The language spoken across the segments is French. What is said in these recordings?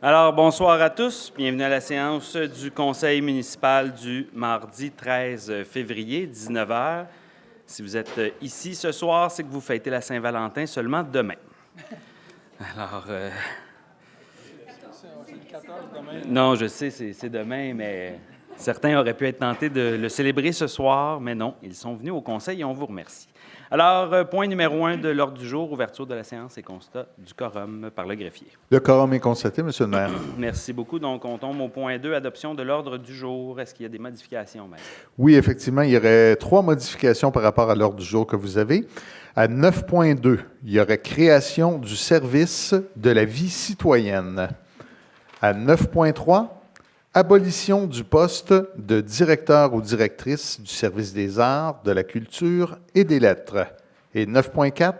Alors, bonsoir à tous. Bienvenue à la séance du Conseil municipal du mardi 13 février, 19 h. Si vous êtes ici ce soir, c'est que vous fêtez la Saint-Valentin seulement demain. Alors, non, je sais, c'est demain, mais certains auraient pu être tentés de le célébrer ce soir, mais non, ils sont venus au Conseil et on vous remercie. Alors, point numéro 1 de l'ordre du jour, ouverture de la séance et constat du quorum par le greffier. Le quorum est constaté, Monsieur le maire. Merci beaucoup. Donc, on tombe au point 2, adoption de l'ordre du jour. Est-ce qu'il y a des modifications, maître? Oui, effectivement, il y aurait 3 modifications par rapport à l'ordre du jour que vous avez. À 9.2, il y aurait création du service de la vie citoyenne. À 9.3, abolition du poste de directeur ou directrice du service des arts, de la culture et des lettres. Et 9.4,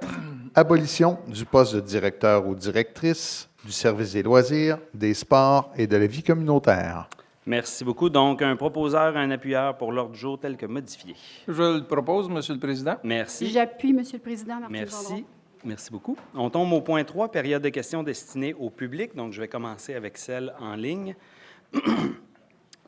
abolition du poste de directeur ou directrice du service des loisirs, des sports et de la vie communautaire. Merci beaucoup. Donc, un proposeur, un appuyeur pour l'ordre du jour tel que modifié. Je le propose, Monsieur le Président. Merci. J'appuie, Monsieur le Président. Merci. Merci beaucoup. On tombe au point 3, période de questions destinée au public. Donc, je vais commencer avec celle en ligne.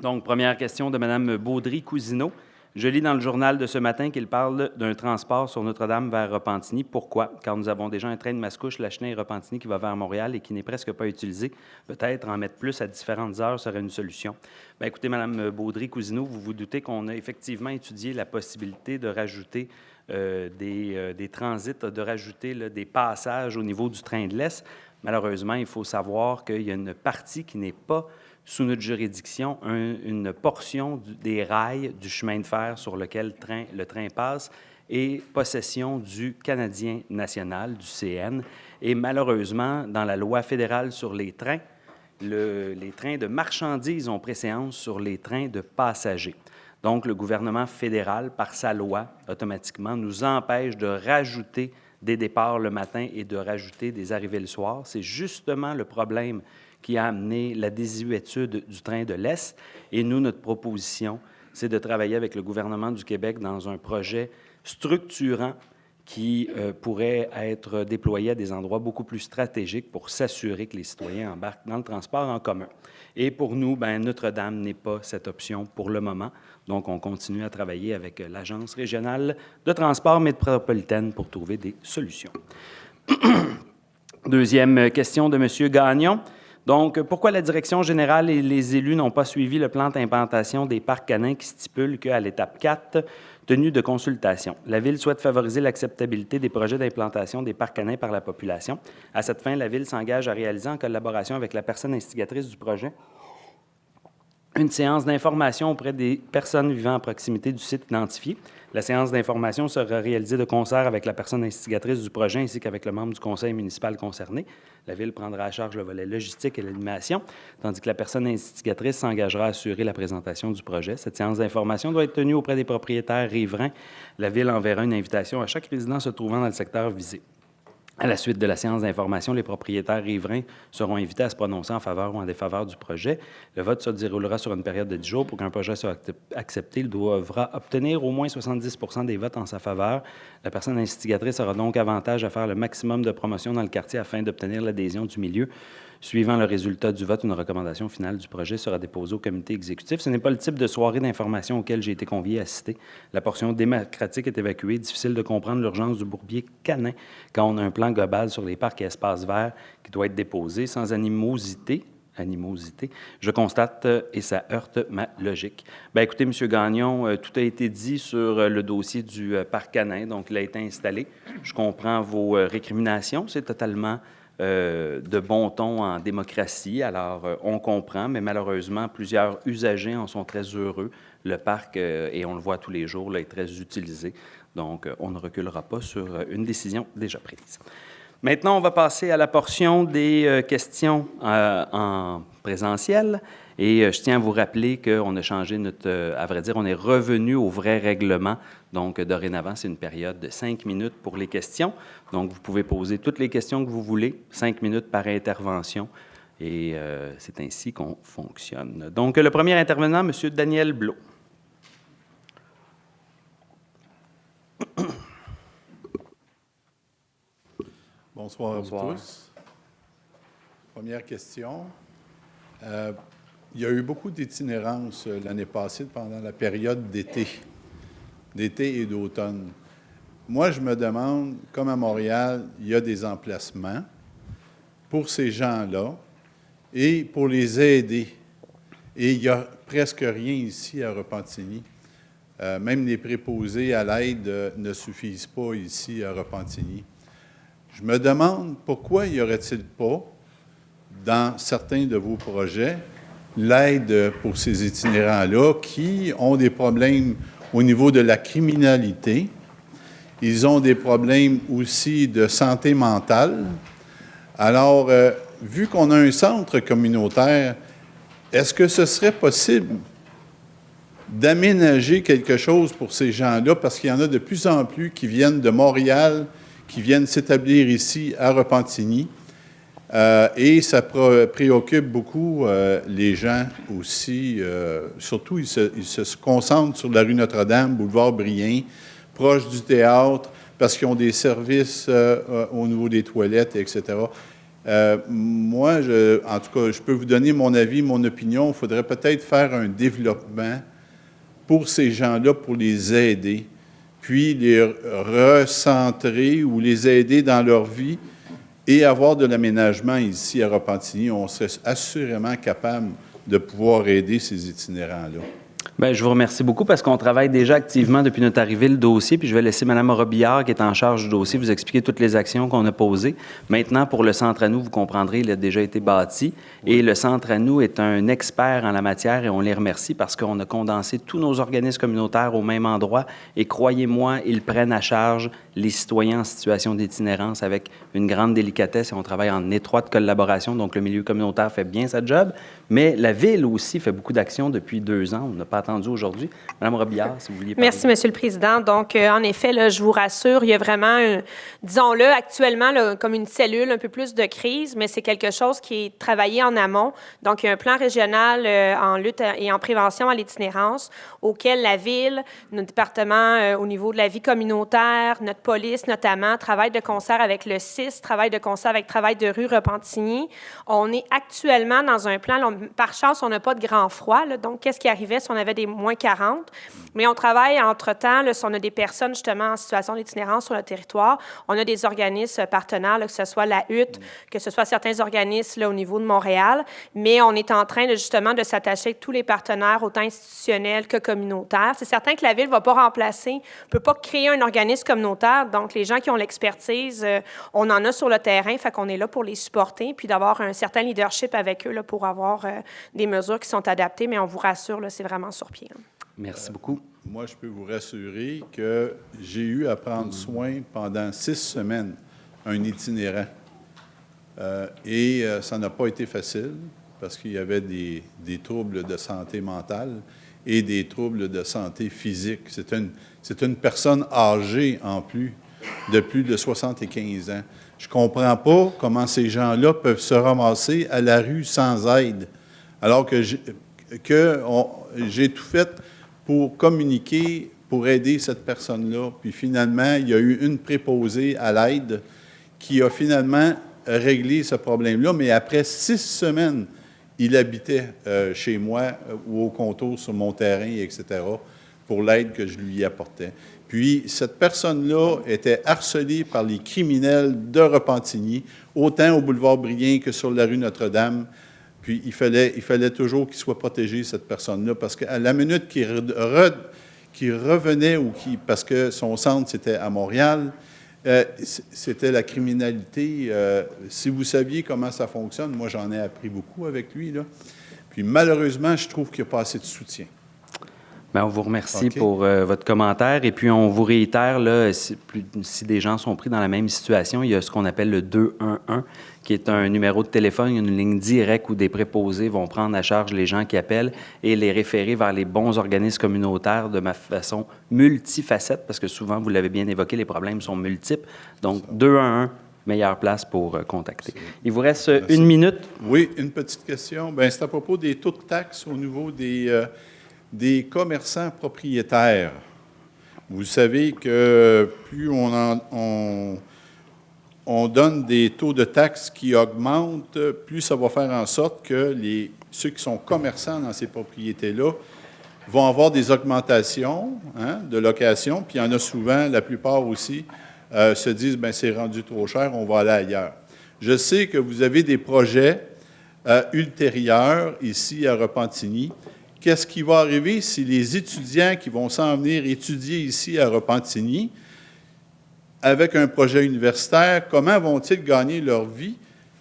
Donc, première question de Mme Baudry-Cousineau. Je lis dans le journal de ce matin qu'il parle d'un transport sur Notre-Dame vers Repentigny. Pourquoi? Car nous avons déjà un train de Mascouche, Lachenay et Repentigny qui va vers Montréal et qui n'est presque pas utilisé. Peut-être en mettre plus à différentes heures serait une solution. Bien, écoutez, Mme Baudry-Cousineau, vous vous doutez qu'on a effectivement étudié la possibilité de rajouter des transits, de rajouter des passages au niveau du train de l'Est. Malheureusement, il faut savoir qu'il y a une partie qui n'est pas sous notre juridiction, une portion des rails du chemin de fer sur lequel le train passe est possession du Canadien national, du CN. Et malheureusement, dans la loi fédérale sur les trains, les trains de marchandises ont préséance sur les trains de passagers. Donc, le gouvernement fédéral, par sa loi, automatiquement, nous empêche de rajouter des départs le matin et de rajouter des arrivées le soir. C'est justement le problème qui a amené la désuétude du train de l'Est. Et nous, notre proposition, c'est de travailler avec le gouvernement du Québec dans un projet structurant qui pourrait être déployé à des endroits beaucoup plus stratégiques pour s'assurer que les citoyens embarquent dans le transport en commun. Et pour nous, Notre-Dame n'est pas cette option pour le moment. Donc, on continue à travailler avec l'Agence régionale de transport métropolitaine pour trouver des solutions. Deuxième question de M. Gagnon. Donc, pourquoi la direction générale et les élus n'ont pas suivi le plan d'implantation des parcs canins qui stipule qu'à l'étape 4, tenue de consultation, la Ville souhaite favoriser l'acceptabilité des projets d'implantation des parcs canins par la population. À cette fin, la Ville s'engage à réaliser en collaboration avec la personne instigatrice du projet une séance d'information auprès des personnes vivant à proximité du site identifié. La séance d'information sera réalisée de concert avec la personne instigatrice du projet ainsi qu'avec le membre du conseil municipal concerné. La Ville prendra à charge le volet logistique et l'animation, tandis que la personne instigatrice s'engagera à assurer la présentation du projet. Cette séance d'information doit être tenue auprès des propriétaires riverains. La Ville enverra une invitation à chaque résident se trouvant dans le secteur visé. À la suite de la séance d'information, les propriétaires riverains seront invités à se prononcer en faveur ou en défaveur du projet. Le vote se déroulera sur une période de 10 jours. Pour qu'un projet soit accepté, il devra obtenir au moins 70 % des votes en sa faveur. La personne instigatrice aura donc avantage à faire le maximum de promotion dans le quartier afin d'obtenir l'adhésion du milieu. Suivant le résultat du vote, une recommandation finale du projet sera déposée au comité exécutif. Ce n'est pas le type de soirée d'information auquel j'ai été convié à assister. La portion démocratique est évacuée. Difficile de comprendre l'urgence du bourbier canin quand on a un plan global sur les parcs et espaces verts qui doit être déposé sans animosité. Je constate et ça heurte ma logique. Bien, écoutez, M. Gagnon, tout a été dit sur le dossier du parc canin, donc il a été installé. Je comprends vos récriminations, c'est totalement de bon ton en démocratie. Alors, on comprend, mais malheureusement, plusieurs usagers en sont très heureux. Le parc, et on le voit tous les jours, là, est très utilisé. Donc, on ne reculera pas sur une décision déjà prise. Maintenant, on va passer à la portion des questions en présentiel. Et je tiens à vous rappeler qu'on a changé à vrai dire, on est revenu au vrai règlement. Donc, dorénavant, c'est une période de 5 minutes pour les questions. Donc, vous pouvez poser toutes les questions que vous voulez, 5 minutes par intervention. Et c'est ainsi qu'on fonctionne. Donc, le premier intervenant, M. Daniel Blot. Bonsoir à vous tous. Première question. Il y a eu beaucoup d'itinérance l'année passée pendant la période d'été et d'automne. Moi, je me demande, comme à Montréal, il y a des emplacements pour ces gens-là et pour les aider. Et il n'y a presque rien ici à Repentigny. Même les préposés à l'aide ne suffisent pas ici à Repentigny. Je me demande pourquoi y aurait-il pas, dans certains de vos projets, l'aide pour ces itinérants-là qui ont des problèmes au niveau de la criminalité. Ils ont des problèmes aussi de santé mentale. Alors, vu qu'on a un centre communautaire, est-ce que ce serait possible d'aménager quelque chose pour ces gens-là? Parce qu'il y en a de plus en plus qui viennent de Montréal, qui viennent s'établir ici à Repentigny. Et ça préoccupe beaucoup les gens aussi. Surtout, ils se concentrent sur la rue Notre-Dame, boulevard Brien, proche du théâtre, parce qu'ils ont des services au niveau des toilettes, etc. Moi, en tout cas, je peux vous donner mon avis, mon opinion. Il faudrait peut-être faire un développement pour ces gens-là, pour les aider, puis les recentrer ou les aider dans leur vie et avoir de l'aménagement ici à Repentigny. On serait assurément capable de pouvoir aider ces itinérants-là. Bien, je vous remercie beaucoup parce qu'on travaille déjà activement depuis notre arrivée le dossier, puis je vais laisser Mme Robillard, qui est en charge du dossier, vous expliquer toutes les actions qu'on a posées. Maintenant, pour le Centre à nous, vous comprendrez, il a déjà été bâti et le Centre à nous est un expert en la matière et on les remercie parce qu'on a condensé tous nos organismes communautaires au même endroit et croyez-moi, ils prennent à charge les citoyens en situation d'itinérance avec une grande délicatesse et on travaille en étroite collaboration, donc le milieu communautaire fait bien sa job, mais la Ville aussi fait beaucoup d'actions depuis 2 ans. On n'a pas attendu aujourd'hui. Mme Robillard, si vous vouliez parler. Merci, M. le Président. Donc, en effet, là, je vous rassure, il y a vraiment, disons-le, actuellement, là, comme une cellule un peu plus de crise, mais c'est quelque chose qui est travaillé en amont. Donc, il y a un plan régional en lutte et en prévention à l'itinérance auquel la Ville, notre département au niveau de la vie communautaire, notre police notamment, travaille de concert avec le CIS, travaille de concert avec Travail de rue Repentigny. On est actuellement dans un plan, par chance, on n'a pas de grand froid, là, donc qu'est-ce qui arrivait si on avait des moins 40? Mais on travaille entre-temps, là, si on a des personnes justement en situation d'itinérance sur le territoire, on a des organismes partenaires, là, que ce soit la HUT, que ce soit certains organismes là, au niveau de Montréal, mais on est en train de, justement de s'attacher avec tous les partenaires, autant institutionnels que communautaires. C'est certain que la Ville ne va pas remplacer, ne peut pas créer un organisme communautaire, donc les gens qui ont l'expertise, on en a sur le terrain, fait qu'on est là pour les supporter, puis d'avoir un certain leadership avec eux là, pour avoir des mesures qui sont adaptées, mais on vous rassure, là, c'est vraiment sur pied. Merci beaucoup. Moi, je peux vous rassurer que j'ai eu à prendre soin pendant 6 semaines un itinérant. Et ça n'a pas été facile parce qu'il y avait des troubles de santé mentale et des troubles de santé physique. C'est une personne âgée en plus, de plus de 75 ans. Je ne comprends pas comment ces gens-là peuvent se ramasser à la rue sans aide, alors que j'ai tout fait pour communiquer, pour aider cette personne-là. Puis finalement, il y a eu une préposée à l'aide qui a finalement réglé ce problème-là. Mais après 6 semaines, il habitait chez moi ou au contour sur mon terrain, etc., pour l'aide que je lui apportais. Puis cette personne-là était harcelée par les criminels de Repentigny, autant au boulevard Brien que sur la rue Notre-Dame. Puis il fallait toujours qu'il soit protégé, cette personne-là, parce qu'à la minute qu'il revenait, parce que son centre, c'était à Montréal, c'était la criminalité. Si vous saviez comment ça fonctionne, moi, j'en ai appris beaucoup avec lui, là. Puis malheureusement, je trouve qu'il n'y a pas assez de soutien. Bien, on vous remercie pour votre commentaire et puis on vous réitère, là, si des gens sont pris dans la même situation, il y a ce qu'on appelle le 211, qui est un numéro de téléphone, une ligne directe où des préposés vont prendre à charge les gens qui appellent et les référer vers les bons organismes communautaires de façon multifacette, parce que souvent, vous l'avez bien évoqué, les problèmes sont multiples. Donc, 211, meilleure place pour contacter. Il vous reste une minute. Oui, une petite question. Bien, c'est à propos des taux de taxes au niveau des commerçants propriétaires. Vous savez que plus on on donne des taux de taxes qui augmentent, plus ça va faire en sorte que ceux qui sont commerçants dans ces propriétés-là vont avoir des augmentations de location, puis il y en a souvent, la plupart aussi, se disent, bien, c'est rendu trop cher, on va aller ailleurs. Je sais que vous avez des projets ultérieurs ici à Repentigny. Qu'est-ce qui va arriver si les étudiants qui vont s'en venir étudier ici à Repentigny, avec un projet universitaire, comment vont-ils gagner leur vie?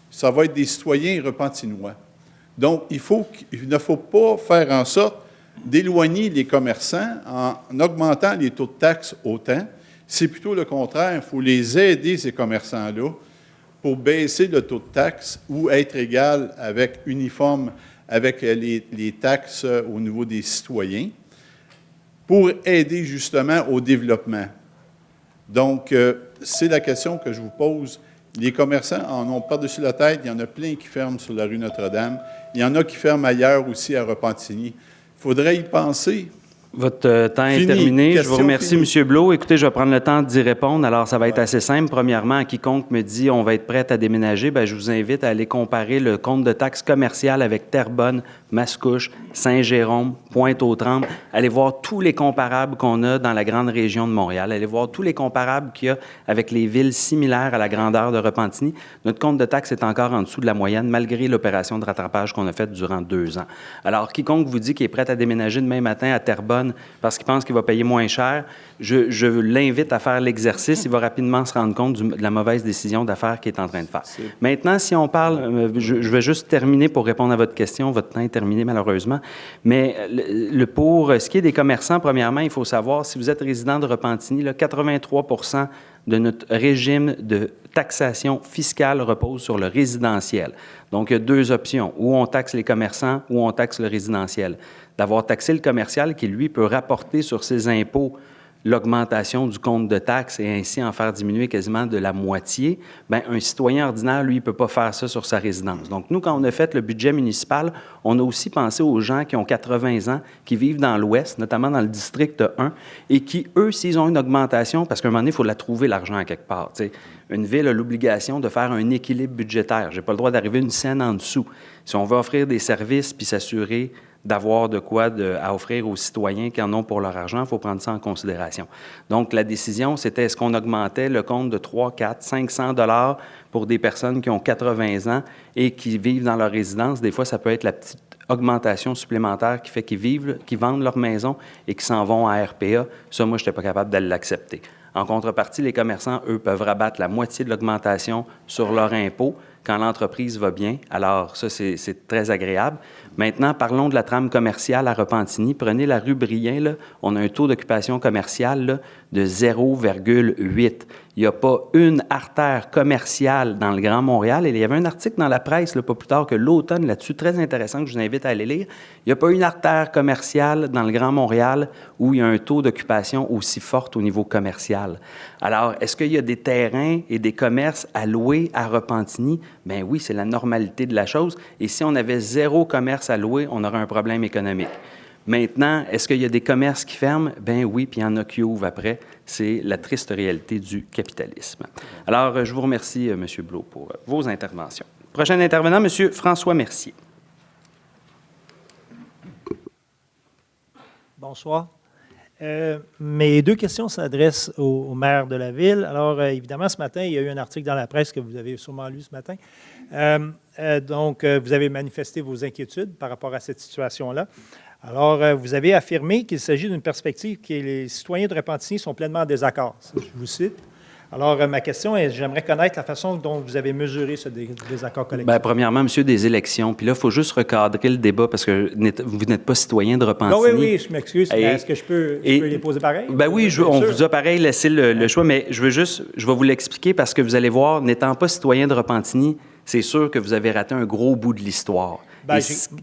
Ça va être des citoyens repentinois. Donc, il ne faut pas faire en sorte d'éloigner les commerçants en augmentant les taux de taxes autant. C'est plutôt le contraire. Il faut les aider, ces commerçants-là, pour baisser le taux de taxes ou être égal uniforme avec les taxes au niveau des citoyens, pour aider justement au développement. Donc, c'est la question que je vous pose. Les commerçants en ont par-dessus la tête. Il y en a plein qui ferment sur la rue Notre-Dame. Il y en a qui ferment ailleurs aussi à Repentigny. Il faudrait y penser. Votre temps est terminé. Je vous remercie, M. Blot. Écoutez, je vais prendre le temps d'y répondre. Alors, ça va être assez simple. Premièrement, à quiconque me dit on va être prêt à déménager, bien, je vous invite à aller comparer le compte de taxes commerciales avec Terrebonne, Mascouche, Saint-Jérôme, Pointe-aux-Trembles. Allez voir tous les comparables qu'on a dans la grande région de Montréal. Allez voir tous les comparables qu'il y a avec les villes similaires à la grandeur de Repentigny. Notre compte de taxes est encore en dessous de la moyenne, malgré l'opération de rattrapage qu'on a faite durant 2 ans. Alors, quiconque vous dit qu'il est prêt à déménager demain matin à Terrebonne parce qu'il pense qu'il va payer moins cher, je l'invite à faire l'exercice. Il va rapidement se rendre compte de la mauvaise décision d'affaires qu'il est en train de faire. Maintenant, si on parle, je vais juste terminer pour répondre à votre question. Votre temps est terminé, malheureusement. Mais pour ce qui est des commerçants, premièrement, il faut savoir, si vous êtes résident de Repentigny, là, 83% de notre régime de taxation fiscale repose sur le résidentiel. Donc, il y a 2 options. Ou on taxe les commerçants, ou on taxe le résidentiel. D'avoir taxé le commercial qui, lui, peut rapporter sur ses impôts l'augmentation du compte de taxes et ainsi en faire diminuer quasiment de la moitié, bien, un citoyen ordinaire, lui, ne peut pas faire ça sur sa résidence. Donc, nous, quand on a fait le budget municipal, on a aussi pensé aux gens qui ont 80 ans, qui vivent dans l'Ouest, notamment dans le district 1, et qui, eux, s'ils ont une augmentation, parce qu'à un moment donné, il faut la trouver, l'argent, à quelque part. T'sais. Une ville a l'obligation de faire un équilibre budgétaire. Je n'ai pas le droit d'arriver une scène en dessous. Si on veut offrir des services puis s'assurer d'avoir de quoi à offrir aux citoyens qui en ont pour leur argent, il faut prendre ça en considération. Donc, la décision, c'était est-ce qu'on augmentait le compte de 300, 400, 500 $ pour des personnes qui ont 80 ans et qui vivent dans leur résidence. Des fois, ça peut être la petite augmentation supplémentaire qui fait qu'ils vendent leur maison et qu'ils s'en vont à RPA. Ça, moi, je n'étais pas capable de l'accepter. En contrepartie, les commerçants, eux, peuvent rabattre la moitié de l'augmentation sur leur impôt quand l'entreprise va bien. Alors, ça, c'est très agréable. Maintenant, parlons de la trame commerciale à Repentigny. Prenez la rue Brien, là, on a un taux d'occupation commerciale là, de 0,8. Il n'y a pas une artère commerciale dans le Grand Montréal. Et il y avait un article dans la presse, là, pas plus tard que l'automne, là-dessus, très intéressant, que je vous invite à aller lire. Il n'y a pas une artère commerciale dans le Grand Montréal où il y a un taux d'occupation aussi fort au niveau commercial. Alors, est-ce qu'il y a des terrains et des commerces à louer à Repentigny? Bien oui, c'est la normalité de la chose. Et si on avait 0 commerce à louer, on aurait un problème économique. Maintenant, est-ce qu'il y a des commerces qui ferment? Bien oui, puis il y en a qui ouvrent après. C'est la triste réalité du capitalisme. Alors, je vous remercie, M. Blot, pour vos interventions. Prochain intervenant, M. François Mercier. Bonsoir. Mes 2 questions s'adressent au maire de la ville. Alors, évidemment, ce matin, il y a eu un article dans la presse que vous avez sûrement lu ce matin. Donc, vous avez manifesté vos inquiétudes par rapport à cette situation-là. Alors, vous avez affirmé qu'il s'agit d'une perspective que les citoyens de Repentigny sont pleinement en désaccord. Je vous cite. Alors, ma question est, j'aimerais connaître la façon dont vous avez mesuré ce désaccord collectif. Bien, premièrement, monsieur, des élections. Puis là, il faut juste recadrer le débat parce que vous n'êtes pas citoyen de Repentigny. Non, oui, je m'excuse. Mais est-ce que je peux les poser pareil? Bien oui, on vous a pareil laissé le choix, mais je vais vous l'expliquer parce que vous allez voir, n'étant pas citoyen de Repentigny, c'est sûr que vous avez raté un gros bout de l'histoire.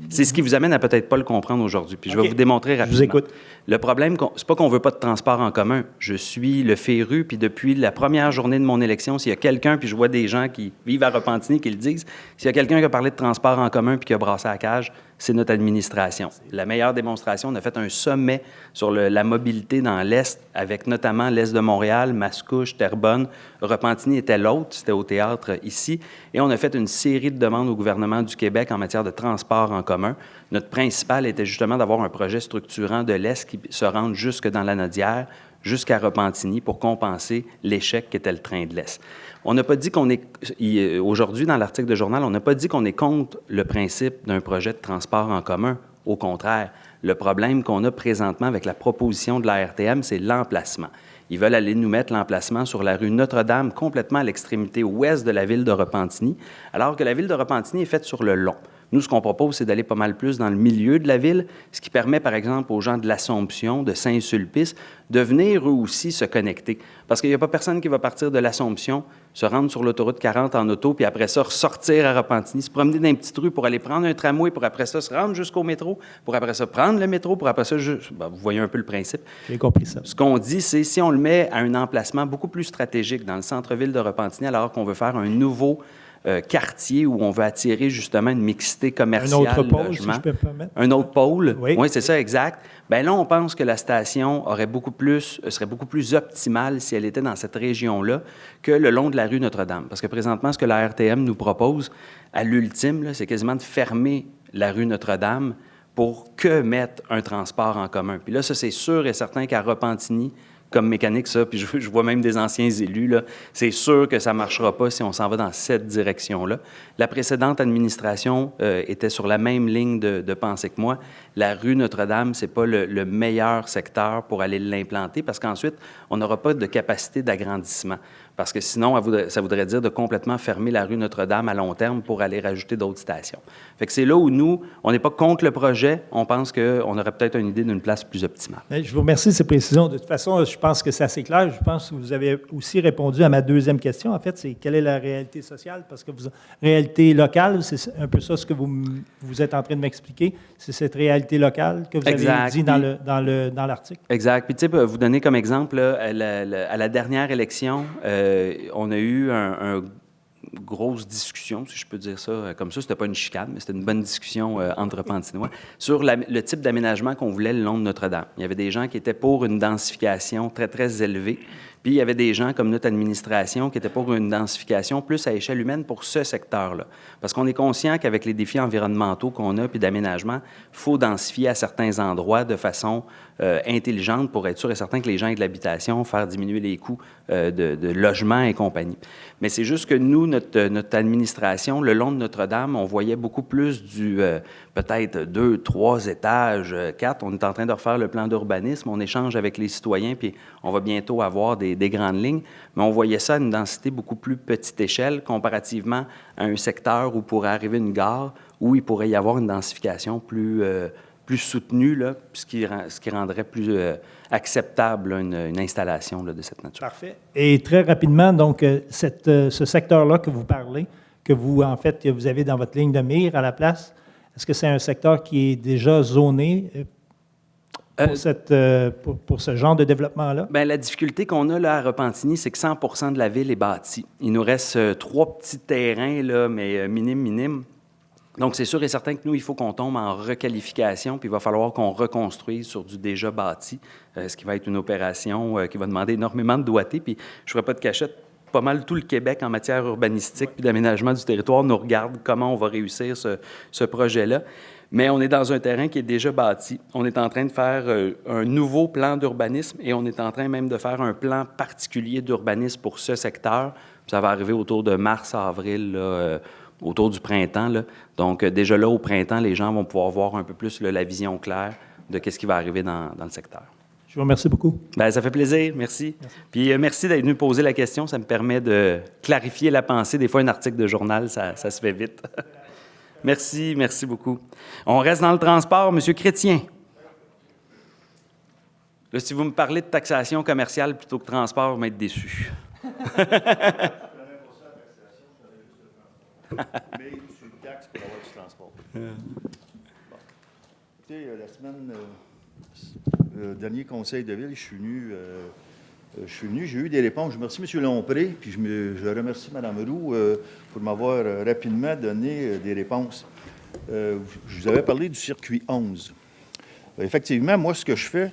C'est ce qui vous amène à peut-être pas le comprendre aujourd'hui. Puis je vais vous démontrer rapidement. Je vous écoute. Le problème, c'est pas qu'on veut pas de transport en commun. Je suis le féru, puis depuis la première journée de mon élection, s'il y a quelqu'un, puis je vois des gens qui vivent à Repentigny qui le disent, s'il y a quelqu'un qui a parlé de transport en commun puis qui a brassé à la cage, c'est notre administration. La meilleure démonstration, on a fait un sommet sur la mobilité dans l'Est, avec notamment l'Est de Montréal, Mascouche, Terrebonne. Repentigny était l'autre, c'était au théâtre ici. Et on a fait une série de demandes au gouvernement du Québec en matière de transport en commun. Notre principal était justement d'avoir un projet structurant de l'Est qui se rende jusque dans la Nodière, jusqu'à Repentigny, pour compenser l'échec qu'était le train de l'Est. On n'a pas dit qu'on est, aujourd'hui dans l'article de journal, on n'a pas dit qu'on est contre le principe d'un projet de transport en commun. Au contraire, le problème qu'on a présentement avec la proposition de la RTM, c'est l'emplacement. Ils veulent aller nous mettre l'emplacement sur la rue Notre-Dame, complètement à l'extrémité ouest de la ville de Repentigny, alors que la ville de Repentigny est faite sur le long. Nous, ce qu'on propose, c'est d'aller pas mal plus dans le milieu de la ville, ce qui permet, par exemple, aux gens de l'Assomption, de Saint-Sulpice, de venir eux aussi se connecter. Parce qu'il n'y a pas personne qui va partir de l'Assomption, se rendre sur l'autoroute 40 en auto, puis après ça, ressortir à Repentigny, se promener dans une petite rue pour aller prendre un tramway, pour après ça, se rendre jusqu'au métro, pour après ça, prendre le métro, pour après ça, vous voyez un peu le principe. J'ai compris ça. Ce qu'on dit, c'est si on le met à un emplacement beaucoup plus stratégique dans le centre-ville de Repentigny, alors qu'on veut faire un nouveau quartier où on veut attirer justement une mixité commerciale. Un autre pôle, logement. si je peux me permettre. Un autre pôle, oui, c'est ça, exact. Bien là, on pense que la station serait beaucoup plus optimale si elle était dans cette région-là que le long de la rue Notre-Dame. Parce que présentement, ce que la RTM nous propose, à l'ultime, c'est quasiment de fermer la rue Notre-Dame pour que mettre un transport en commun. Puis là, ça, c'est sûr et certain qu'à Repentigny, comme mécanique, ça, puis je vois même des anciens élus, là, c'est sûr que ça ne marchera pas si on s'en va dans cette direction-là. La précédente administration était sur la même ligne de pensée que moi. La rue Notre-Dame, ce n'est pas le meilleur secteur pour aller l'implanter parce qu'ensuite, on n'aura pas de capacité d'agrandissement. Parce que sinon, ça voudrait dire de complètement fermer la rue Notre-Dame à long terme pour aller rajouter d'autres stations. Fait que c'est là où nous, on n'est pas contre le projet, on pense qu'on aurait peut-être une idée d'une place plus optimale. Je vous remercie de ces précisions. De toute façon, je pense que c'est assez clair. Je pense que vous avez aussi répondu à ma deuxième question. En fait, c'est quelle est la réalité sociale? Parce que réalité locale, c'est un peu ça ce que vous êtes en train de m'expliquer. C'est cette réalité locale que vous avez dit dans l'article. Exact. Puis, tu sais, pour vous donner comme exemple, là, à la dernière élection, on a eu une grosse discussion, si je peux dire ça comme ça. C'était pas une chicane, mais c'était une bonne discussion entre Repentinois sur le type d'aménagement qu'on voulait le long de Notre-Dame. Il y avait des gens qui étaient pour une densification très, très élevée. Puis, il y avait des gens comme notre administration qui étaient pour une densification plus à échelle humaine pour ce secteur-là. Parce qu'on est conscient qu'avec les défis environnementaux qu'on a puis d'aménagement, il faut densifier à certains endroits de façon intelligente pour être sûr et certain que les gens aient de l'habitation, faire diminuer les coûts de logement et compagnie. Mais c'est juste que nous, notre administration, le long de Notre-Dame, on voyait beaucoup plus du peut-être 2, 3 étages, 4. On est en train de refaire le plan d'urbanisme, on échange avec les citoyens, puis on va bientôt avoir des grandes lignes. Mais on voyait ça à une densité beaucoup plus petite échelle comparativement à un secteur où pourrait arriver une gare, où il pourrait y avoir une densification plus soutenue, là, ce qui rendrait plus acceptable là, une installation là, de cette nature. Parfait. Et très rapidement, donc, ce secteur-là que vous parlez, que vous avez dans votre ligne de mire à la place, est-ce que c'est un secteur qui est déjà zoné pour ce genre de développement-là? Bien, la difficulté qu'on a là, à Repentigny, c'est que 100% de la ville est bâtie. Il nous reste 3 petits terrains, là, mais minimes. Donc, c'est sûr et certain que nous, il faut qu'on tombe en requalification, puis il va falloir qu'on reconstruise sur du déjà bâti, ce qui va être une opération qui va demander énormément de doigté. Puis, je ne ferai pas de cachette, pas mal tout le Québec en matière urbanistique puis d'aménagement du territoire nous regarde comment on va réussir ce projet-là. Mais on est dans un terrain qui est déjà bâti. On est en train de faire un nouveau plan d'urbanisme et on est en train même de faire un plan particulier d'urbanisme pour ce secteur. Ça va arriver autour de mars, avril, là, autour du printemps. Là. Donc, déjà là, au printemps, les gens vont pouvoir voir un peu plus là, la vision claire de ce qui va arriver dans le secteur. Je vous remercie beaucoup. Bien, ça fait plaisir. Merci. Puis, merci d'être venu poser la question. Ça me permet de clarifier la pensée. Des fois, un article de journal, ça se fait vite. Merci beaucoup. On reste dans le transport. Monsieur Chrétien. Là, si vous me parlez de taxation commerciale plutôt que transport, vous m'êtes déçu. Mais sur une taxe pour avoir du transport. Bon. Écoutez, la semaine, dernier conseil de ville, je suis venu, j'ai eu des réponses. Je remercie M. Lompré, puis je remercie Mme Roux pour m'avoir rapidement donné des réponses. je vous avais parlé du circuit 11. Effectivement, moi, ce que je fais,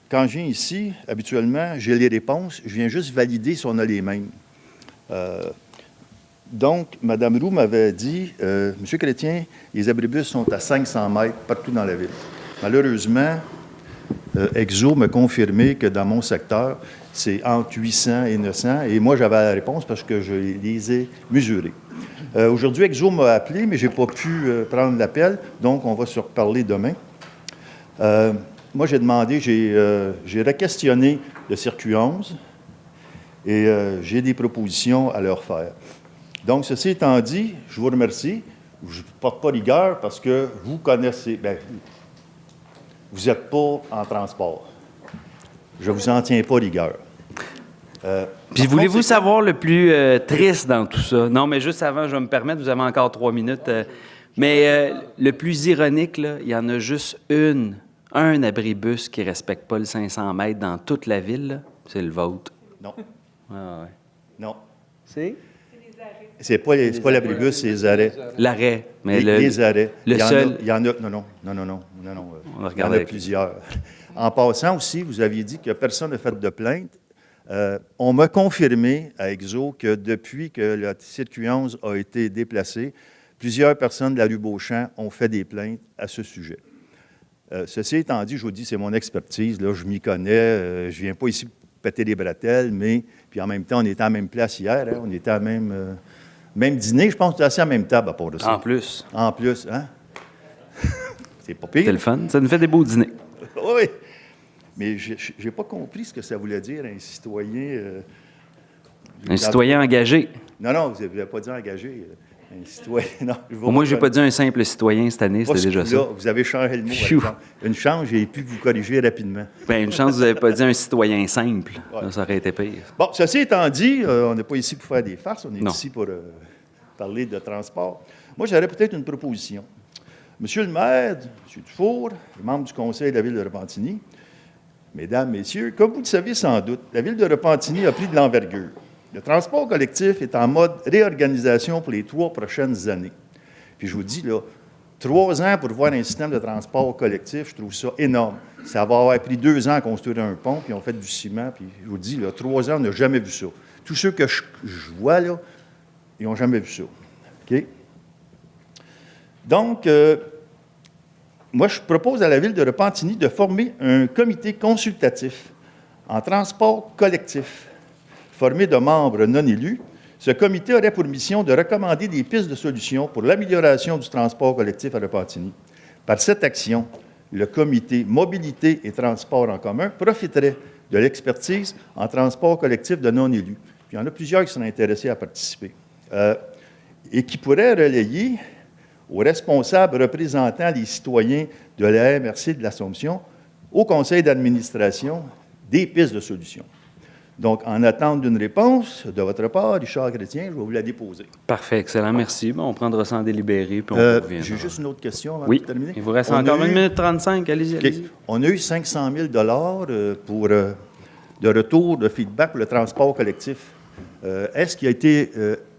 quand je viens ici, habituellement, j'ai les réponses, je viens juste valider si on a les mêmes. Donc, Mme Roux m'avait dit, M. Chrétien, les abribus sont à 500 mètres partout dans la ville. Malheureusement, Exo m'a confirmé que dans mon secteur, c'est entre 800 et 900, et moi, j'avais la réponse parce que je les ai mesurés. Aujourd'hui, Exo m'a appelé, mais je n'ai pas pu prendre l'appel, donc on va se reparler demain. Moi, j'ai demandé, j'ai re-questionné le circuit 11 et j'ai des propositions à leur faire. Donc, ceci étant dit, je vous remercie. Je ne porte pas rigueur parce que vous connaissez, bien, vous n'êtes pas en transport. Je ne vous en tiens pas rigueur. Puis voulez-vous savoir le plus triste dans tout ça? Non, mais juste avant, je vais me permettre, vous avez encore 3 minutes. Mais le plus ironique, là, il y en a juste un abribus qui ne respecte pas le 500 mètres dans toute la ville, là, c'est le vôtre. Non. Ah ouais. Non. C'est? C'est pas l'abribus, c'est les arrêts. L'arrêt. Mais Les arrêts. Le seul. Il y en a. Non. On va Il y en regarder a plusieurs. En passant aussi, vous aviez dit que personne n'a fait de plainte. On m'a confirmé à Exo que depuis que le circuit 11 a été déplacé, plusieurs personnes de la rue Beauchamp ont fait des plaintes à ce sujet. Ceci étant dit, je vous dis, c'est mon expertise. Là, je m'y connais. Je ne viens pas ici péter des bretelles, mais puis en même temps, on était à la même place hier. Hein, on était à la même dîner. Je pense qu'on était assis à la même table à part de ça. En plus. En plus, hein? C'est pas pire. C'est le fun. Ça nous fait des beaux dîners. Oui. Mais je n'ai pas compris ce que ça voulait dire, un citoyen... Un citoyen engagé. Non, vous n'avez pas dit engagé. Un citoyen... Non, Au moins, je n'ai pas dit un simple citoyen cette année, c'était déjà ça. Vous avez changé le mot. Par exemple. Une chance, j'ai pu vous corriger rapidement. Bien, une chance, vous n'avez pas dit un citoyen simple. Ouais. Ça aurait été pire. Bon, ceci étant dit, on n'est pas ici pour faire des farces, on est Non. ici pour parler de transport. Moi, j'aurais peut-être une proposition. Monsieur le maire, M. Dufour, membre du conseil de la ville de Repentigny, mesdames, messieurs, comme vous le savez sans doute, la ville de Repentigny a pris de l'envergure. Le transport collectif est en mode réorganisation pour les 3 prochaines années. Puis je vous dis, là, 3 ans pour voir un système de transport collectif, je trouve ça énorme. Ça va avoir pris 2 ans à construire un pont, puis on fait du ciment, puis je vous dis, là, 3 ans, on n'a jamais vu ça. Tous ceux que je vois, là, ils n'ont jamais vu ça. OK? Donc, moi, je propose à la ville de Repentigny de former un comité consultatif en transport collectif, formé de membres non élus. Ce comité aurait pour mission de recommander des pistes de solutions pour l'amélioration du transport collectif à Repentigny. Par cette action, le comité Mobilité et transport en commun profiterait de l'expertise en transport collectif de non élus. Puis, il y en a plusieurs qui sont intéressés à participer. Et qui pourraient relayer aux responsables représentant les citoyens de la MRC de l'Assomption, au conseil d'administration, des pistes de solutions. Donc, en attente d'une réponse de votre part, Richard Chrétien, je vais vous la déposer. Parfait, excellent, merci. Bon, on prendra ça en délibéré, puis on revient. J'ai juste une autre question avant Oui, de terminer. il vous reste encore 1 minute 35, allez-y, OK. allez-y. On a eu 500 000 pour de retour de feedback pour le transport collectif. Est-ce qu'il a été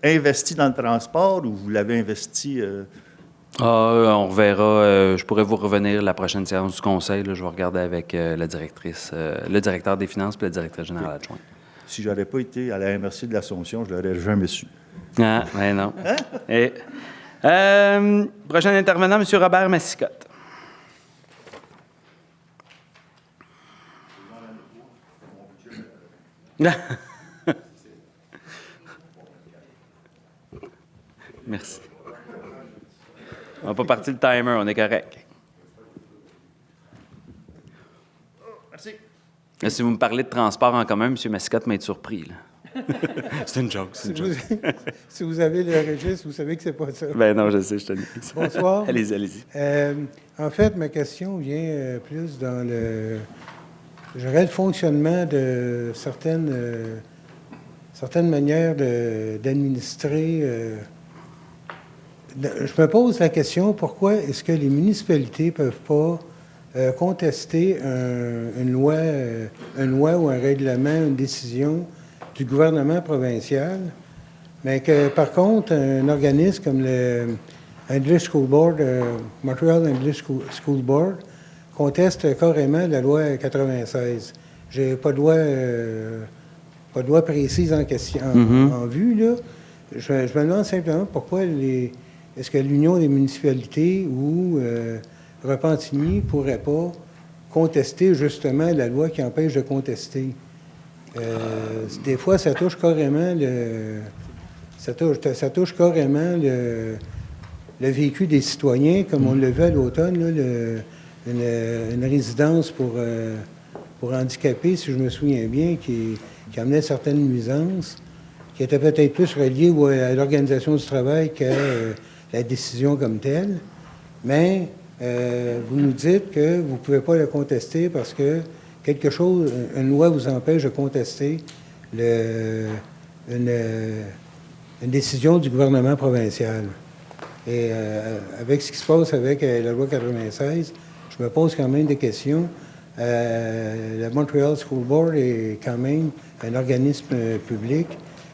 investi dans le transport ou vous l'avez investi... On reverra. Je pourrais vous revenir la prochaine séance du conseil. Là, je vais regarder avec la directrice, le directeur des finances et la directrice générale adjointe. Si je n'aurais pas été à la MRC de l'Assomption, je ne l'aurais jamais su. Ah, mais non. Et, prochain intervenant, M. Robert Massicotte. Merci. On n'a pas parti le timer, on est correct. Merci. Là, si vous me parlez de transport en commun, M. Massicotte m'a été surpris. Là. C'est une joke, c'est une joke. Si vous avez le registre, vous savez que c'est pas ça. Ben non, je sais, je te dis. Bonsoir. Allez-y, allez-y. En fait, ma question vient plus dans le fonctionnement de certaines manières d'administrer. Je me pose la question, pourquoi est-ce que les municipalités ne peuvent pas contester une loi ou un règlement, une décision du gouvernement provincial, mais que, par contre, un organisme comme English School Board, Montreal English School Board, conteste carrément la loi 96. J'ai pas de loi précise en question, en vue, là. Je me demande simplement pourquoi est-ce que l'Union des municipalités ou Repentigny ne pourrait pas contester justement la loi qui empêche de contester. Des fois, ça touche carrément le vécu des citoyens, comme on l'a vu à l'automne, là, une résidence pour handicapés, si je me souviens bien, qui amenait certaines nuisances, qui étaient peut-être plus reliées à l'organisation du travail qu'à la décision comme telle. Mais vous nous dites que vous ne pouvez pas le contester parce que une loi vous empêche de contester une décision du gouvernement provincial. Et avec ce qui se passe avec la loi 96, je me pose quand même des questions. Le Montreal School Board est quand même un organisme public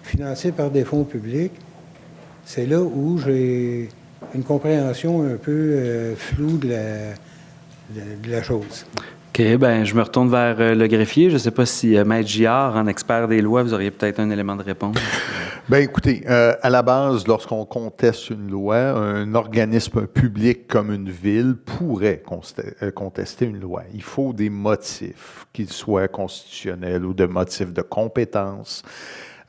financé par des fonds publics. C'est là où j'ai une compréhension un peu floue de la chose. OK, bien, je me retourne vers le greffier. Je ne sais pas si Maître Giard, en expert des lois, vous auriez peut-être un élément de réponse. Bien, écoutez, à la base, lorsqu'on conteste une loi, un organisme public comme une ville pourrait contester une loi. Il faut des motifs, qu'ils soient constitutionnels ou de motifs de compétence.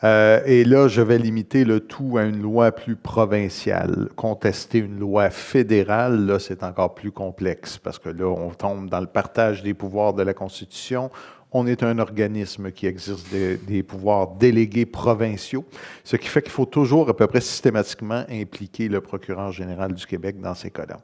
Et là, je vais limiter le tout à une loi plus provinciale. Contester une loi fédérale, là, c'est encore plus complexe parce que là, on tombe dans le partage des pouvoirs de la Constitution. On est un organisme qui exerce des pouvoirs délégués provinciaux, ce qui fait qu'il faut toujours à peu près systématiquement impliquer le procureur général du Québec dans ces cas-là.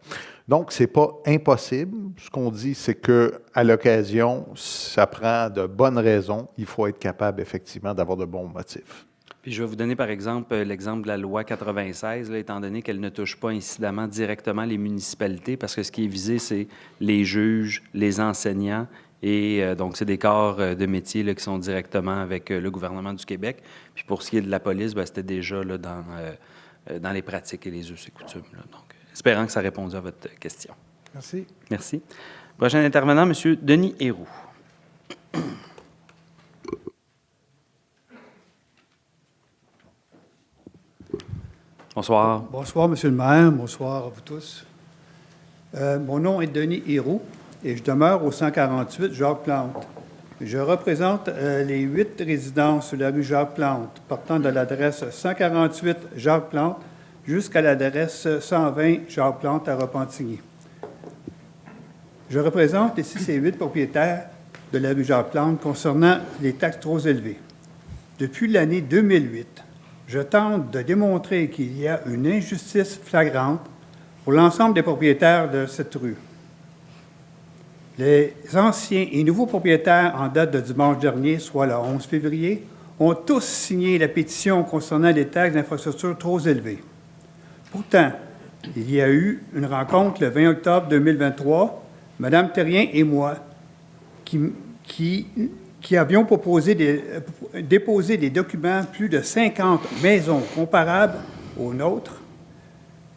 Donc, c'est pas impossible. Ce qu'on dit, c'est qu'à l'occasion, ça prend de bonnes raisons. Il faut être capable, effectivement, d'avoir de bons motifs. Puis je vais vous donner, par exemple, l'exemple de la loi 96, là, étant donné qu'elle ne touche pas incidemment directement les municipalités, parce que ce qui est visé, c'est les juges, les enseignants, et donc c'est des corps de métier là, qui sont directement avec le gouvernement du Québec. Puis pour ce qui est de la police, bien, c'était déjà là, dans les pratiques et les us et coutumes. Là. Donc, espérant que ça réponde à votre question. Merci. Merci. Prochain intervenant, M. Denis Héroux. Bonsoir. Bonsoir, M. le maire. Bonsoir à vous tous. Mon nom est Denis Héroux et je demeure au 148 Jacques-Plante. Je représente les 8 résidences sur la rue Jacques-Plante, partant de l'adresse 148 Jacques-Plante jusqu'à l'adresse 120 Jacques-Plante à Repentigny. Je représente ici ces 8 propriétaires de la rue Jacques-Plante concernant les taxes trop élevées. Depuis l'année 2008, je tente de démontrer qu'il y a une injustice flagrante pour l'ensemble des propriétaires de cette rue. Les anciens et nouveaux propriétaires en date de dimanche dernier, soit le 11 février, ont tous signé la pétition concernant les taxes d'infrastructure trop élevées. Pourtant, il y a eu une rencontre le 20 octobre 2023, Mme Terrien et moi, qui avions déposé des documents, plus de 50 maisons comparables aux nôtres,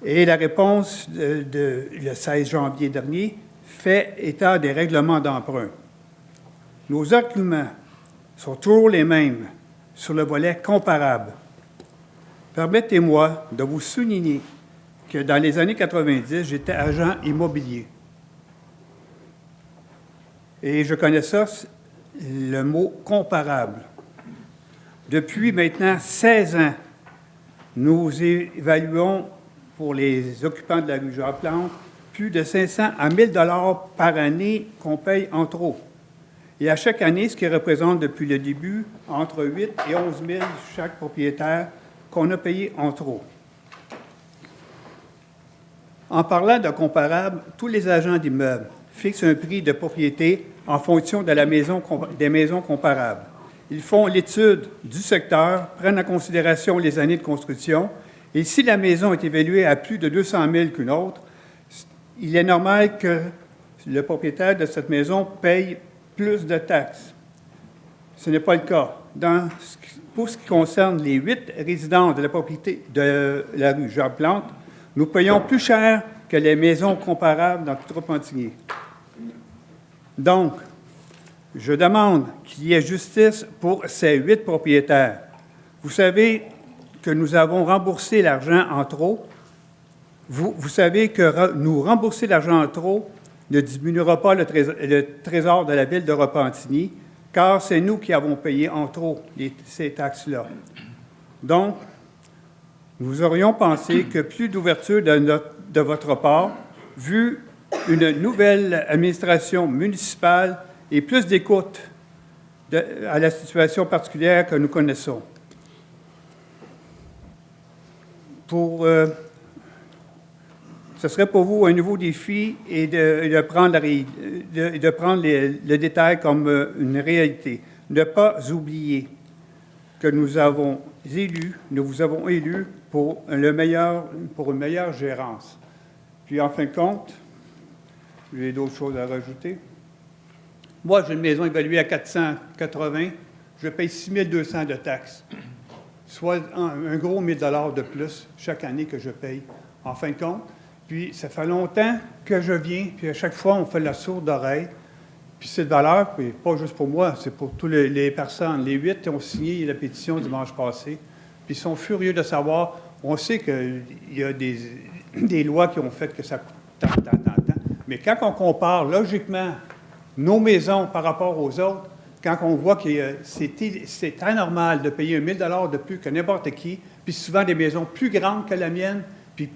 et la réponse le 16 janvier dernier fait état des règlements d'emprunt. Nos arguments sont toujours les mêmes sur le volet comparable. Permettez-moi de vous souligner que dans les années 90, j'étais agent immobilier. Et je connais ça, le mot « comparable ». Depuis maintenant 16 ans, nous évaluons pour les occupants de la rue Jacques-Plante plus de 500 à 1 000 $ par année qu'on paye en trop. Et à chaque année, ce qui représente depuis le début entre 8 et 11 000 chaque propriétaire qu'on a payé en trop. En parlant de comparable, tous les agents d'immeubles fixent un prix de propriété en fonction de des maisons comparables. Ils font l'étude du secteur, prennent en considération les années de construction, et si la maison est évaluée à plus de 200 000 qu'une autre, il est normal que le propriétaire de cette maison paye plus de taxes. Ce n'est pas le cas. Pour ce qui concerne les 8 résidences de la propriété de la rue Jacques-Plante, Nous payons plus cher que les maisons comparables dans toute Repentigny. Donc, je demande qu'il y ait justice pour ces 8 propriétaires. Vous savez que nous avons remboursé l'argent en trop. Vous savez que nous rembourser l'argent en trop ne diminuera pas le trésor de la ville de Repentigny, car c'est nous qui avons payé en trop ces taxes-là. Donc, nous aurions pensé que plus d'ouverture de votre part, vu une nouvelle administration municipale et plus d'écoute à la situation particulière que nous connaissons. Ce serait pour vous un nouveau défi et de prendre le détail comme une réalité. Ne pas oublier que nous vous avons élus pour une meilleure gérance. Puis, en fin de compte, j'ai d'autres choses à rajouter. Moi, j'ai une maison évaluée à 480, je paye 6 200 de taxes, soit un gros 1 000 $ de plus chaque année que je paye, en fin de compte. Puis, ça fait longtemps que je viens, puis à chaque fois, on fait la sourde oreille. Puis, c'est de valeur, puis pas juste pour moi, c'est pour toutes les personnes. Les 8 ont signé la pétition dimanche passé, puis ils sont furieux de savoir. On sait qu'il y a des lois qui ont fait que ça coûte tant. Mais quand on compare logiquement nos maisons par rapport aux autres, quand on voit que c'est anormal de payer 1 000 $ de plus que n'importe qui, puis souvent des maisons plus grandes que la mienne, puis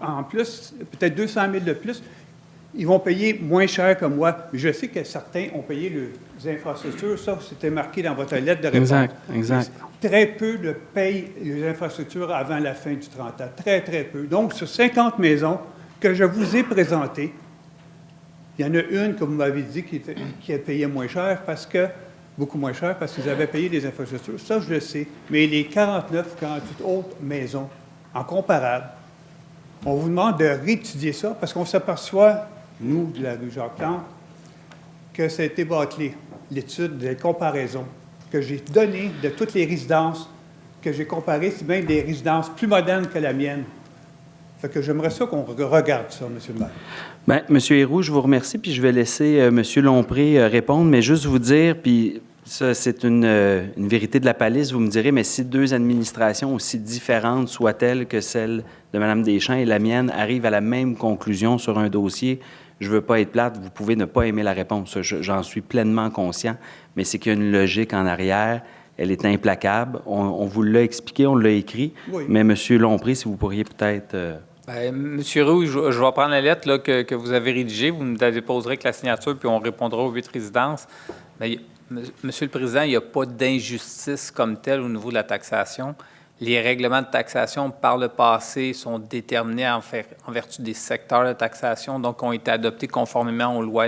en plus, peut-être 200 000 de plus, ils vont payer moins cher que moi. Mais je sais que certains ont payé les infrastructures. Ça, c'était marqué dans votre lettre de réponse. Exact. Très peu de payent les infrastructures avant la fin du 30 ans. Très, très peu. Donc, sur 50 maisons que je vous ai présentées, il y en a une que vous m'avez dit qui a payé moins cher beaucoup moins cher parce qu'ils avaient payé des infrastructures. Ça, je le sais. Mais les 49, 48 autres maisons, en comparable, on vous demande de réétudier ça parce qu'on s'aperçoit, nous, de la rue Jacques-Plante, que ça a été bâclé, l'étude de comparaison que j'ai donnée de toutes les résidences que j'ai comparées, c'est bien des résidences plus modernes que la mienne. Fait que j'aimerais ça qu'on regarde ça, M. le maire. Bien, M. Héroux, je vous remercie, puis je vais laisser M. Lompré répondre, mais juste vous dire, puis ça, c'est une vérité de la palisse, vous me direz, mais si 2 administrations, aussi différentes soient-elles que celle de Mme Deschamps et la mienne, arrivent à la même conclusion sur un dossier, je ne veux pas être plate, vous pouvez ne pas aimer la réponse, j'en suis pleinement conscient, mais c'est qu'il y a une logique en arrière, elle est implacable, on vous l'a expliqué, on l'a écrit, oui. Mais M. Lompré, si vous pourriez peut-être... Monsieur Roux, je vais prendre la lettre là, que vous avez rédigée, vous nous la déposerez avec la signature, puis on répondra aux 8 résidences. Mais, Monsieur le Président, il n'y a pas d'injustice comme telle au niveau de la taxation. Les règlements de taxation, par le passé, sont déterminés en vertu des secteurs de taxation, donc ont été adoptés conformément aux lois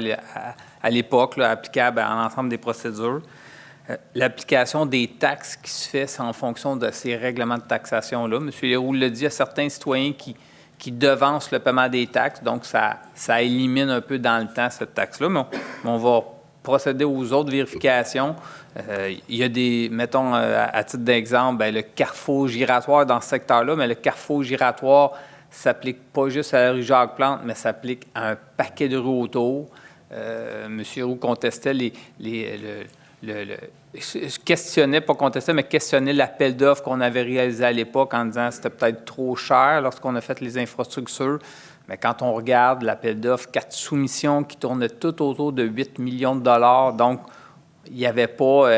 à l'époque, applicables à l'ensemble des procédures. L'application des taxes qui se fait, c'est en fonction de ces règlements de taxation-là. M. Leroux l'a dit, il y a certains citoyens qui devancent le paiement des taxes, donc ça élimine un peu dans le temps cette taxe-là, mais on va procéder aux autres vérifications. Il y a des, mettons, à titre d'exemple, le carrefour giratoire dans ce secteur-là, mais le carrefour giratoire ne s'applique pas juste à la rue Jacques-Plante, mais s'applique à un paquet de rues autour. M. Roux contestait questionnait l'appel d'offres qu'on avait réalisé à l'époque en disant que c'était peut-être trop cher lorsqu'on a fait les infrastructures. Mais quand on regarde l'appel d'offres, 4 soumissions qui tournaient tout autour de 8 millions de $, donc il n'y avait pas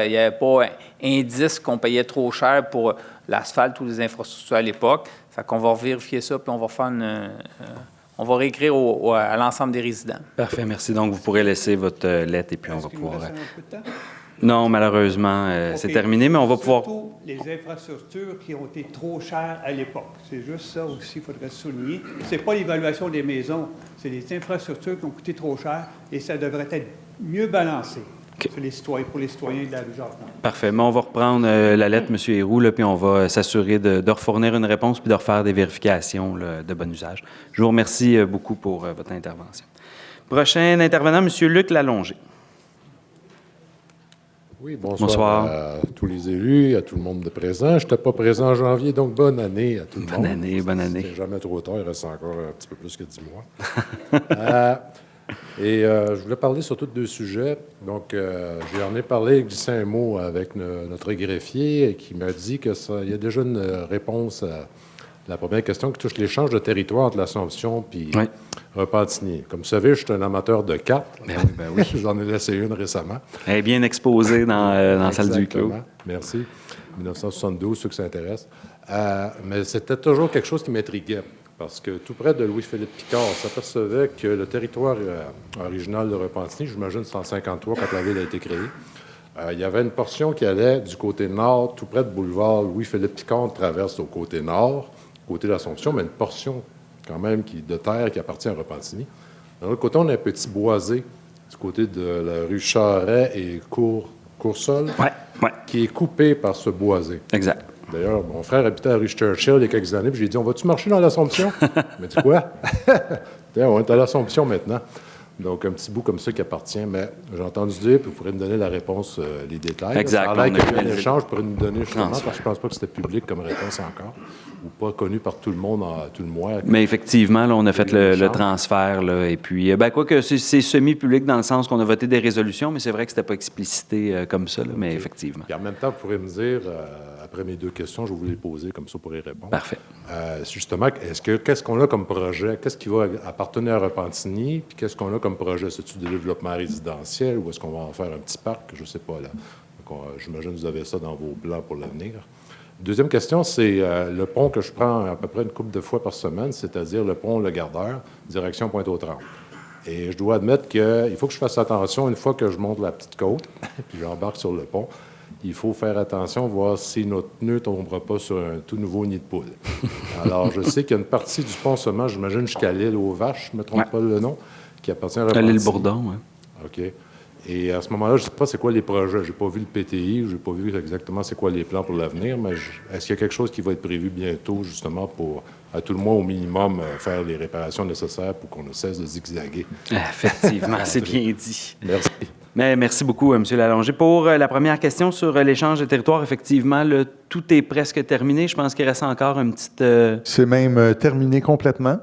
indice qu'on payait trop cher pour l'asphalte ou les infrastructures à l'époque. Fait qu'on va vérifier ça, puis on va faire on va réécrire à l'ensemble des résidents. Parfait, merci. Donc, vous pourrez laisser votre lettre et puis on va pouvoir... Non, malheureusement, c'est terminé, mais on va pouvoir... Surtout les infrastructures qui ont été trop chères à l'époque. C'est juste ça aussi qu'il faudrait souligner. Ce n'est pas l'évaluation des maisons, c'est les infrastructures qui ont coûté trop cher et ça devrait être mieux balancé pour les citoyens de la rue Jacques-Plante. Parfait. Mais on va reprendre la lettre, M. Héroux, là, puis on va s'assurer de refournir une réponse puis de refaire des vérifications là, de bon usage. Je vous remercie beaucoup pour votre intervention. Prochain intervenant, M. Luc Lallongé. Oui, bonsoir, Bonsoir. à tous les élus, à tout le monde de présent. Je n'étais pas présent en janvier, donc bonne année à tout le monde. Bonne année. C'est jamais trop tard, il reste encore un petit peu plus que 10 mois. Je voulais parler surtout de 2 sujets. Donc, j'en ai parlé, glissé un mot avec notre greffier qui m'a dit qu'il y a déjà une réponse à la première question qui touche l'échange de territoire entre l'Assomption puis Repentigny. Comme vous savez, je suis un amateur de cartes. Ben oui. J'en ai laissé une récemment. Elle est bien exposée dans la salle du clos. Merci. 1972, ceux qui s'intéressent. Mais c'était toujours quelque chose qui m'intriguait. Parce que tout près de Louis-Philippe Picard, on s'apercevait que le territoire original de Repentigny, j'imagine 153 quand la ville a été créée, il y avait une portion qui allait du côté nord, tout près de boulevard Louis-Philippe Picard, traverse au côté nord, côté de l'Assomption, mais une portion quand même de terre qui appartient à Repentigny. De l'autre côté, on a un petit boisé du côté de la rue Charret et Coursol, qui est coupé par ce boisé. Exact. D'ailleurs, mon frère habitait à rue Churchill il y a quelques années, puis j'ai dit, on va-tu marcher dans l'Assomption? Il m'a dit, quoi? On est à l'Assomption maintenant. Donc, un petit bout comme ça qui appartient, mais j'ai entendu dire, puis vous pourrez me donner la réponse, les détails. Exact. Ça a l'air qu'il y a eu un échange, vous pourrez nous donner justement, parce que je ne pense pas que c'était public comme réponse encore, ou pas connu par tout le monde à tout le mois. Mais effectivement, là, on a fait le transfert, là, et puis, quoique c'est semi-public dans le sens qu'on a voté des résolutions, mais c'est vrai que c'était pas explicité comme ça, là, mais effectivement. Puis en même temps, vous pourrez me dire, après mes 2 questions, je vais vous les poser, comme ça, pour y répondre. Parfait. Justement, qu'est-ce qu'on a comme projet? Qu'est-ce qui va appartenir à Repentigny? Puis qu'est-ce qu'on a comme projet? C'est-tu du développement résidentiel ou est-ce qu'on va en faire un petit parc? Je ne sais pas, là. J'imagine que vous avez ça dans vos plans pour l'avenir. Deuxième question, c'est le pont que je prends à peu près une couple de fois par semaine, c'est-à-dire le pont Le Gardeur, direction Pointe-aux-Trembles. Et je dois admettre qu'il faut que je fasse attention une fois que je monte la petite côte, puis j'embarque sur le pont. Il faut faire attention, voir si notre pneu ne tombera pas sur un tout nouveau nid de poule. Alors, je sais qu'il y a une partie du pont seulement, j'imagine jusqu'à l'île aux Vaches, je ne me trompe pas le nom, qui appartient à Repentigny. L'île Bourdon, oui. OK. Et à ce moment-là, je ne sais pas c'est quoi les projets. Je n'ai pas vu le PTI, je n'ai pas vu exactement c'est quoi les plans pour l'avenir, mais est-ce qu'il y a quelque chose qui va être prévu bientôt, justement, pour, à tout le moins, au minimum, faire les réparations nécessaires pour qu'on ne cesse de zigzaguer? Effectivement, c'est bien dit. Merci. Mais merci beaucoup, M. Lalongé. Pour la première question sur l'échange de territoire, effectivement, tout est presque terminé. Je pense qu'il reste encore une petite... C'est même terminé complètement.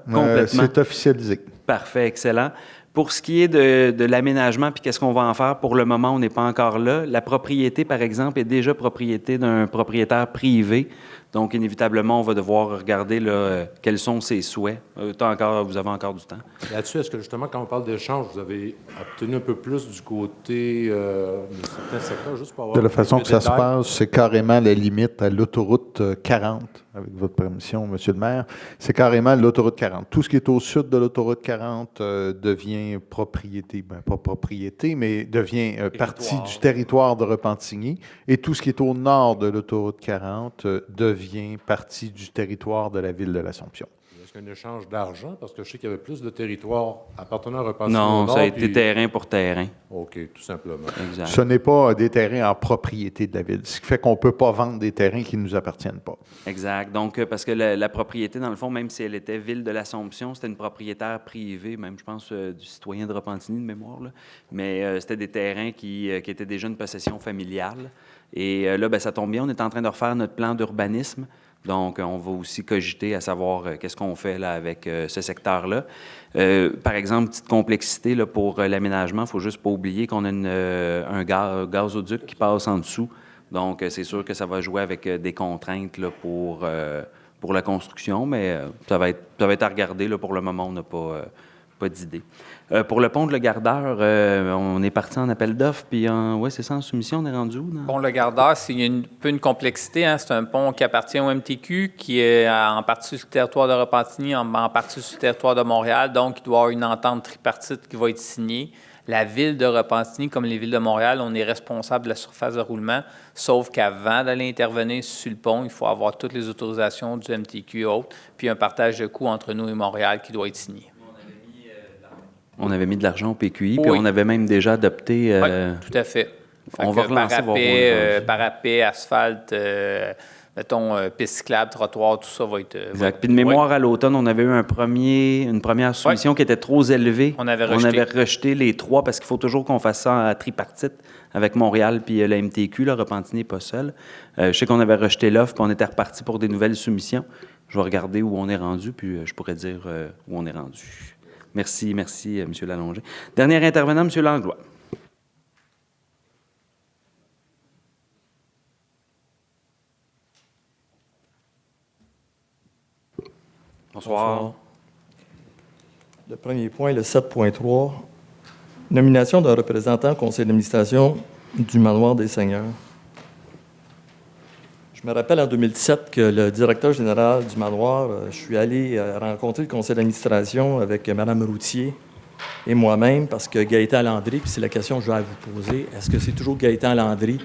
C'est officialisé. Parfait, excellent. Pour ce qui est de l'aménagement, puis qu'est-ce qu'on va en faire, pour le moment, on n'est pas encore là. La propriété, par exemple, est déjà propriété d'un propriétaire privé. Donc, inévitablement, on va devoir regarder là, quels sont ses souhaits. Vous avez encore du temps. Là-dessus, est-ce que justement, quand on parle d'échange, vous avez obtenu un peu plus du côté de certains secteurs, juste pour avoir... De la façon que ça se passe, c'est carrément la limite à l'autoroute 40, avec votre permission, M. le maire. C'est carrément l'autoroute 40. Tout ce qui est au sud de l'autoroute 40 devient propriété, pas propriété, mais devient partie du territoire de Repentigny. Et tout ce qui est au nord de l'autoroute 40 devient partie du territoire de la ville de l'Assomption. Est-ce qu'il y a un échange d'argent? Parce que je sais qu'il y avait plus de territoires appartenant à Repentigny. Non, au nord, ça a été terrain pour terrain. OK, tout simplement. Exact. Ce n'est pas des terrains en propriété de la ville, ce qui fait qu'on ne peut pas vendre des terrains qui ne nous appartiennent pas. Exact. Donc, parce que la propriété, dans le fond, même si elle était ville de l'Assomption, c'était une propriétaire privée, même, je pense, du citoyen de Repentigny, de mémoire, là. Mais c'était des terrains qui étaient déjà une possession familiale. Et là, ça tombe bien, on est en train de refaire notre plan d'urbanisme. Donc, on va aussi cogiter à savoir qu'est-ce qu'on fait là, avec ce secteur-là. Par exemple, petite complexité là, pour l'aménagement, il ne faut juste pas oublier qu'on a un gazoduc qui passe en dessous. Donc, c'est sûr que ça va jouer avec des contraintes là, pour la construction, mais ça va être à regarder. Là, pour le moment, on n'a pas d'idée. Pour le pont de Le Gardeur, on est parti en appel d'offres, puis c'est ça, en soumission, on est rendu où? Le pont Le Gardeur, il y a un peu une complexité. Hein? C'est un pont qui appartient au MTQ, qui est en partie sur le territoire de Repentigny, en partie sur le territoire de Montréal. Donc, il doit y avoir une entente tripartite qui va être signée. La ville de Repentigny, comme les villes de Montréal, on est responsable de la surface de roulement, sauf qu'avant d'aller intervenir sur le pont, il faut avoir toutes les autorisations du MTQ et autres, puis un partage de coûts entre nous et Montréal qui doit être signé. On avait mis de l'argent au PQI, puis on avait même déjà adopté... Oui, tout à fait. On va relancer parapet, asphalte, mettons, piste cyclable, trottoir, tout ça va être... Exact. Puis de mémoire, à l'automne, on avait eu une première soumission qui était trop élevée. On avait rejeté les 3 parce qu'il faut toujours qu'on fasse ça à tripartite avec Montréal puis la MTQ. Le Repentigny n'est pas seul. Je sais qu'on avait rejeté l'offre puis on était reparti pour des nouvelles soumissions. Je vais regarder où on est rendu puis je pourrais dire où on est rendu. Merci, M. Lalongé. Dernier intervenant, M. Langlois. Bonsoir. Le premier point, le 7.3, nomination d'un représentant au conseil d'administration du Manoir des Seigneurs. Je me rappelle en 2017 que le directeur général du Manoir, je suis allé rencontrer le conseil d'administration avec Mme Routier et moi-même parce que Gaëtan Landry, puis c'est la question que je vais vous poser, est-ce que c'est toujours Gaëtan Landry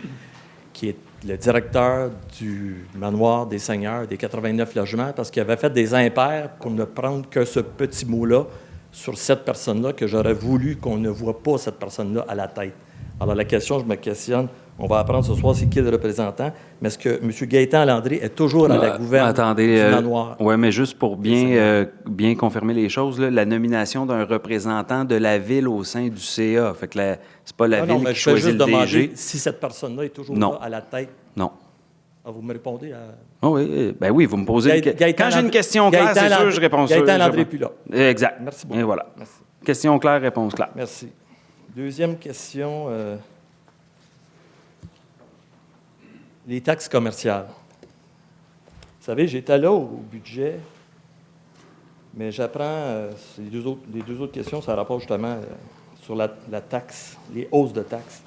qui est le directeur du Manoir des Seigneurs, des 89 logements, parce qu'il avait fait des impairs pour ne prendre que ce petit mot-là sur cette personne-là, que j'aurais voulu qu'on ne voit pas cette personne-là à la tête. Alors, la question, je me questionne, on va apprendre ce soir c'est qui le représentant, mais est-ce que M. Gaëtan Landry est toujours à la gouverne du Manoir? Oui, mais juste pour bien confirmer les choses, là, la nomination d'un représentant de la ville au sein du CA, fait que c'est pas la ville qui choisit le DG. Si cette personne-là est toujours là à la tête. Non. Ah, vous me répondez à... Oh oui, ben oui, vous me posez... Quand j'ai une question claire, c'est sûr, je réponds ça. Gaëtan Landry n'est plus là. Exact. Merci beaucoup. Et voilà. Merci. Question claire, réponse claire. Merci. Deuxième question, les taxes commerciales. Vous savez, j'étais là au budget, mais j'apprends, les deux autres questions, ça rapporte justement sur la taxe, les hausses de taxes.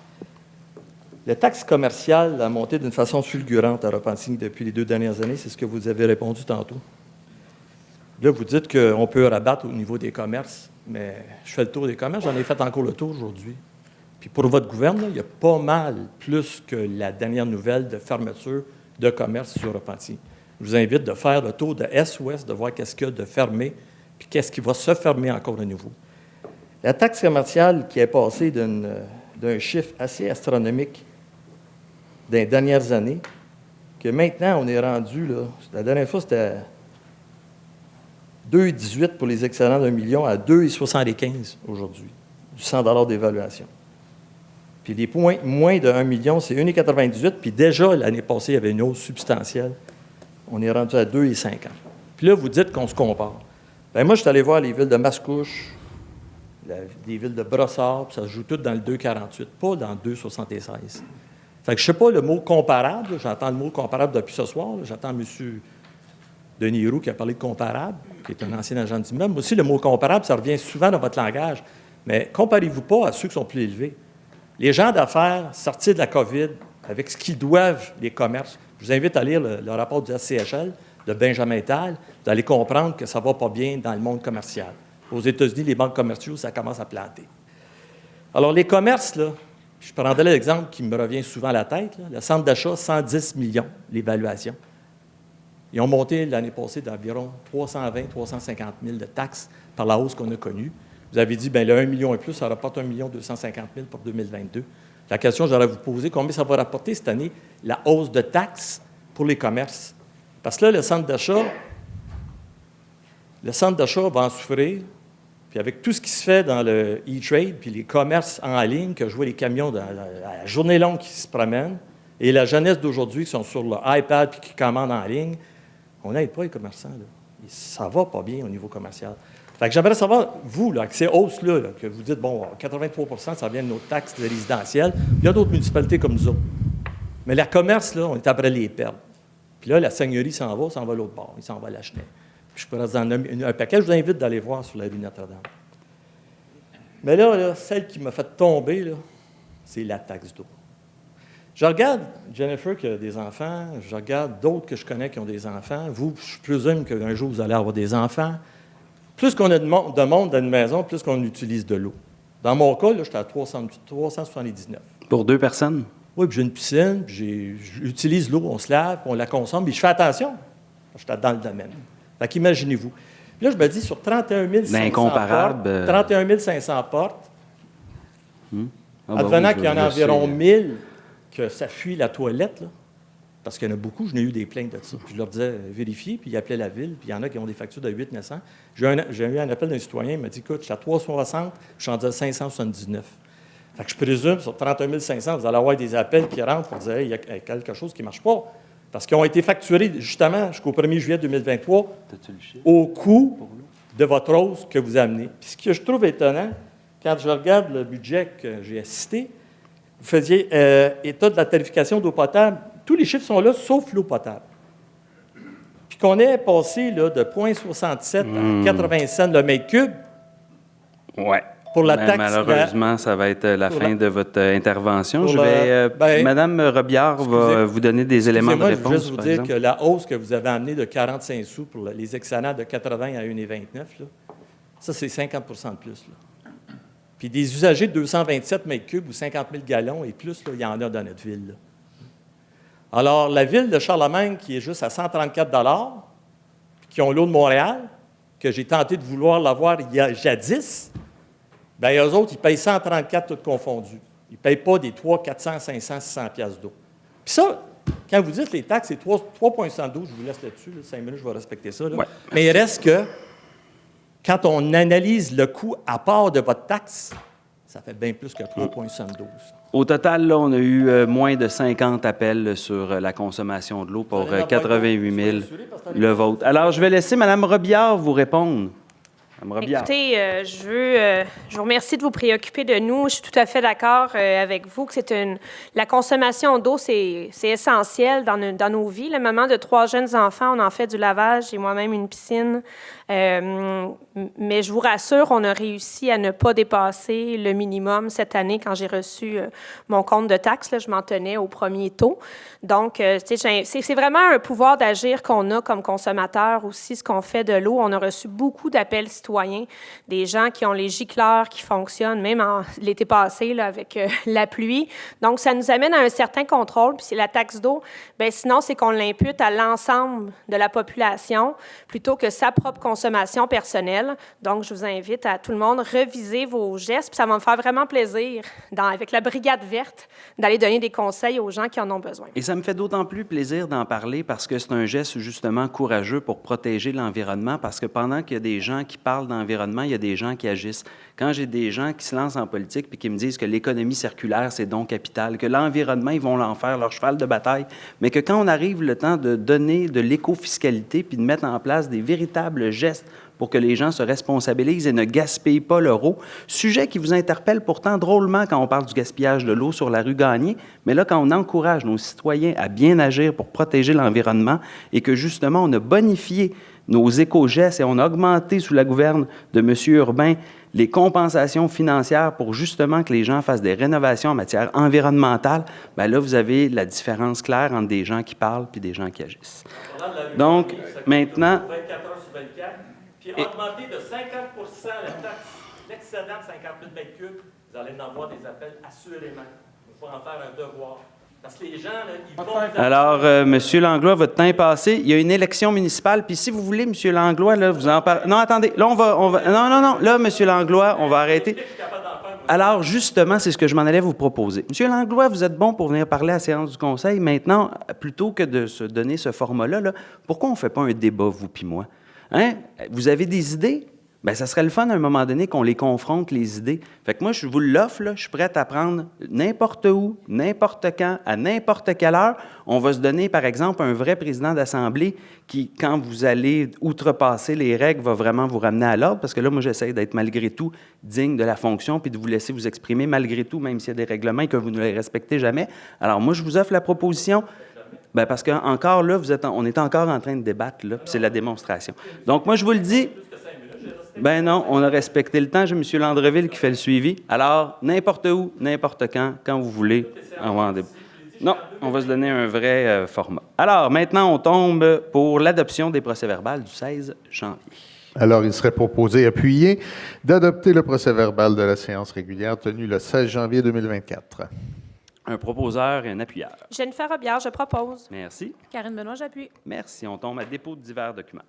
La taxe commerciale a monté d'une façon fulgurante à Repentigny depuis les 2 dernières années, c'est ce que vous avez répondu tantôt. Là, vous dites qu'on peut rabattre au niveau des commerces, mais je fais le tour des commerces, j'en ai fait encore le tour aujourd'hui. Puis pour votre gouvernement, il y a pas mal plus que la dernière nouvelle de fermeture de commerce sur Repentigny. Je vous invite de faire le tour de Est-Ouest, de voir qu'est-ce qu'il y a de fermé, puis qu'est-ce qui va se fermer encore de nouveau. La taxe commerciale qui est passée d'un chiffre assez astronomique dans les dernières années, que maintenant on est rendu, là, la dernière fois c'était 2,18 pour les excédents d'1 million à 2,75 aujourd'hui, du 100 d'évaluation. Puis les points moins de 1 million, c'est 1,98, puis déjà l'année passée, il y avait une hausse substantielle. On est rendu à 2,50. Puis là, vous dites qu'on se compare. Bien, moi, je suis allé voir les villes de Mascouche, les villes de Brossard, puis ça se joue tout dans le 2,48, pas dans le 2,76. Fait que je ne sais pas le mot comparable, j'entends le mot comparable depuis ce soir, j'entends M. Denis Roux qui a parlé de comparable, qui est un ancien agent d'immeuble. Moi aussi, le mot comparable, ça revient souvent dans votre langage, mais comparez-vous pas à ceux qui sont plus élevés. Les gens d'affaires sortis de la COVID, avec ce qu'ils doivent, les commerces, je vous invite à lire le rapport du SCHL de Benjamin Tal, vous allez comprendre que ça ne va pas bien dans le monde commercial. Aux États-Unis, les banques commerciaux, ça commence à planter. Alors, les commerces, là, je prendrai l'exemple qui me revient souvent à la tête, là, le centre d'achat, 110 millions, l'évaluation. Ils ont monté l'année passée d'environ 320-350 000 de taxes par la hausse qu'on a connue. Vous avez dit, bien, le 1 million et plus, ça rapporte 1 250 000 pour 2022. La question que j'aurais à vous poser, combien ça va rapporter cette année, la hausse de taxes pour les commerces? Parce que là, le centre d'achat va en souffrir. Puis avec tout ce qui se fait dans le e-trade, puis les commerces en ligne, que je vois les camions à la journée longue qui se promènent, et la jeunesse d'aujourd'hui qui sont sur le iPad puis qui commandent en ligne, on n'aide pas les commerçants. Là. Ça ne va pas bien au niveau commercial. Fait que j'aimerais savoir, vous, là, avec ces hausses-là, là, que vous dites, bon, 83 ça vient de nos taxes résidentielles, il y a d'autres municipalités comme nous autres. Mais le commerce, là, on est après les perdre. Puis là, la seigneurie s'en va l'autre bord, il s'en va à la Chenelle. Puis je pourrais vous en nommer un paquet, je vous invite d'aller voir sur la rue Notre-Dame. Mais là, celle qui m'a fait tomber, là, c'est la taxe d'eau. Je regarde Jennifer qui a des enfants, je regarde d'autres que je connais qui ont des enfants. Vous, je présume qu'un jour, vous allez avoir des enfants. Plus qu'on a de monde dans une maison, plus qu'on utilise de l'eau. Dans mon cas, là, j'étais à 379. Pour 2 personnes? Oui, puis j'ai une piscine, puis j'utilise l'eau, on se lave, on la consomme, puis je fais attention. J'étais dans le domaine. Fait qu'imaginez-vous. Puis là, je me dis, sur 31 500 portes, advenant qu'il y en a environ 1000 que ça fuit la toilette, là, parce qu'il y en a beaucoup, je n'ai eu des plaintes de ça. Puis je leur disais, vérifiez, puis ils appelaient la ville, puis il y en a qui ont des factures de 800-900. J'ai eu un appel d'un citoyen, il m'a dit, écoute, je suis à 360, je suis rendu à 579. Fait que je présume, sur 31 500, vous allez avoir des appels qui rentrent pour dire, hey, il y a quelque chose qui ne marche pas. Parce qu'ils ont été facturés, justement, jusqu'au 1er juillet 2023, au coût de votre hausse que vous amenez. Puis ce que je trouve étonnant, quand je regarde le budget que j'ai cité, vous faisiez état de la tarification d'eau potable. Tous les chiffres sont là, sauf l'eau potable. Puis qu'on est passé là, de 0,67 à 80 cents le mètre cube. Ouais. Pour la taxe. Malheureusement, ça va être la fin de votre intervention. Madame Robillard va vous donner des éléments de réponse. Je veux juste vous dire que la hausse que vous avez amenée de 45 sous pour les excédents de 80 à 1,29, là, ça, c'est 50 de plus. Là. Puis des usagers de 227 mètres cubes ou 50 000 gallons et plus, là, il y en a dans notre ville. Là. Alors, la ville de Charlemagne, qui est juste à 134 puis qui ont l'eau de Montréal, que j'ai tenté de vouloir l'avoir jadis, bien, eux autres, ils payent 134 tout confondus. Ils ne payent pas des 300, 400, 500, 600 piastres d'eau. Puis ça, quand vous dites les taxes, c'est 3,112, je vous laisse là-dessus, 5 minutes, je vais respecter ça. Là. Ouais. Mais il reste que, quand on analyse le coût à part de votre taxe, ça fait bien plus que 3,112. Au total, là, on a eu moins de 50 appels sur la consommation de l'eau pour 88 000, le vôtre. Alors, je vais laisser Mme Robillard vous répondre. Écoutez, je vous remercie de vous préoccuper de nous. Je suis tout à fait d'accord avec vous que la consommation d'eau, c'est essentiel dans nos vies. La maman de 3 jeunes enfants, on en fait du lavage, j'ai moi-même une piscine. Mais je vous rassure, on a réussi à ne pas dépasser le minimum cette année quand j'ai reçu mon compte de taxes. Là, je m'en tenais au premier taux. Donc, c'est vraiment un pouvoir d'agir qu'on a comme consommateur aussi, ce qu'on fait de l'eau. On a reçu beaucoup d'appels citoyens, des gens qui ont les gicleurs qui fonctionnent, même l'été passé là, avec la pluie. Donc, ça nous amène à un certain contrôle. Puis c'est la taxe d'eau, bien sinon, c'est qu'on l'impute à l'ensemble de la population plutôt que sa propre consommation personnelle. Donc, je vous invite à tout le monde reviser vos gestes. Puis ça va me faire vraiment plaisir, avec la brigade verte, d'aller donner des conseils aux gens qui en ont besoin. Et ça me fait d'autant plus plaisir d'en parler parce que c'est un geste justement courageux pour protéger l'environnement, parce que pendant qu'il y a des gens qui parlent d'environnement, il y a des gens qui agissent. Quand j'ai des gens qui se lancent en politique puis qui me disent que l'économie circulaire, c'est donc capital, que l'environnement, ils vont en faire leur cheval de bataille, mais que quand on arrive le temps de donner de l'éco-fiscalité puis de mettre en place des véritables gestes pour que les gens se responsabilisent et ne gaspillent pas leur eau. Sujet qui vous interpelle pourtant drôlement quand on parle du gaspillage de l'eau sur la rue Gagné, mais là, quand on encourage nos citoyens à bien agir pour protéger l'environnement et que justement, on a bonifié nos éco-gestes et on a augmenté sous la gouverne de M. Urbain les compensations financières pour justement que les gens fassent des rénovations en matière environnementale, bien là, vous avez la différence claire entre des gens qui parlent et des gens qui agissent. Donc, maintenant... 24 heures sur 24, puis augmenter de 50 la taxe, l'excédent de 50 000 m3, vous allez en avoir des appels assurément. Il faut en faire un devoir. Parce que les gens, là, ils vont... Alors, M. Langlois, votre temps est passé. Il y a une élection municipale. Puis si vous voulez, M. Langlois, là, vous en parlez... Non, attendez. Là, on va... Non. Là, M. Langlois, on va arrêter. Alors, justement, c'est ce que je m'en allais vous proposer. M. Langlois, vous êtes bon pour venir parler à la séance du Conseil. Maintenant, plutôt que de se donner ce format-là, là, pourquoi on ne fait pas un débat, vous puis moi? Hein? Vous avez des idées? Bien, ça serait le fun à un moment donné qu'on les confronte, les idées. Fait que moi, je vous l'offre, là, je suis prête à prendre n'importe où, n'importe quand, à n'importe quelle heure. On va se donner, par exemple, un vrai président d'Assemblée qui, quand vous allez outrepasser les règles, va vraiment vous ramener à l'ordre. Parce que là, moi, j'essaie d'être malgré tout digne de la fonction puis de vous laisser vous exprimer malgré tout, même s'il y a des règlements et que vous ne les respectez jamais. Alors, moi, je vous offre la proposition. Bien, parce qu'encore là, on est encore en train de débattre, là, puis c'est la démonstration. Donc, moi, je vous le dis... Ben non, on a respecté le temps. J'ai M. Landreville qui fait le suivi. Alors, n'importe où, n'importe quand vous voulez. Non, on va se donner un vrai format. Alors, maintenant, on tombe pour l'adoption des procès-verbales du 16 janvier. Alors, il serait proposé, appuyé, d'adopter le procès-verbal de la séance régulière tenue le 16 janvier 2024. Un proposeur et un appuyeur. Jennifer Robillard, je propose. Merci. Karine Benoît, j'appuie. Merci. On tombe à dépôt de divers documents.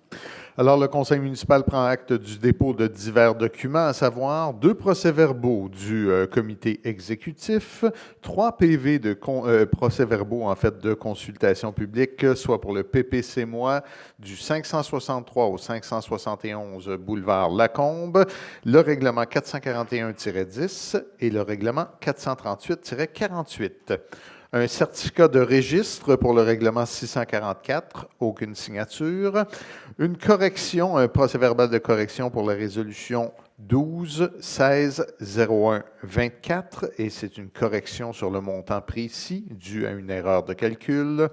Alors, le conseil municipal prend acte du dépôt de divers documents, à savoir 2 procès-verbaux du comité exécutif, 3 PV de procès-verbaux, en fait, de consultation publique, soit pour le PPC-moi du 563 au 571 boulevard Lacombe, le règlement 441-10 et le règlement 438-48. Un certificat de registre pour le règlement 644, aucune signature. Une correction, un procès-verbal de correction pour la résolution 12-16-01-24, et c'est une correction sur le montant précis dû à une erreur de calcul.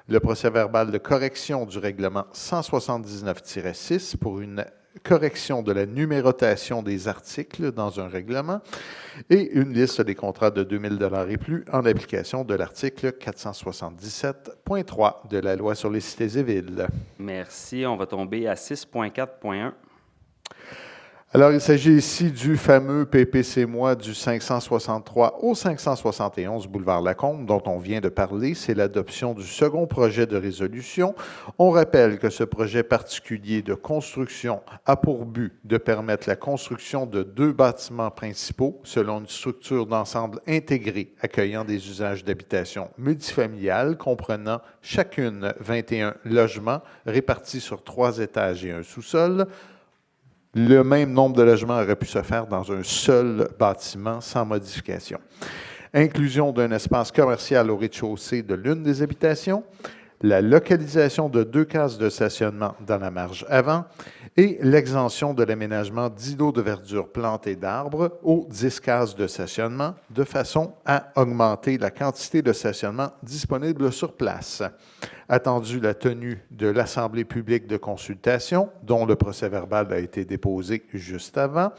Le procès-verbal de correction du règlement 179-6 pour une correction de la numérotation des articles dans un règlement et une liste des contrats de 2 000 $ et plus en application de l'article 477.3 de la Loi sur les cités et villes. Merci. On va tomber à 6.4.1. Alors, il s'agit ici du fameux PPC-moi du 563 au 571 boulevard Lacombe dont on vient de parler. C'est l'adoption du second projet de résolution. On rappelle que ce projet particulier de construction a pour but de permettre la construction de 2 bâtiments principaux selon une structure d'ensemble intégrée accueillant des usages d'habitation multifamiliale comprenant chacune 21 logements répartis sur 3 étages et un sous-sol. Le même nombre de logements aurait pu se faire dans un seul bâtiment sans modification. Inclusion d'un espace commercial au rez-de-chaussée de l'une des habitations, la localisation de 2 cases de stationnement dans la marge avant et l'exemption de l'aménagement d'îlots de verdure plantés d'arbres aux 10 cases de stationnement de façon à augmenter la quantité de stationnement disponible sur place. Attendu la tenue de l'Assemblée publique de consultation, dont le procès-verbal a été déposé juste avant,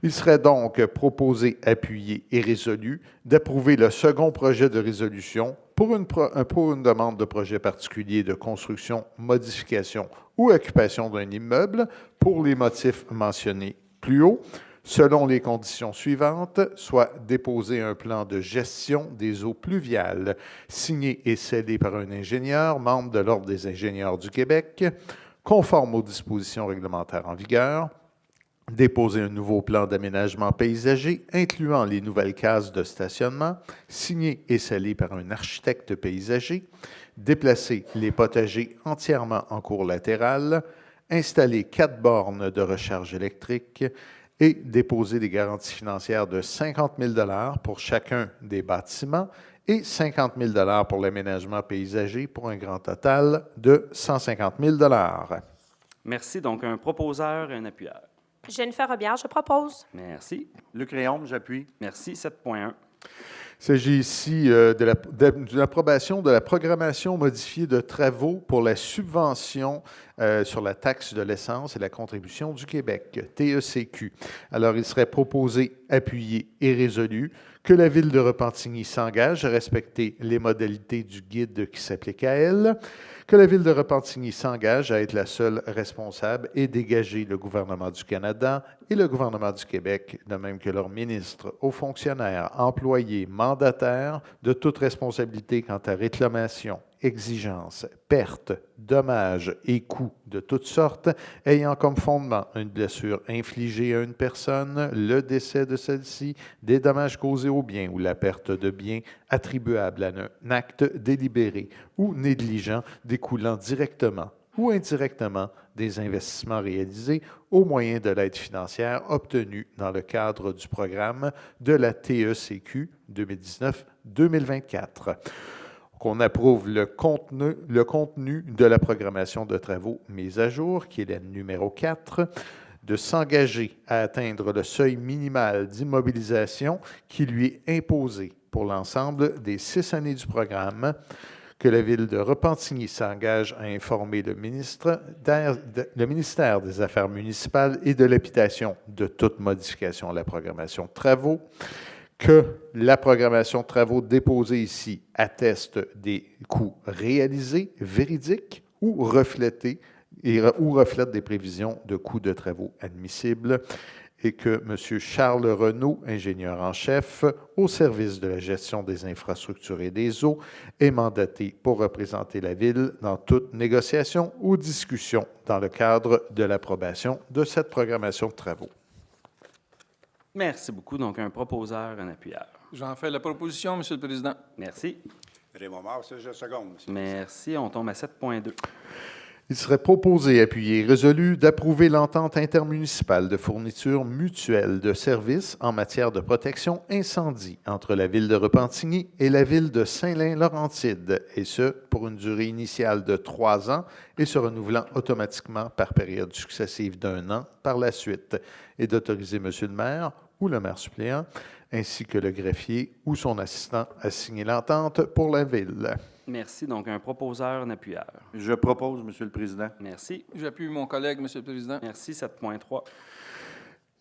il serait donc proposé, appuyé et résolu d'approuver le second projet de résolution pour une demande de projet particulier de construction, modification ou occupation d'un immeuble pour les motifs mentionnés plus haut, selon les conditions suivantes, soit déposer un plan de gestion des eaux pluviales, signé et scellé par un ingénieur, membre de l'Ordre des ingénieurs du Québec, conforme aux dispositions réglementaires en vigueur, déposer un nouveau plan d'aménagement paysager incluant les nouvelles cases de stationnement, signé et scellé par un architecte paysager, déplacer les potagers entièrement en cour latérale, installer 4 bornes de recharge électrique et déposer des garanties financières de 50 000 $ pour chacun des bâtiments et 50 000 $ pour l'aménagement paysager pour un grand total de 150 000 $. Merci. Donc, un proposeur et un appuyeur. Jennifer Robillard, je propose. Merci. Luc Réaume, j'appuie. Merci. 7.1. Il s'agit ici de l'approbation de la programmation modifiée de travaux pour la subvention sur la taxe de l'essence et la contribution du Québec, TECQ. Alors, il serait proposé, appuyé et résolu que la Ville de Repentigny s'engage à respecter les modalités du guide qui s'applique à elle, que la Ville de Repentigny s'engage à être la seule responsable et dégager le gouvernement du Canada et le gouvernement du Québec, de même que leurs ministres, hauts fonctionnaires, employés, mandataires, de toute responsabilité quant à réclamation, exigences, pertes, dommages et coûts de toutes sortes, ayant comme fondement une blessure infligée à une personne, le décès de celle-ci, des dommages causés aux biens ou la perte de biens attribuables à un acte délibéré ou négligent découlant directement ou indirectement des investissements réalisés au moyen de l'aide financière obtenue dans le cadre du programme de la TECQ 2019-2024. Qu'on approuve le contenu de la programmation de travaux mise à jour, qui est la numéro 4, de s'engager à atteindre le seuil minimal d'immobilisation qui lui est imposé pour l'ensemble des 6 années du programme, que la Ville de Repentigny s'engage à informer le ministère des Affaires municipales et de l'Habitation de toute modification à la programmation de travaux, que la programmation de travaux déposée ici atteste des coûts réalisés, véridiques ou reflète des prévisions de coûts de travaux admissibles, et que M. Charles Renaud, ingénieur en chef au service de la gestion des infrastructures et des eaux, est mandaté pour représenter la Ville dans toute négociation ou discussion dans le cadre de l'approbation de cette programmation de travaux. Merci beaucoup. Donc, un proposeur, un appuyeur. J'en fais la proposition, Monsieur le Président. Merci. Raymond Mars, je seconde, Monsieur le Merci. On tombe à 7.2. Il serait proposé, appuyé et résolu d'approuver l'entente intermunicipale de fourniture mutuelle de services en matière de protection incendie entre la Ville de Repentigny et la Ville de Saint-Lin-Laurentide, et ce, pour une durée initiale de 3 ans et se renouvelant automatiquement par période successive d'1 an par la suite, et d'autoriser M. le maire ou le maire suppléant, ainsi que le greffier ou son assistant à signer l'entente pour la Ville. Merci. Donc, un proposeur, un appuyeur. Je propose, Monsieur le Président. Merci. J'appuie mon collègue, Monsieur le Président. Merci. 7.3.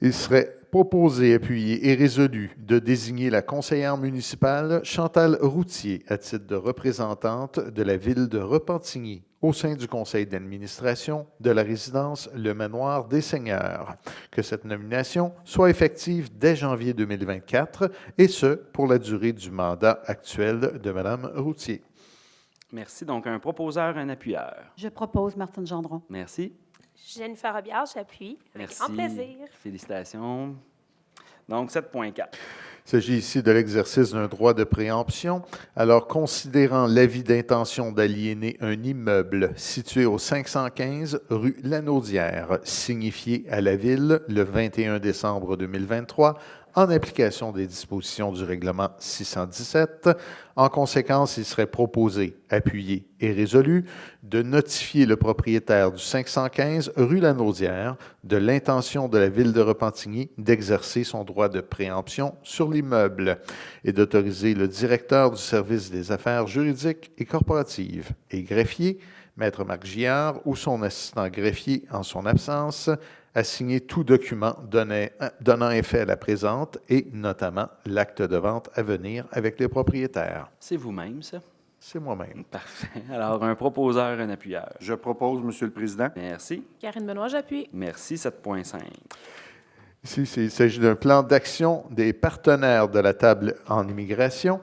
Il serait proposé, appuyé et résolu de désigner la conseillère municipale Chantal Routier à titre de représentante de la Ville de Repentigny au sein du conseil d'administration de la résidence Le Manoir des Seigneurs. Que cette nomination soit effective dès janvier 2024, et ce, pour la durée du mandat actuel de Mme Routier. Merci. Donc, un proposeur, un appuyeur. Je propose Martine Gendron. Merci. Jennifer Robillard, j'appuie. Avec Merci. grand plaisir. Félicitations. Donc, 7.4. Il s'agit ici de l'exercice d'un droit de préemption. Alors, considérant l'avis d'intention d'aliéner un immeuble situé au 515 rue Lanaudière, signifié à la Ville le 21 décembre 2023, en application des dispositions du règlement 617. En conséquence, il serait proposé, appuyé et résolu de notifier le propriétaire du 515 rue Lanaudière de l'intention de la Ville de Repentigny d'exercer son droit de préemption sur l'immeuble et d'autoriser le directeur du service des affaires juridiques et corporatives et greffier, Maître Marc Giard ou son assistant greffier en son absence, à signer tout document donnant effet à la présente et notamment l'acte de vente à venir avec les propriétaires. C'est vous-même, ça? C'est moi-même. Parfait. Alors, un proposeur, un appuyeur. Je propose, Monsieur le Président. Merci. Karine Benoît, j'appuie. Merci. 7.5. Ici, il s'agit d'un plan d'action des partenaires de la table en immigration.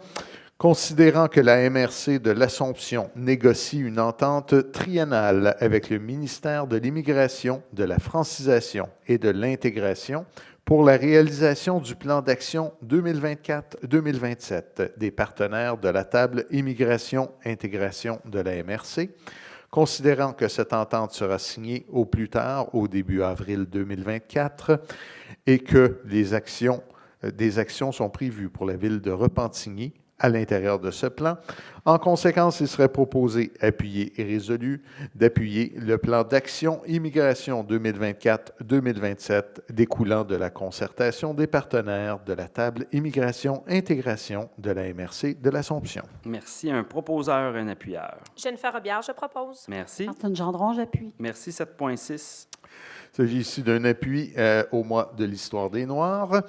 Considérant que la MRC de l'Assomption négocie une entente triennale avec le ministère de l'Immigration, de la Francisation et de l'Intégration pour la réalisation du plan d'action 2024-2027 des partenaires de la table Immigration-Intégration de la MRC, considérant que cette entente sera signée au plus tard au début avril 2024 et que des actions sont prévues pour la Ville de Repentigny à l'intérieur de ce plan. En conséquence, il serait proposé, appuyé et résolu, d'appuyer le plan d'action Immigration 2024-2027 découlant de la concertation des partenaires de la table Immigration-Intégration de la MRC de l'Assomption. Merci. Un proposeur, un appuyeur. Jennifer Robillard, je propose. Merci. Martine Gendron, j'appuie. Merci. 7.6. Il s'agit ici d'un appui au mois de l'Histoire des Noirs.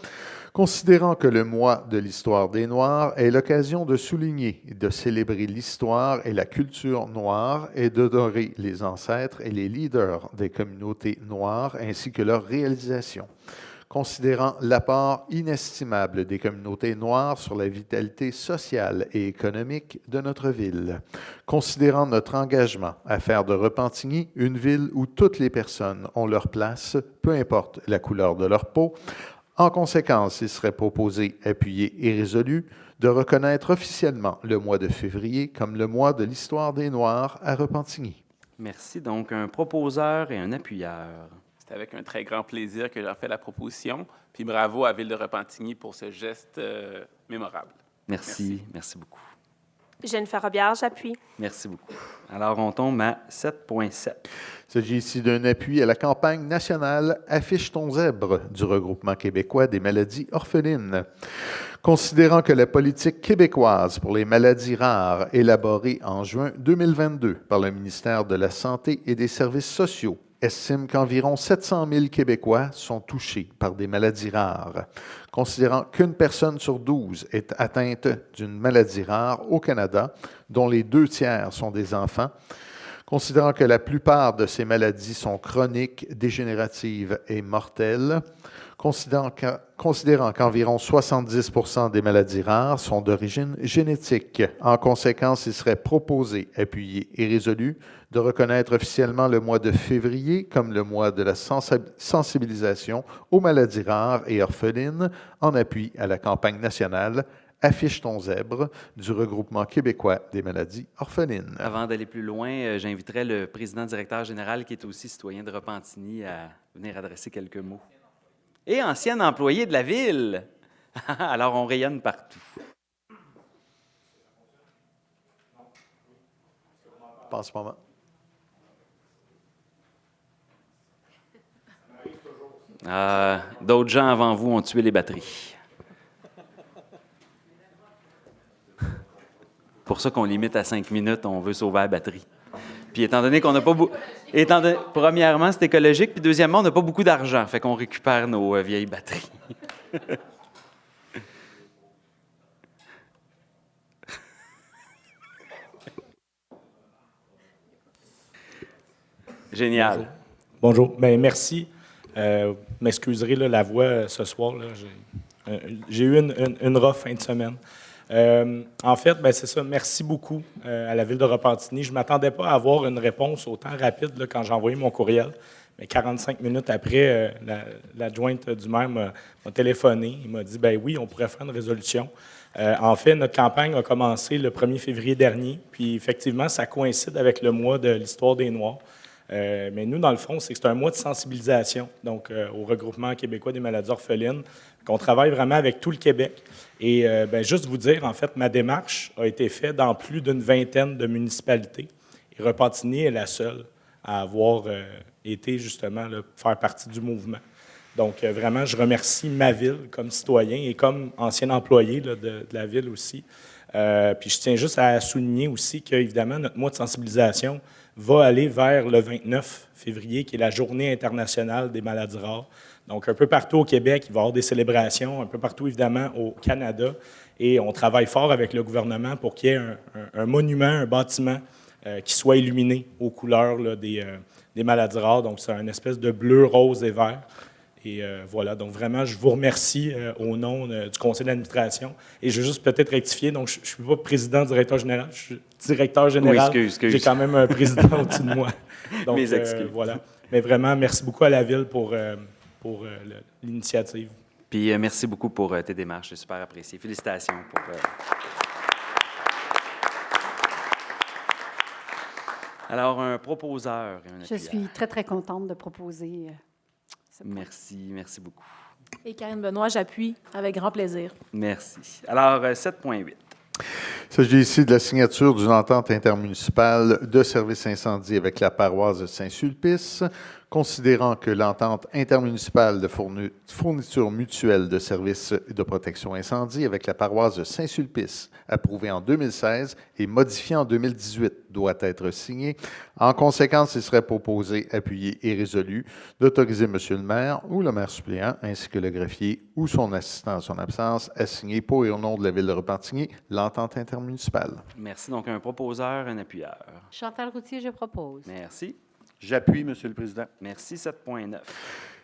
Considérant que le mois de l'Histoire des Noirs est l'occasion de souligner et de célébrer l'histoire et la culture noire et d'honorer les ancêtres et les leaders des communautés noires ainsi que leurs réalisations. Considérant l'apport inestimable des communautés noires sur la vitalité sociale et économique de notre ville. Considérant notre engagement à faire de Repentigny une ville où toutes les personnes ont leur place, peu importe la couleur de leur peau. En conséquence, il serait proposé, appuyé et résolu de reconnaître officiellement le mois de février comme le mois de l'Histoire des Noirs à Repentigny. Merci. Donc, un proposeur et un appuyeur. C'est avec un très grand plaisir que j'en fais la proposition. Puis bravo à Ville de Repentigny pour ce geste mémorable. Merci. Merci beaucoup. Jennifer Robillard, j'appuie. Merci beaucoup. Alors, on tombe à 7.7. Il s'agit ici d'un appui à la campagne nationale Affiche ton zèbre du Regroupement québécois des maladies orphelines. Considérant que la politique québécoise pour les maladies rares, élaborée en juin 2022 par le ministère de la Santé et des Services sociaux, estime qu'environ 700 000 Québécois sont touchés par des maladies rares. Considérant qu'une personne sur 12 est atteinte d'une maladie rare au Canada, dont les 2 tiers sont des enfants, Considérant que la plupart de ces maladies sont chroniques, dégénératives et mortelles, considérant qu'environ 70% des maladies rares sont d'origine génétique. En conséquence, il serait proposé, appuyé et résolu de reconnaître officiellement le mois de février comme le mois de la sensibilisation aux maladies rares et orphelines en appui à la campagne nationale Affiche ton zèbre du Regroupement québécois des maladies orphelines. Avant d'aller plus loin, j'inviterai le président-directeur général, qui est aussi citoyen de Repentigny, à venir adresser quelques mots. Et ancien employé de la ville. Alors, on rayonne partout. Pas en ce moment. D'autres gens avant vous ont tué les batteries. Pour ça qu'on limite à 5 minutes, on veut sauver la batterie. Puis étant donné qu'on n'a pas beaucoup... Premièrement, c'est écologique, puis deuxièmement, on n'a pas beaucoup d'argent, fait qu'on récupère nos vieilles batteries. Génial. Bonjour. Bien, merci. M'excuserez là, la voix ce soir. Là, j'ai eu une rough fin de semaine. En fait, ben, c'est ça. Merci beaucoup à la Ville de Repentigny. Je ne m'attendais pas à avoir une réponse autant rapide là, quand j'ai envoyé mon courriel. Mais 45 minutes après, l'adjointe du maire m'a téléphoné. Il m'a dit, ben oui, on pourrait faire une résolution. En fait, notre campagne a commencé le 1er février dernier. Puis effectivement, ça coïncide avec le mois de l'histoire des Noirs. Mais nous, dans le fond, c'est un mois de sensibilisation, donc au Regroupement québécois des maladies orphelines, qu'on travaille vraiment avec tout le Québec. Et ben, juste vous dire, en fait, ma démarche a été faite dans plus d'une vingtaine de municipalités. Et Repentigny est la seule à avoir été, justement, là, faire partie du mouvement. Donc, vraiment, je remercie ma ville comme citoyen et comme ancien employé là, de la ville aussi. Puis je tiens juste à souligner aussi qu'évidemment, notre mois de sensibilisation va aller vers le 29 février, qui est la Journée internationale des maladies rares. Donc, un peu partout au Québec, il va y avoir des célébrations, un peu partout, évidemment, au Canada. Et on travaille fort avec le gouvernement pour qu'il y ait un monument, un bâtiment qui soit illuminé aux couleurs là, des maladies rares. Donc, c'est une espèce de bleu, rose et vert. Et voilà, donc vraiment, je vous remercie au nom du conseil d'administration. Et je veux juste peut-être rectifier, donc je ne suis pas président, directeur général, je suis directeur général. Oui, excuse. J'ai quand même un président au-dessus de moi. Donc, mes excuses. voilà. Mais vraiment, merci beaucoup à la Ville pour l'initiative. Puis merci beaucoup pour tes démarches, c'est super apprécié. Félicitations pour... Alors, un proposeur et un appuyeur. Je suis très, très contente de proposer ce point. Merci beaucoup. Et Karine Benoît, j'appuie avec grand plaisir. Merci. Alors, 7.8. Il s'agit ici de la signature d'une entente intermunicipale de services incendie avec la paroisse de Saint-Sulpice, considérant que l'entente intermunicipale de fourniture mutuelle de services de protection incendie avec la paroisse de Saint-Sulpice, approuvée en 2016 et modifiée en 2018, doit être signée. En conséquence, il serait proposé, appuyé et résolu d'autoriser M. le maire ou le maire suppléant, ainsi que le greffier ou son assistant en son absence, à signer pour et au nom de la Ville de Repentigny l'entente intermunicipale. Merci. Donc, un proposeur, un appuyeur. Chantal Routier, je propose. Merci. J'appuie, Monsieur le Président. Merci. 7.9.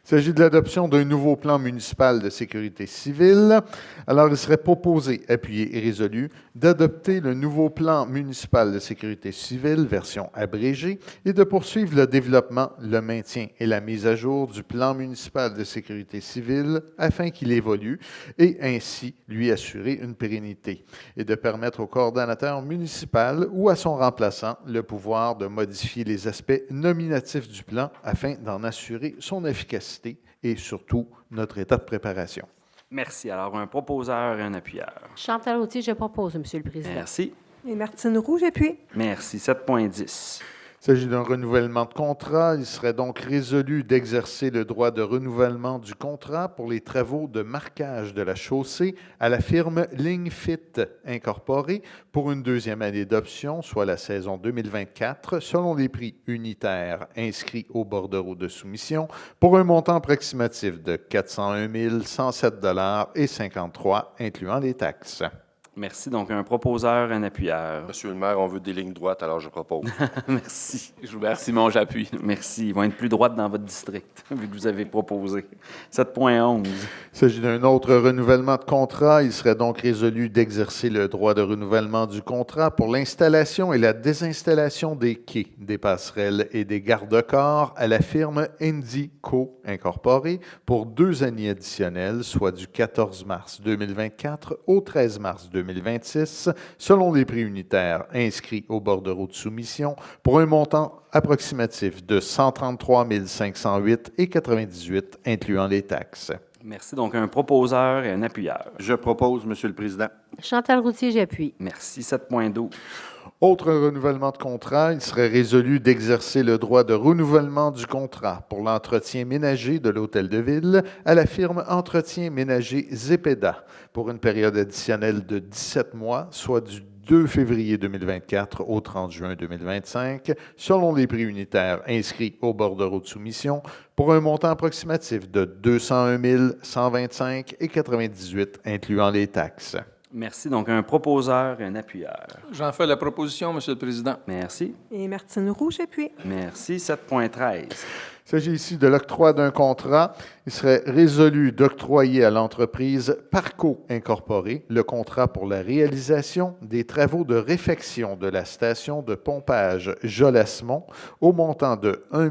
Il s'agit de l'adoption d'un nouveau plan municipal de sécurité civile. Alors, il serait proposé, appuyé et résolu, d'adopter le nouveau plan municipal de sécurité civile, version abrégée, et de poursuivre le développement, le maintien et la mise à jour du plan municipal de sécurité civile afin qu'il évolue et ainsi lui assurer une pérennité, et de permettre au coordonnateur municipal ou à son remplaçant le pouvoir de modifier les aspects nominatifs du plan afin d'en assurer son efficacité et surtout notre état de préparation. Merci. Alors, un proposeur et un appuyeur. Chantal Routier, je propose, Monsieur le Président. Merci. Et Martine Roux, j'appuie. Merci. 7.10. Il s'agit d'un renouvellement de contrat. Il serait donc résolu d'exercer le droit de renouvellement du contrat pour les travaux de marquage de la chaussée à la firme Lignefit Incorporée pour une deuxième année d'option, soit la saison 2024, selon les prix unitaires inscrits au bordereau de soumission, pour un montant approximatif de 401 107,53 $, incluant les taxes. Merci. Donc, un proposeur, un appuyeur. Monsieur le maire, on veut des lignes droites, alors je propose. Merci. Je vous remercie, mon j'appuie. Merci. Ils vont être plus droites dans votre district, vu que vous avez proposé. 7.11. Il s'agit d'un autre renouvellement de contrat. Il serait donc résolu d'exercer le droit de renouvellement du contrat pour l'installation et la désinstallation des quais, des passerelles et des garde-corps à la firme Indico Incorporée pour 2 années additionnelles, soit du 14 mars 2024 au 13 mars 2026, selon les prix unitaires inscrits au bordereau de soumission pour un montant approximatif de 133 508,98 incluant les taxes. Merci. Donc, un proposeur et un appuyeur. Je propose, Monsieur le Président. Chantal Routier, j'appuie. Merci. 7.12. Autre renouvellement de contrat, il serait résolu d'exercer le droit de renouvellement du contrat pour l'entretien ménager de l'Hôtel de Ville à la firme Entretien ménager Zepeda pour une période additionnelle de 17 mois, soit du 2 février 2024 au 30 juin 2025, selon les prix unitaires inscrits au bordereau de soumission, pour un montant approximatif de 201 125,98 incluant les taxes. Merci. Donc, un proposeur et un appuyeur. J'en fais la proposition, Monsieur le Président. Merci. Et Martine Roux, j'appuie. Merci. 7.13. Il s'agit ici de l'octroi d'un contrat. Il serait résolu d'octroyer à l'entreprise Parco Incorporée le contrat pour la réalisation des travaux de réfection de la station de pompage Jolasmont au montant de 1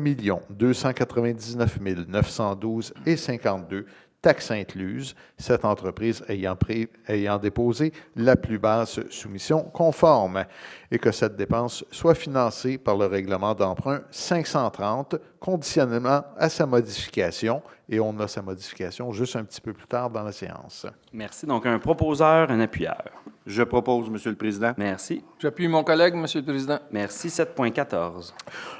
299 912,52 taxes incluses, cette entreprise ayant déposé la plus basse soumission conforme, et que cette dépense soit financée par le règlement d'emprunt 530, conditionnellement à sa modification, et on a sa modification juste un petit peu plus tard dans la séance. Merci. Donc, un proposeur, un appuyeur. Je propose, Monsieur le Président. Merci. J'appuie mon collègue, Monsieur le Président. Merci. 7.14.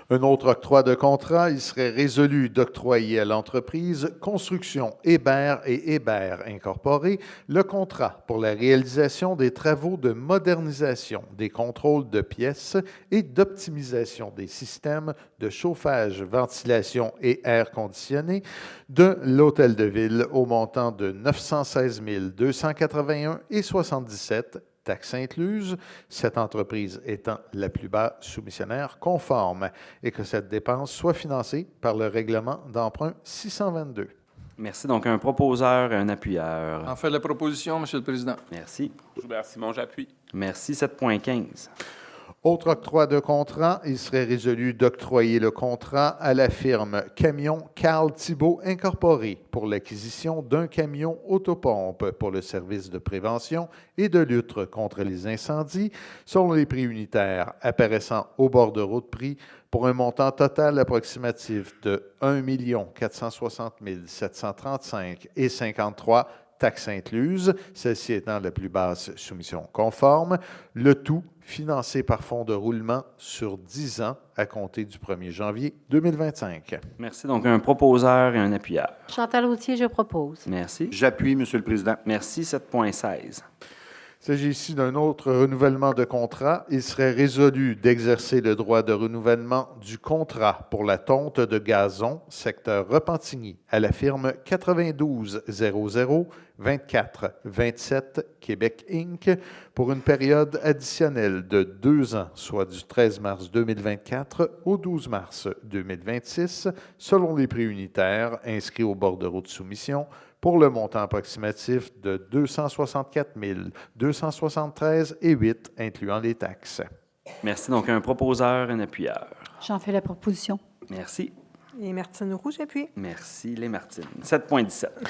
Un autre octroi de contrat, il serait résolu d'octroyer à l'entreprise Construction Hébert et Hébert Incorporée le contrat pour la réalisation des travaux de modernisation des contrôles de pièces et d'optimisation des systèmes de chauffage, ventilation et air conditionné de l'Hôtel de Ville au montant de 916 281,77 taxes incluses, cette entreprise étant la plus bas soumissionnaire conforme, et que cette dépense soit financée par le règlement d'emprunt 622. Merci. Donc, un proposeur et un appuyeur. En fait la proposition, Monsieur le Président. Merci. Je vous remercie, mon j'appuie. Merci. 7.15. Autre octroi de contrat, il serait résolu d'octroyer le contrat à la firme Camion Carl Thibault Incorporée pour l'acquisition d'un camion autopompe pour le service de prévention et de lutte contre les incendies, selon les prix unitaires apparaissant au bordereau de prix, pour un montant total approximatif de 1 460 735,53 taxes incluses, celle-ci étant la plus basse soumission conforme, le tout financé par fonds de roulement sur 10 ans à compter du 1er janvier 2025. Merci. Donc, un proposeur et un appuyeur. Chantal Routier, je propose. Merci. J'appuie, Monsieur le Président. Merci. 7.16. Il s'agit ici d'un autre renouvellement de contrat. Il serait résolu d'exercer le droit de renouvellement du contrat pour la tonte de gazon, secteur Repentigny, à la firme 9200 24 27 Québec Inc. pour une période additionnelle de 2 ans, soit du 13 mars 2024 au 12 mars 2026, selon les prix unitaires inscrits au bordereau de soumission, pour le montant approximatif de 264 273,08 incluant les taxes. Merci. Donc, un proposeur, un appuyeur. J'en fais la proposition. Merci. Et Martine Roux, j'appuie. Merci, les Martines. 7.17. Il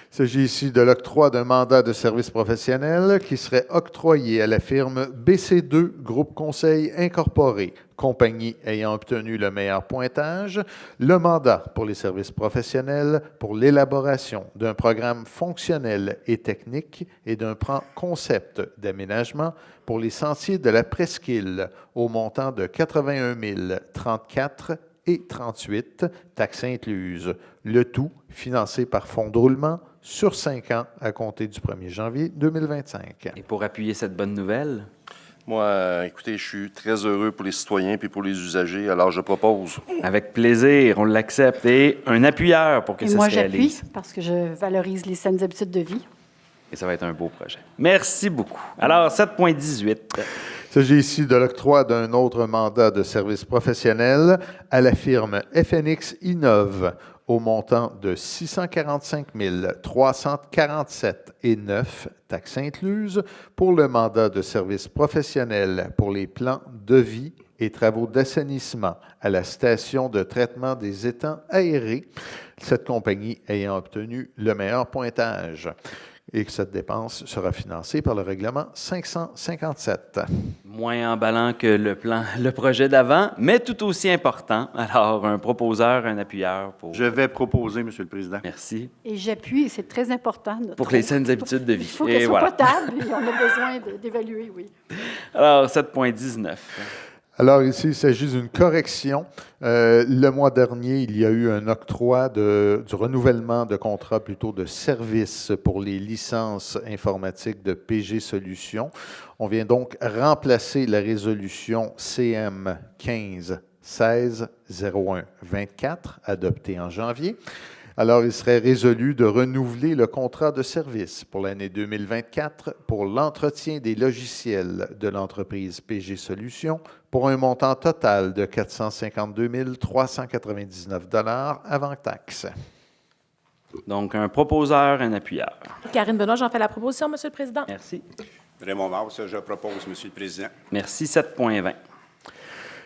s'agit ici de l'octroi d'un mandat de service professionnel qui serait octroyé à la firme BC2 Groupe Conseil Incorporé, compagnie ayant obtenu le meilleur pointage, le mandat pour les services professionnels pour l'élaboration d'un programme fonctionnel et technique et d'un plan concept d'aménagement pour les sentiers de la Presqu'île au montant de 81 034 et 38, taxes incluses. Le tout financé par fonds de roulement sur 5 ans à compter du 1er janvier 2025. Et pour appuyer cette bonne nouvelle? Moi, écoutez, je suis très heureux pour les citoyens et pour les usagers, alors je propose. Avec plaisir, on l'accepte. Et un appuyeur pour que ça se réalise. Moi, j'appuie parce que je valorise les saines habitudes de vie. Et ça va être un beau projet. Merci beaucoup. Alors, 7.18. Il s'agit ici de l'octroi d'un autre mandat de service professionnel à la firme FNX Innov au montant de 645 347,9 taxes incluses pour le mandat de service professionnel pour les plans de vie et travaux d'assainissement à la station de traitement des étangs aérés, cette compagnie ayant obtenu le meilleur pointage. Et que cette dépense sera financée par le règlement 557. Moins emballant que le projet d'avant, mais tout aussi important. Alors, un proposeur, un appuyeur pour... Je vais proposer, Monsieur le Président. Merci. Et j'appuie, c'est très important. Pour les saines habitudes de vie. Il faut qu'elle soit potable et on a besoin d'évaluer, oui. Alors, 7.19. Alors ici, il s'agit d'une correction. Le mois dernier, il y a eu un octroi du renouvellement de contrat plutôt de service pour les licences informatiques de PG Solutions. On vient donc remplacer la résolution CM 15-16-01-24 adoptée en janvier. Alors, il serait résolu de renouveler le contrat de service pour l'année 2024 pour l'entretien des logiciels de l'entreprise PG Solutions pour un montant total de 452 399 $ avant taxe. Donc, un proposeur, un appuyeur. Karine Benoît, j'en fais la proposition, Monsieur le Président. Merci. Raymond Mars, je propose, Monsieur le Président. Merci. 7.20.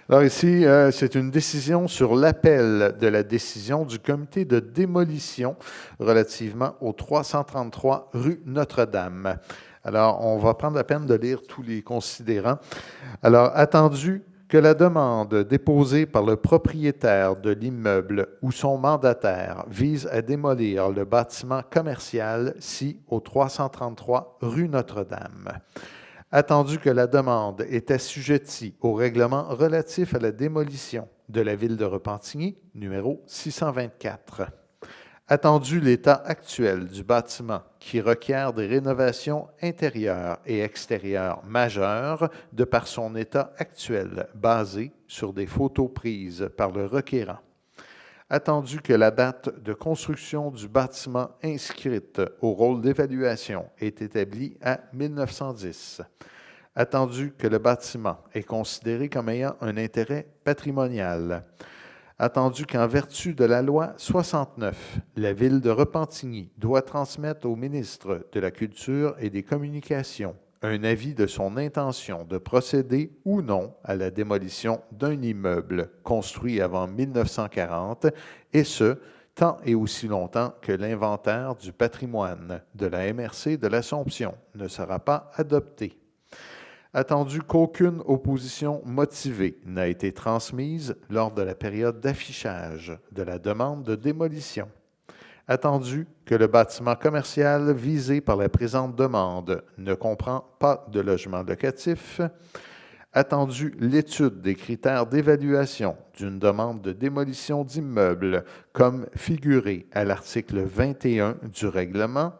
Alors ici, c'est une décision sur l'appel de la décision du comité de démolition relativement au 333 rue Notre-Dame. Alors, on va prendre la peine de lire tous les considérants. Alors, attendu que la demande déposée par le propriétaire de l'immeuble ou son mandataire vise à démolir le bâtiment commercial ci au 333 rue Notre-Dame. Attendu que la demande est assujettie au règlement relatif à la démolition de la ville de Repentigny, numéro 624. Attendu l'état actuel du bâtiment qui requiert des rénovations intérieures et extérieures majeures de par son état actuel basé sur des photos prises par le requérant. Attendu que la date de construction du bâtiment inscrite au rôle d'évaluation est établie à 1910. Attendu que le bâtiment est considéré comme ayant un intérêt patrimonial. Attendu qu'en vertu de la loi 69, la ville de Repentigny doit transmettre au ministre de la Culture et des Communications un avis de son intention de procéder ou non à la démolition d'un immeuble construit avant 1940, et ce, tant et aussi longtemps que l'inventaire du patrimoine de la MRC de l'Assomption ne sera pas adopté. Attendu qu'aucune opposition motivée n'a été transmise lors de la période d'affichage de la demande de démolition. Attendu que le bâtiment commercial visé par la présente demande ne comprend pas de logement locatif. Attendu l'étude des critères d'évaluation d'une demande de démolition d'immeuble comme figuré à l'article 21 du règlement.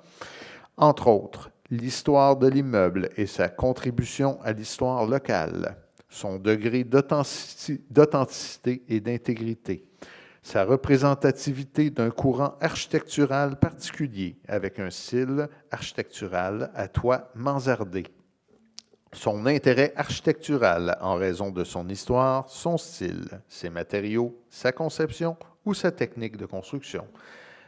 Entre autres, l'histoire de l'immeuble et sa contribution à l'histoire locale, son degré d'authenticité et d'intégrité, sa représentativité d'un courant architectural particulier avec un style architectural à toit mansardé, son intérêt architectural en raison de son histoire, son style, ses matériaux, sa conception ou sa technique de construction,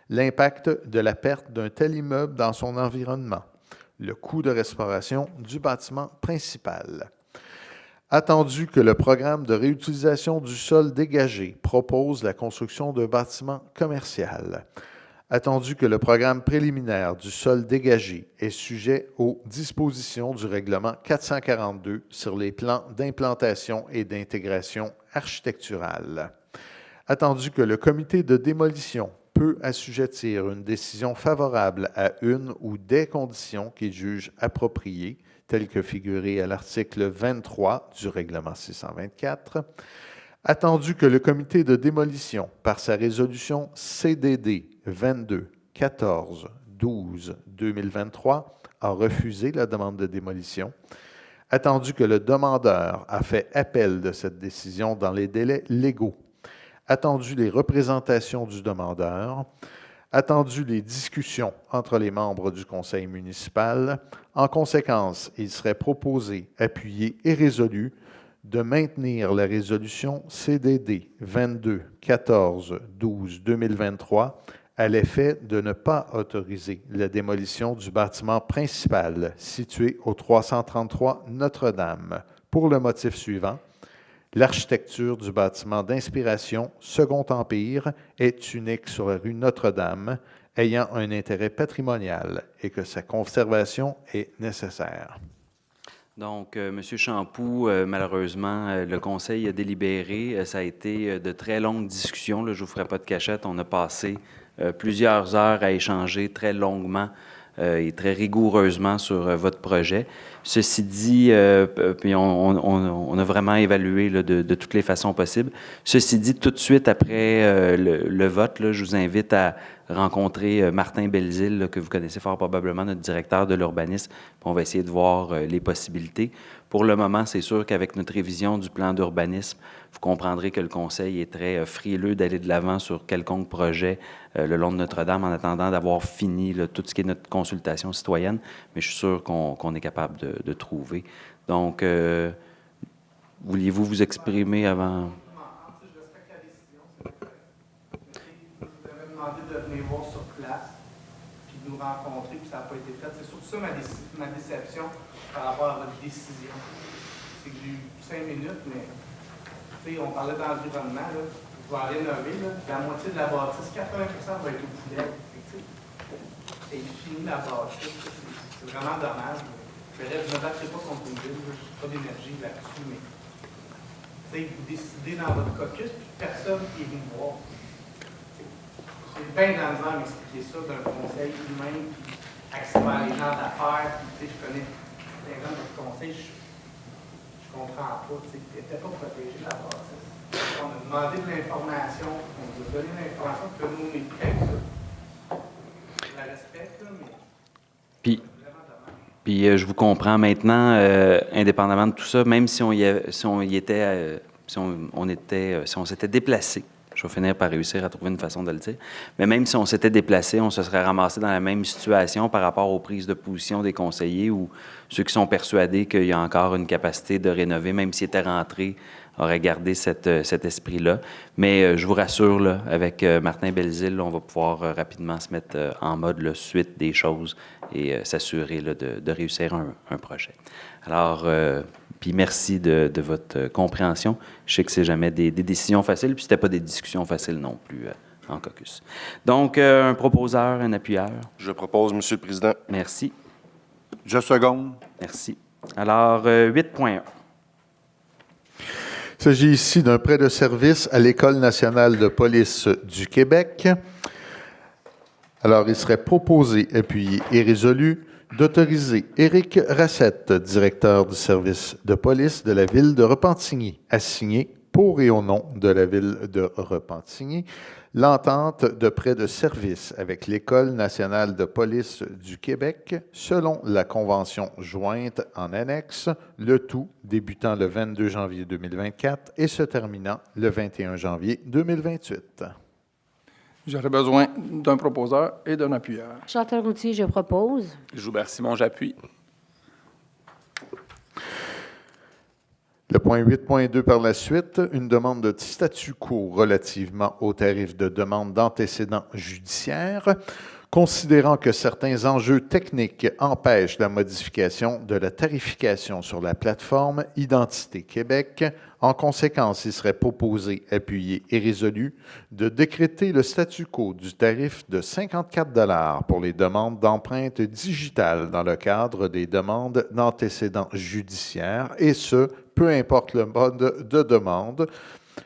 l'impact de la perte d'un tel immeuble dans son environnement, le coût de restauration du bâtiment principal. Attendu que le programme de réutilisation du sol dégagé propose la construction d'un bâtiment commercial. Attendu que le programme préliminaire du sol dégagé est sujet aux dispositions du règlement 442 sur les plans d'implantation et d'intégration architecturale. Attendu que le comité de démolition peut assujettir une décision favorable à une ou des conditions qu'il juge appropriées, telles que figurées à l'article 23 du règlement 624, attendu que le comité de démolition, par sa résolution CDD 22-14-12-2023, a refusé la demande de démolition, attendu que le demandeur a fait appel de cette décision dans les délais légaux, attendu les représentations du demandeur, Attendu les discussions entre les membres du conseil municipal, en conséquence, il serait proposé, appuyé et résolu de maintenir la résolution CDD 22-14-12-2023 à l'effet de ne pas autoriser la démolition du bâtiment principal situé au 333 Notre-Dame pour le motif suivant. L'architecture du bâtiment d'inspiration Second Empire est unique sur la rue Notre-Dame, ayant un intérêt patrimonial et que sa conservation est nécessaire. Donc, M. Champoux, malheureusement, le conseil a délibéré. Ça a été de très longues discussions. Là, je ne vous ferai pas de cachette. On a passé plusieurs heures à échanger très longuement et très rigoureusement sur votre projet. Ceci dit, puis on a vraiment évalué là, de toutes les façons possibles. Ceci dit, tout de suite après le vote, là, je vous invite à rencontrer Martin Belzile, là, que vous connaissez fort probablement, notre directeur de l'urbanisme. On va essayer de voir les possibilités. Pour le moment, c'est sûr qu'avec notre révision du plan d'urbanisme, vous comprendrez que le conseil est très frileux d'aller de l'avant sur quelconque projet le long de Notre-Dame en attendant d'avoir fini là, tout ce qui est notre consultation citoyenne, mais je suis sûr qu'on est capable de trouver. Donc, vouliez-vous vous exprimer avant? Je respecte la décision. Vous avez demandé de venir voir sur place, puis de nous rencontrer, puis ça n'a pas été fait. C'est surtout ça ma déception par rapport à votre décision. C'est que j'ai eu 5 minutes, mais on parlait d'environnement, là. Je vais en rénover, là. La moitié de la bâtisse, 80% va être aux poubelles. C'est fini la bâtisse. C'est vraiment dommage. Je ne me battrai pas contre une ville, je n'ai pas d'énergie là-dessus, mais vous décidez dans votre caucus, puis personne n'est venu me voir. C'est bien dans le temps m'expliquer ça d'un conseil humain, puis accéder les gens d'affaires, puis je connais les gens de votre conseil, je comprends pas. Tu n'étais pas protégé de la bâtisse. On a demandé de l'information, on nous a donné l'information, que nous, on est prêts, ça. Je la respecte, là, mais... Puis je vous comprends maintenant, indépendamment de tout ça, même si on s'était déplacé, je vais finir par réussir à trouver une façon de le dire, mais même si on s'était déplacé, on se serait ramassé dans la même situation par rapport aux prises de position des conseillers ou ceux qui sont persuadés qu'il y a encore une capacité de rénover, même s'ils étaient rentrés, auraient gardé cet esprit-là. Mais je vous rassure, là, avec Martin Belzile, on va pouvoir rapidement se mettre en mode la suite des choses et s'assurer de réussir un projet. Alors, puis merci de votre compréhension. Je sais que c'est jamais des décisions faciles, puis c'était pas des discussions faciles non plus en caucus. Donc, un proposeur, un appuyeur. Je propose, Monsieur le Président. Merci. Je seconde. Merci. Alors, 8.1. Il s'agit ici d'un prêt de service à l'École nationale de police du Québec. Alors, il serait proposé, appuyé et résolu d'autoriser Éric Rassette, directeur du service de police de la ville de Repentigny, à signer, pour et au nom de la ville de Repentigny, l'entente de prêt de service avec l'École nationale de police du Québec selon la convention jointe en annexe, le tout débutant le 22 janvier 2024 et se terminant le 21 janvier 2028. J'aurais besoin d'un proposeur et d'un appuyeur. Chantal Routier, je propose. Joubert Simon, j'appuie. Le point 8.2 par la suite, une demande de statu quo relativement au tarif de demande d'antécédent judiciaire, considérant que certains enjeux techniques empêchent la modification de la tarification sur la plateforme Identité Québec. En conséquence, il serait proposé, appuyé et résolu de décréter le statu quo du tarif de 54 $ pour les demandes d'empreintes digitales dans le cadre des demandes d'antécédents judiciaires, et ce, peu importe le mode de demande,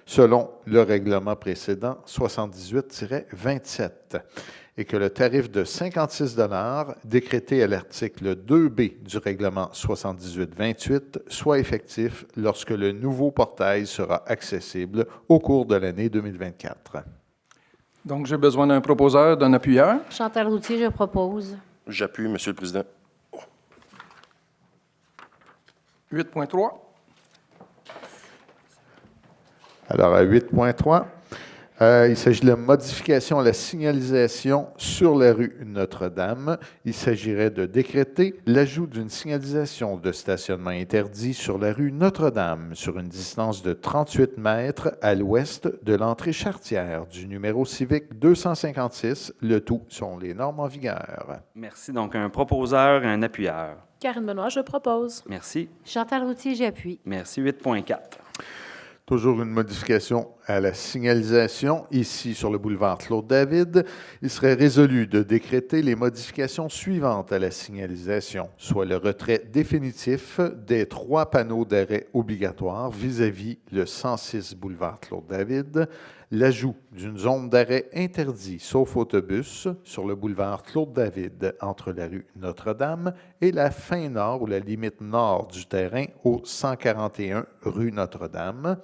selon le règlement précédent 78-27, et que le tarif de 56 $ décrété à l'article 2B du règlement 78-28 soit effectif lorsque le nouveau portail sera accessible au cours de l'année 2024. Donc, j'ai besoin d'un proposeur, d'un appuyeur. Chantal Routier, je propose. J'appuie, Monsieur le Président. 8.3. Alors, à 8.3, Il s'agit de la modification à la signalisation sur la rue Notre-Dame. Il s'agirait de décréter l'ajout d'une signalisation de stationnement interdit sur la rue Notre-Dame sur une distance de 38 mètres à l'ouest de l'entrée charretière du numéro civique 256, le tout selon les normes en vigueur. Merci. Donc, un proposeur et un appuyeur. Karine Benoît, je propose. Merci. Chantal Routier, j'appuie. Merci. 8.4. Toujours une modification à la signalisation, ici sur le boulevard Claude-David. Il serait résolu de décréter les modifications suivantes à la signalisation, soit le retrait définitif des 3 panneaux d'arrêt obligatoires vis-à-vis le 106 boulevard Claude-David, l'ajout d'une zone d'arrêt interdit, sauf autobus, sur le boulevard Claude-David, entre la rue Notre-Dame et la fin nord ou la limite nord du terrain au 141 rue Notre-Dame.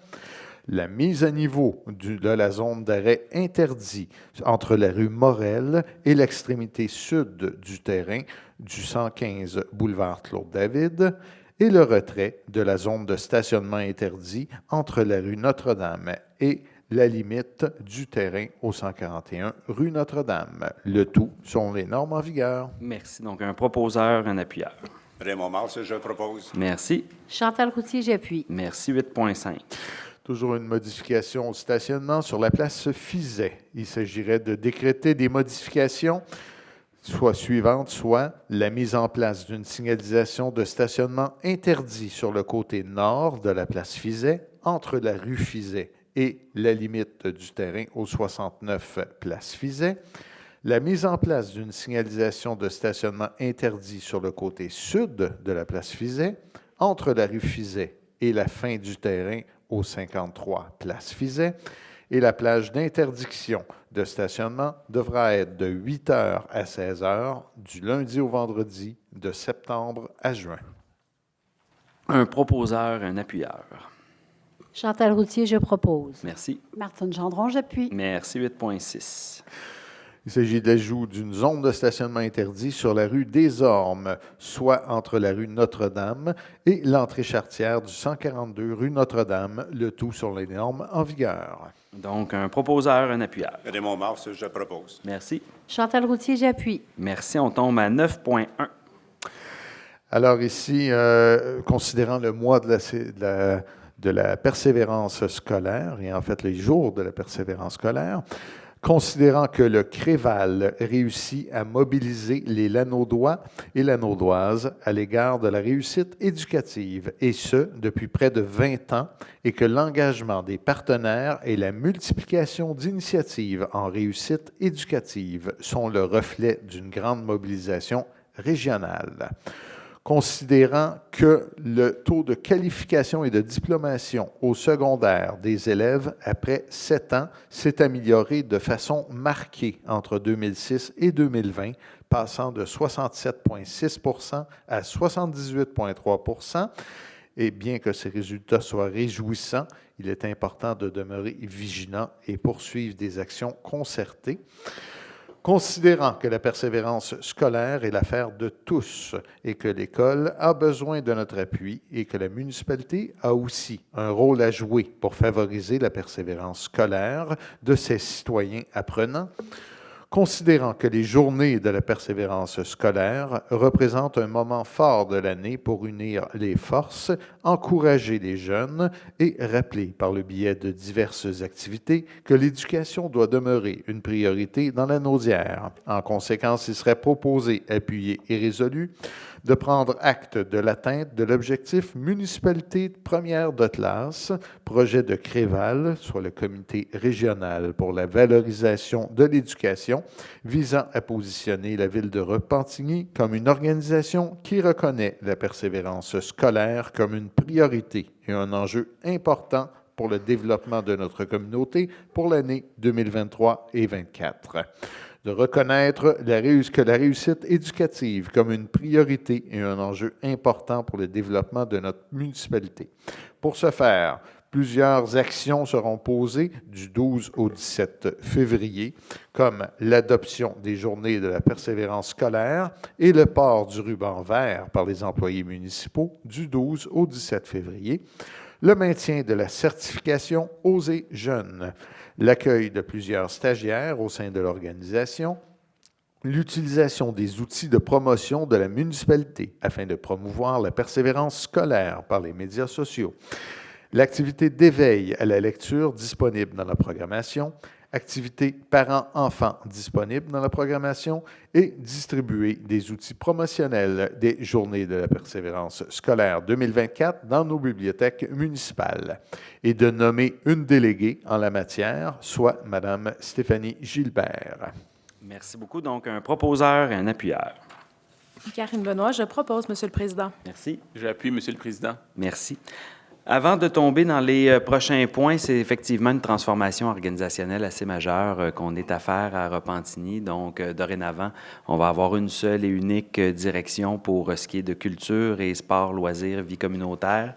La mise à niveau de la zone d'arrêt interdit entre la rue Morel et l'extrémité sud du terrain du 115 boulevard Claude-David et le retrait de la zone de stationnement interdit entre la rue Notre-Dame et la limite du terrain au 141 rue Notre-Dame. Le tout sont les normes en vigueur. Merci. Donc, un proposeur, un appuyeur. Raymond Mars, je propose. Merci. Chantal Routier, j'appuie. Merci. 8.5. Toujours une modification au stationnement sur la place Fizet. Il s'agirait de décréter des modifications soit suivantes, soit la mise en place d'une signalisation de stationnement interdit sur le côté nord de la place Fizet, entre la rue Fizet et la limite du terrain au 69 place Fizet. La mise en place d'une signalisation de stationnement interdit sur le côté sud de la place Fizet, entre la rue Fizet et la fin du terrain au 53 place Fizet, et la plage d'interdiction de stationnement devra être de 8 h à 16 h du lundi au vendredi de septembre à juin. Un proposeur, un appuyeur. Chantal Routier, je propose. Merci. Martine Gendron, j'appuie. Merci. 8.6. Il s'agit de l'ajout d'une zone de stationnement interdit sur la rue des Ormes, soit entre la rue Notre-Dame et l'entrée charretière du 142 rue Notre-Dame, le tout sur les normes en vigueur. Donc, un proposeur, un appuyeur. Raymond Mars, je propose. Merci. Chantal Routier, j'appuie. Merci. On tombe à 9.1. Alors ici, considérant le mois de la persévérance scolaire, et en fait les jours de la persévérance scolaire, considérant que le Créval réussit à mobiliser les Lanaudois et Lanaudoises à l'égard de la réussite éducative, et ce, depuis près de 20 ans, et que l'engagement des partenaires et la multiplication d'initiatives en réussite éducative sont le reflet d'une grande mobilisation régionale. Considérant que le taux de qualification et de diplomation au secondaire des élèves après 7 ans s'est amélioré de façon marquée entre 2006 et 2020, passant de 67,6 % à 78,3 %. Et bien que ces résultats soient réjouissants, il est important de demeurer vigilant et poursuivre des actions concertées. Considérant que la persévérance scolaire est l'affaire de tous et que l'école a besoin de notre appui et que la municipalité a aussi un rôle à jouer pour favoriser la persévérance scolaire de ses citoyens apprenants, considérant que les journées de la persévérance scolaire représentent un moment fort de l'année pour unir les forces, encourager les jeunes et rappeler par le biais de diverses activités que l'éducation doit demeurer une priorité dans la Naudière. En conséquence, il serait proposé, appuyé et résolu de prendre acte de l'atteinte de l'objectif municipalité première de classe, projet de Créval, soit le comité régional pour la valorisation de l'éducation, visant à positionner la ville de Repentigny comme une organisation qui reconnaît la persévérance scolaire comme une priorité et un enjeu important pour le développement de notre communauté pour l'année 2023 et 2024. De reconnaître que la réussite éducative comme une priorité et un enjeu important pour le développement de notre municipalité. Pour ce faire, plusieurs actions seront posées du 12 au 17 février, comme l'adoption des journées de la persévérance scolaire et le port du ruban vert par les employés municipaux du 12 au 17 février, le maintien de la certification Oser Jeunes, l'accueil de plusieurs stagiaires au sein de l'organisation, l'utilisation des outils de promotion de la municipalité afin de promouvoir la persévérance scolaire par les médias sociaux, l'activité d'éveil à la lecture disponible dans la programmation, activités parents-enfants disponibles dans la programmation et distribuer des outils promotionnels des Journées de la persévérance scolaire 2024 dans nos bibliothèques municipales et de nommer une déléguée en la matière, soit Mme Stéphanie Gilbert. Merci beaucoup. Donc, un proposeur et un appuyeur. Karine Benoît, je propose, Monsieur le Président. Merci. J'appuie, Monsieur le Président. Merci. Avant de tomber dans les prochains points, c'est effectivement une transformation organisationnelle assez majeure qu'on est à faire à Repentigny. Donc, dorénavant, on va avoir une seule et unique direction pour ce qui est de culture et sport, loisirs, vie communautaire.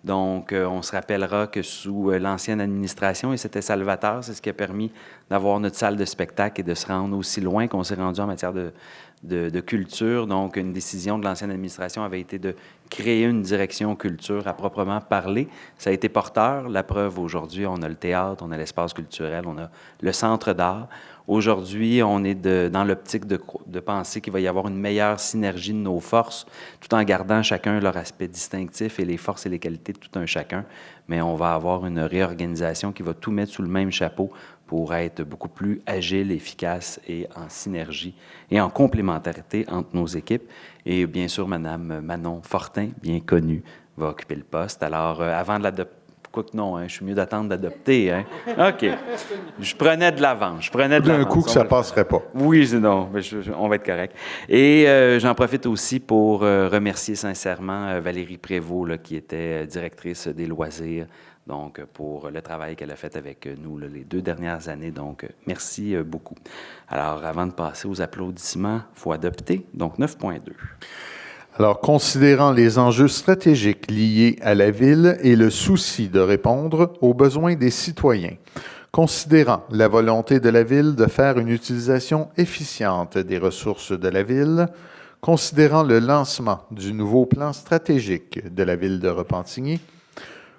Donc, on se rappellera que sous l'ancienne administration, et c'était salvateur, c'est ce qui a permis d'avoir notre salle de spectacle et de se rendre aussi loin qu'on s'est rendu en matière de culture. Donc, une décision de l'ancienne administration avait été de créer une direction culture à proprement parler. Ça a été porteur. La preuve, aujourd'hui, on a le théâtre, on a l'espace culturel, on a le centre d'art. Aujourd'hui, on est dans l'optique de penser qu'il va y avoir une meilleure synergie de nos forces, tout en gardant chacun leur aspect distinctif et les forces et les qualités de tout un chacun. Mais on va avoir une réorganisation qui va tout mettre sous le même chapeau pour être beaucoup plus agile, efficace et en synergie et en complémentarité entre nos équipes. Et bien sûr, Mme Manon Fortin, bien connue, va occuper le poste. Alors, avant de l'adopter, quoique non, hein, je suis mieux d'attendre d'adopter. Hein? OK. Je prenais de l'avance. D'un coup que ça ne passerait pas. Oui, non, on va être correct. Et j'en profite aussi pour remercier sincèrement Valérie Prévost, là, qui était directrice des loisirs, donc pour le travail qu'elle a fait avec nous là, les 2 dernières années. Donc, merci beaucoup. Alors, avant de passer aux applaudissements, il faut adopter. Donc, 9.2. Alors, considérant les enjeux stratégiques liés à la ville et le souci de répondre aux besoins des citoyens, considérant la volonté de la ville de faire une utilisation efficiente des ressources de la ville, considérant le lancement du nouveau plan stratégique de la ville de Repentigny,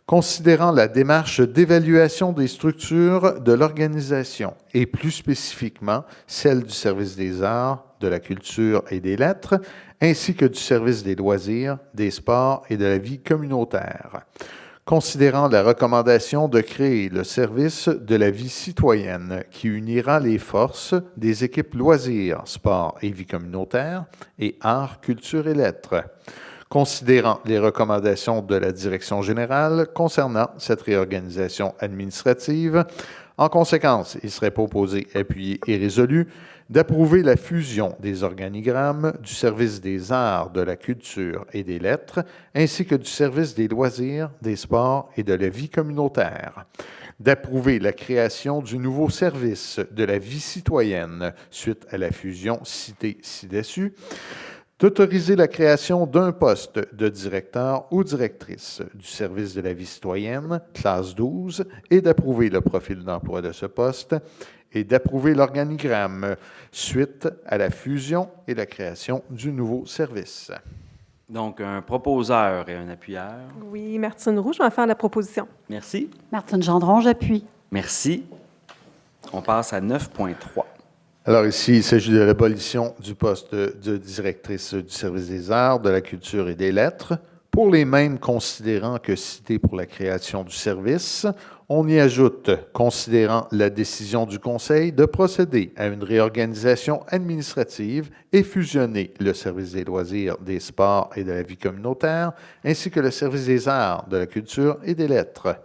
considérant la démarche d'évaluation des structures de l'organisation et plus spécifiquement celle du service des arts, de la culture et des lettres, ainsi que du service des loisirs, des sports et de la vie communautaire. Considérant la recommandation de créer le service de la vie citoyenne qui unira les forces des équipes loisirs, sport et vie communautaire et arts, culture et lettres. Considérant les recommandations de la direction générale concernant cette réorganisation administrative, en conséquence, il serait proposé, appuyé et résolu d'approuver la fusion des organigrammes du service des arts, de la culture et des lettres, ainsi que du service des loisirs, des sports et de la vie communautaire, d'approuver la création du nouveau service de la vie citoyenne suite à la fusion citée ci-dessus, d'autoriser la création d'un poste de directeur ou directrice du service de la vie citoyenne, classe 12, et d'approuver le profil d'emploi de ce poste et d'approuver l'organigramme suite à la fusion et la création du nouveau service. Donc, un proposeur et un appuyeur. Oui, Martine Roux, je vais faire la proposition. Merci. Martine Gendron, j'appuie. Merci. On passe à 9.3. Alors ici, il s'agit de l'abolition du poste de directrice du service des arts, de la culture et des lettres. Pour les mêmes considérants que cités pour la création du service, on y ajoute, considérant la décision du Conseil de procéder à une réorganisation administrative et fusionner le service des loisirs, des sports et de la vie communautaire, ainsi que le service des arts, de la culture et des lettres.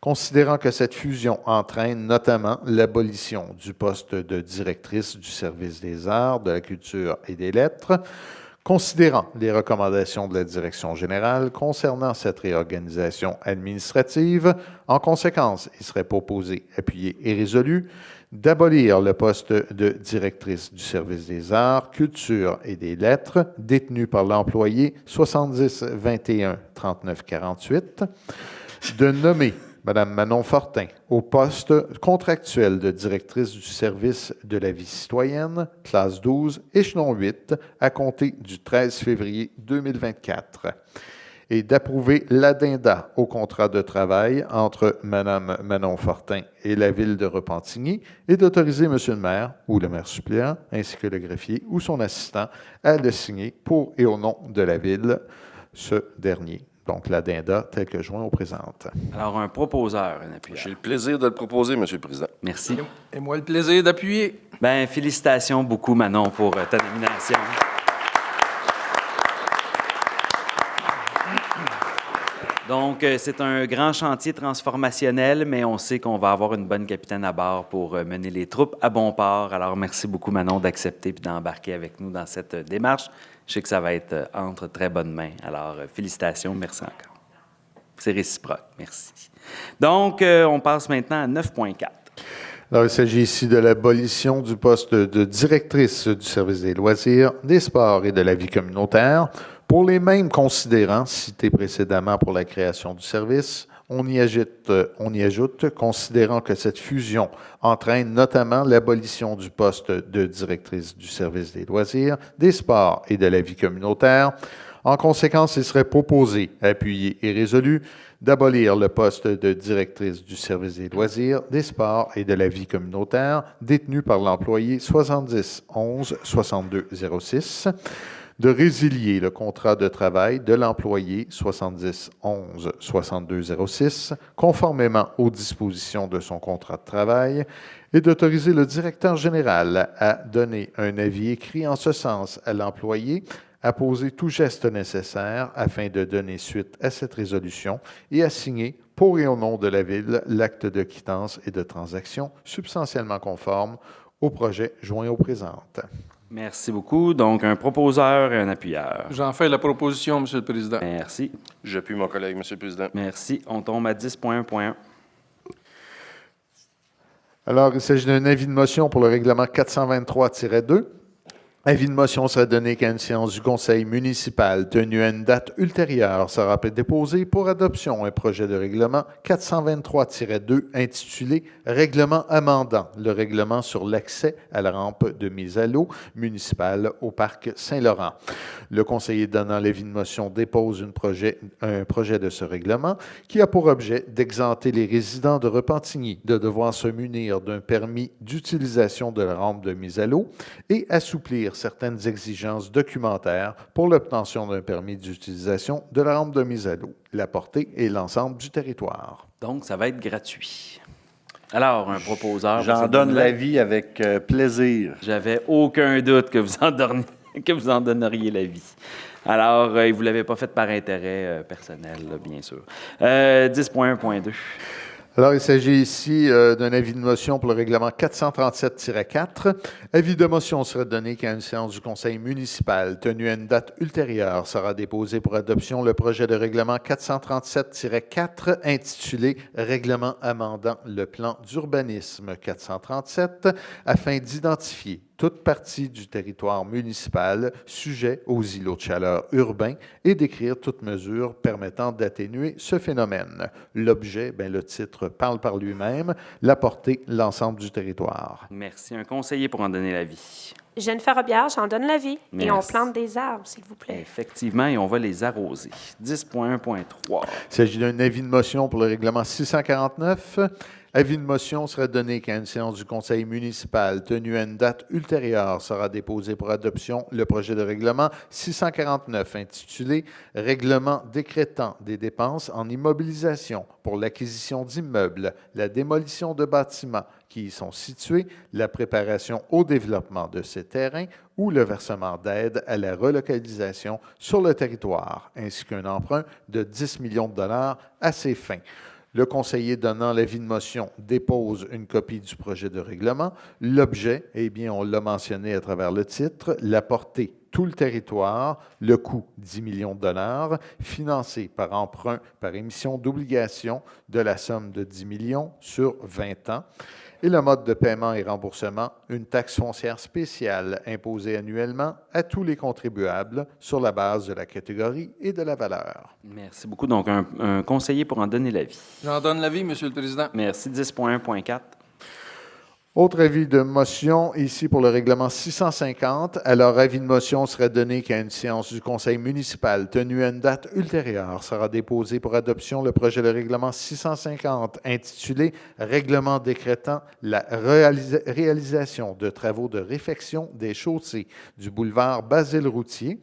Considérant que cette fusion entraîne notamment l'abolition du poste de directrice du service des arts, de la culture et des lettres, considérant les recommandations de la direction générale concernant cette réorganisation administrative, en conséquence, il serait proposé, appuyé et résolu d'abolir le poste de directrice du service des arts, culture et des lettres détenu par l'employé 70 21 39 48, de nommer Mme Manon Fortin au poste contractuel de directrice du service de la vie citoyenne, classe 12, échelon 8, à compter du 13 février 2024. et d'approuver l'addenda au contrat de travail entre Mme Manon Fortin et la Ville de Repentigny et d'autoriser M. le maire ou le maire suppléant, ainsi que le greffier ou son assistant, à le signer pour et au nom de la Ville, ce dernier. Donc, l'addenda tel que joint au présent. Alors, un proposeur, un appuyeur. J'ai le plaisir de le proposer, M. le Président. Merci. Et moi, le plaisir d'appuyer. Bien, félicitations beaucoup, Manon, pour ta nomination. Donc, c'est un grand chantier transformationnel, mais on sait qu'on va avoir une bonne capitaine à bord pour mener les troupes à bon port. Alors, merci beaucoup, Manon, d'accepter et d'embarquer avec nous dans cette démarche. Je sais que ça va être entre très bonnes mains. Alors, félicitations, merci encore. C'est réciproque, merci. Donc, on passe maintenant à 9.4. Alors, il s'agit ici de l'abolition du poste de directrice du service des loisirs, des sports et de la vie communautaire. Pour les mêmes considérants cités précédemment pour la création du service, on y ajoute, considérant que cette fusion entraîne notamment l'abolition du poste de directrice du service des loisirs, des sports et de la vie communautaire. En conséquence, il serait proposé, appuyé et résolu d'abolir le poste de directrice du service des loisirs, des sports et de la vie communautaire détenu par l'employé 7011-6206, de résilier le contrat de travail de l'employé 7011-6206 conformément aux dispositions de son contrat de travail et d'autoriser le directeur général à donner un avis écrit en ce sens à l'employé, à poser tout geste nécessaire afin de donner suite à cette résolution et à signer pour et au nom de la Ville l'acte de quittance et de transaction substantiellement conforme au projet joint au présent. Merci beaucoup. Donc, un proposeur et un appuyeur. J'en fais la proposition, M. le Président. Merci. J'appuie mon collègue, M. le Président. Merci. On tombe à 10.1.1. Alors, il s'agit d'un avis de motion pour le règlement 423-2. Avis de motion sera donné qu'à une séance du Conseil municipal tenue à une date ultérieure sera déposé pour adoption un projet de règlement 423-2 intitulé « Règlement amendant le règlement sur l'accès à la rampe de mise à l'eau municipale au parc Saint-Laurent ». Le conseiller donnant l'avis de motion dépose un projet de ce règlement qui a pour objet d'exempter les résidents de Repentigny de devoir se munir d'un permis d'utilisation de la rampe de mise à l'eau et assouplir certaines exigences documentaires pour l'obtention d'un permis d'utilisation de la rampe de mise à l'eau, la portée et l'ensemble du territoire. Donc, ça va être gratuit. Alors, un proposeur... J'en donne l'avis avec plaisir. J'avais aucun doute que vous en donneriez l'avis. Alors, vous ne l'avez pas fait par intérêt personnel, là, bien sûr. 10.1.2. Alors, il s'agit ici d'un avis de motion pour le règlement 437-4. Avis de motion sera donné qu'à une séance du Conseil municipal tenue à une date ultérieure sera déposé pour adoption le projet de règlement 437-4 intitulé « Règlement amendant le plan d'urbanisme 437 » afin d'identifier toute partie du territoire municipal sujet aux îlots de chaleur urbains et d'écrire toute mesure permettant d'atténuer ce phénomène. L'objet, le titre parle par lui-même, la portée, l'ensemble du territoire. Merci. Un conseiller pour en donner l'avis. Jennifer Robillard, j'en donne l'avis. Et on Merci. plante des arbres, s'il vous plaît. Effectivement, et on va les arroser. 10.1.3. Il s'agit d'un avis de motion pour le règlement 649. Avis de motion sera donné qu'à une séance du Conseil municipal tenue à une date ultérieure sera déposé pour adoption le projet de règlement 649 intitulé « Règlement décrétant des dépenses en immobilisation pour l'acquisition d'immeubles, la démolition de bâtiments qui y sont situés, la préparation au développement de ces terrains ou le versement d'aide à la relocalisation sur le territoire, ainsi qu'un emprunt de 10 millions de dollars à ces fins. » Le conseiller donnant l'avis de motion dépose une copie du projet de règlement. L'objet, on l'a mentionné à travers le titre, la portée, tout le territoire, le coût, 10 millions de dollars, financé par emprunt, par émission d'obligations de la somme de 10 millions sur 20 ans. Et le mode de paiement et remboursement, une taxe foncière spéciale imposée annuellement à tous les contribuables sur la base de la catégorie et de la valeur. Merci beaucoup. Donc, un conseiller pour en donner l'avis. J'en donne l'avis, M. le Président. Merci. 10.1.4. Autre avis de motion, ici pour le règlement 650. Alors, avis de motion sera donné qu'à une séance du conseil municipal tenue à une date ultérieure sera déposé pour adoption le projet de règlement 650 intitulé « Règlement décrétant la réalisation de travaux de réfection des chaussées du boulevard Basile-Routier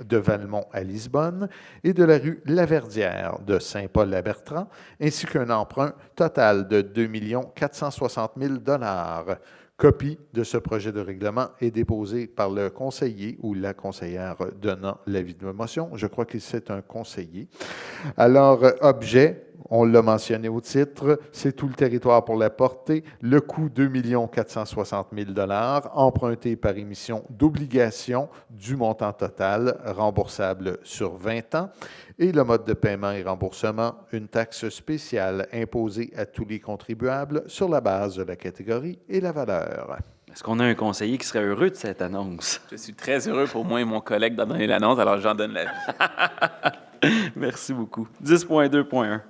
de Valmont à Lisbonne et de la rue Laverdière de Saint-Paul-la-Bertrand, ainsi qu'un emprunt total de 2 460 000 $. Copie de ce projet de règlement est déposée par le conseiller ou la conseillère donnant l'avis de motion. Je crois que c'est un conseiller. Alors, objet, on l'a mentionné au titre, c'est tout le territoire pour la portée. Le coût, 2 460 000 $, emprunté par émission d'obligations du montant total, remboursable sur 20 ans. Et le mode de paiement et remboursement, une taxe spéciale imposée à tous les contribuables sur la base de la catégorie et la valeur. Est-ce qu'on a un conseiller qui serait heureux de cette annonce? Je suis très heureux pour moi et mon collègue d'en donner l'annonce, alors j'en donne l'avis. Merci beaucoup. 10.2.1.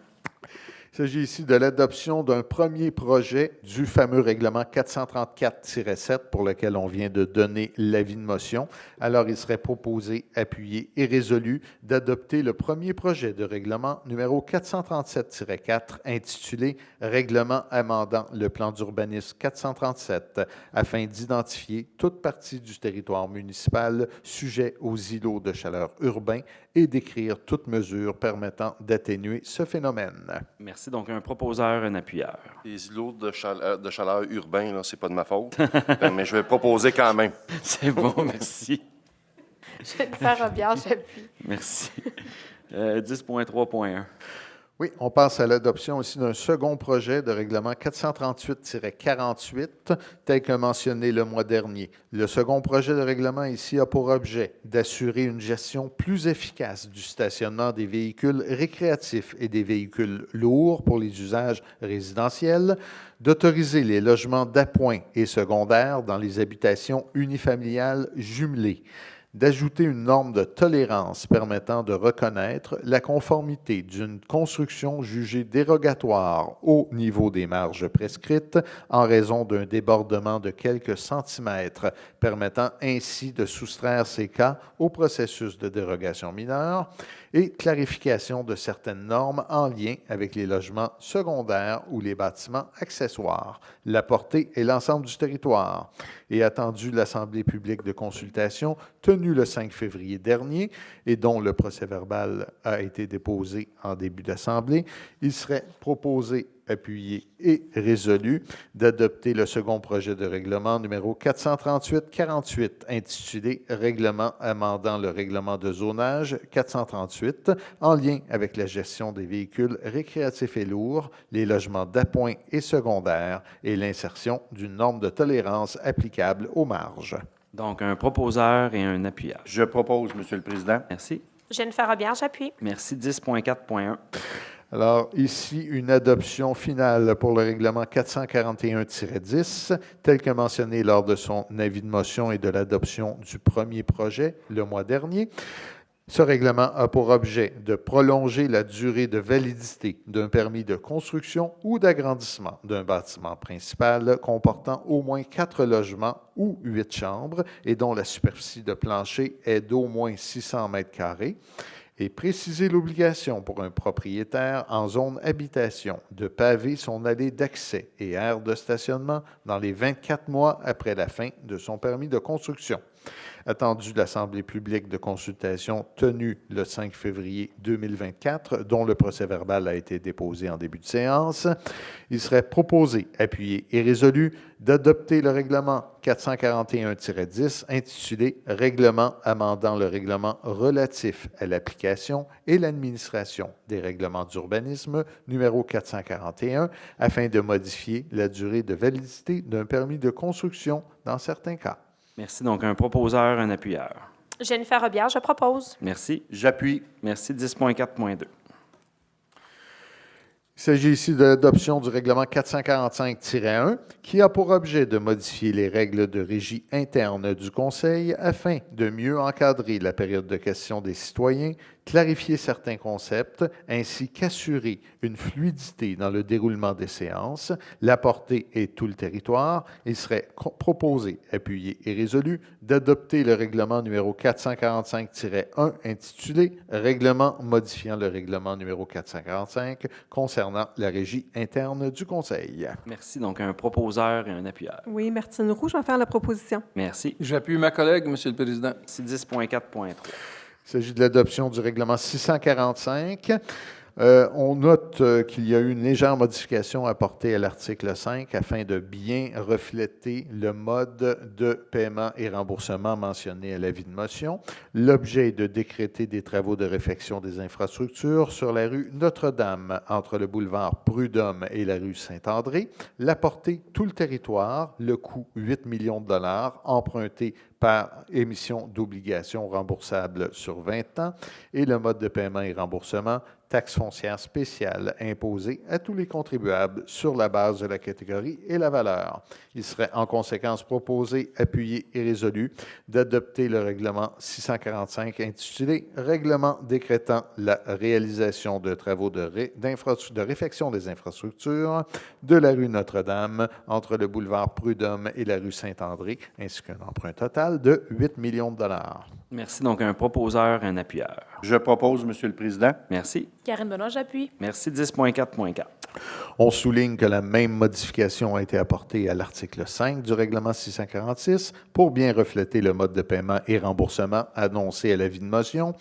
Il s'agit ici de l'adoption d'un premier projet du fameux règlement 434-7 pour lequel on vient de donner l'avis de motion. Alors, il serait proposé, appuyé et résolu d'adopter le premier projet de règlement numéro 437-4 intitulé « Règlement amendant le plan d'urbanisme 437 afin d'identifier toute partie du territoire municipal sujet aux îlots de chaleur urbains et d'écrire toute mesure permettant d'atténuer ce phénomène. » Merci. Donc, un proposeur, un appuyeur. Les îlots de chaleur urbains, là, c'est pas de ma faute, mais je vais proposer quand même. C'est bon, merci. Jennifer Robillard, j'appuie. Merci. 10.3.1. Oui, on passe à l'adoption aussi d'un second projet de règlement 438-48, tel que mentionné le mois dernier. Le second projet de règlement ici a pour objet d'assurer une gestion plus efficace du stationnement des véhicules récréatifs et des véhicules lourds pour les usages résidentiels, d'autoriser les logements d'appoint et secondaires dans les habitations unifamiliales jumelées, d'ajouter une norme de tolérance permettant de reconnaître la conformité d'une construction jugée dérogatoire au niveau des marges prescrites en raison d'un débordement de quelques centimètres, permettant ainsi de soustraire ces cas au processus de dérogation mineure, et clarification de certaines normes en lien avec les logements secondaires ou les bâtiments accessoires, la portée et l'ensemble du territoire, et attendu l'Assemblée publique de consultation tenue le 5 février dernier et dont le procès-verbal a été déposé en début d'Assemblée, il serait proposé, appuyé et résolu d'adopter le second projet de règlement numéro 438-48 intitulé « Règlement amendant le règlement de zonage 438 en lien avec la gestion des véhicules récréatifs et lourds, les logements d'appoint et secondaires et l'insertion d'une norme de tolérance applicable aux marges. » Donc, un proposeur et un appuyeur. Je propose, Monsieur le Président. Merci. Jennifer Robillard, j'appuie. Merci. 10.4.1. Alors, ici, une adoption finale pour le règlement 441-10, tel que mentionné lors de son avis de motion et de l'adoption du premier projet le mois dernier. Ce règlement a pour objet de prolonger la durée de validité d'un permis de construction ou d'agrandissement d'un bâtiment principal comportant au moins 4 logements ou 8 chambres et dont la superficie de plancher est d'au moins 600 mètres carrés, et préciser l'obligation pour un propriétaire en zone habitation de paver son allée d'accès et aire de stationnement dans les 24 mois après la fin de son permis de construction. Attendu l'Assemblée publique de consultation tenue le 5 février 2024, dont le procès-verbal a été déposé en début de séance, il serait proposé, appuyé et résolu d'adopter le règlement 441-10 intitulé « Règlement amendant le règlement relatif à l'application et l'administration des règlements d'urbanisme numéro 441 afin de modifier la durée de validité d'un permis de construction dans certains cas. » Merci. Donc, un proposeur, un appuyeur. Jennifer Robillard, je propose. Merci. J'appuie. Merci. 10.4.2. Il s'agit ici de l'adoption du règlement 445-1 qui a pour objet de modifier les règles de régie interne du Conseil afin de mieux encadrer la période de questions des citoyens, clarifier certains concepts, ainsi qu'assurer une fluidité dans le déroulement des séances. La portée est tout le territoire. Il serait proposé, appuyé et résolu d'adopter le règlement numéro 445-1 intitulé « Règlement modifiant le règlement numéro 445 concernant la régie interne du Conseil ». Merci. Donc, un proposeur et un appuyeur. Oui, Martine Roux, je vais faire la proposition. Merci. J'appuie ma collègue, Monsieur le Président. C'est 10.4.3. Il s'agit de l'adoption du règlement 645. On note qu'il y a eu une légère modification apportée à l'article 5 afin de bien refléter le mode de paiement et remboursement mentionné à l'avis de motion. L'objet est de décréter des travaux de réfection des infrastructures sur la rue Notre-Dame entre le boulevard Prud'homme et la rue Saint-André. La portée, tout le territoire, le coût 8 millions de dollars empruntés par émission d'obligations remboursables sur 20 ans et le mode de paiement et remboursement, taxe foncière spéciale imposée à tous les contribuables sur la base de la catégorie et la valeur. Il serait en conséquence proposé, appuyé et résolu d'adopter le règlement 645 intitulé « Règlement décrétant la réalisation de travaux de réfection des infrastructures de la rue Notre-Dame entre le boulevard Prud'homme et la rue Saint-André, ainsi qu'un emprunt total de 8 millions de dollars. » Merci. Donc, un proposeur et un appuyeur. Je propose, Monsieur le Président. Merci. Karine Benoît, j'appuie. Merci. 10.4.4. On souligne que la même modification a été apportée à l'article 5 du règlement 646 pour bien refléter le mode de paiement et remboursement annoncé à l'avis de motion.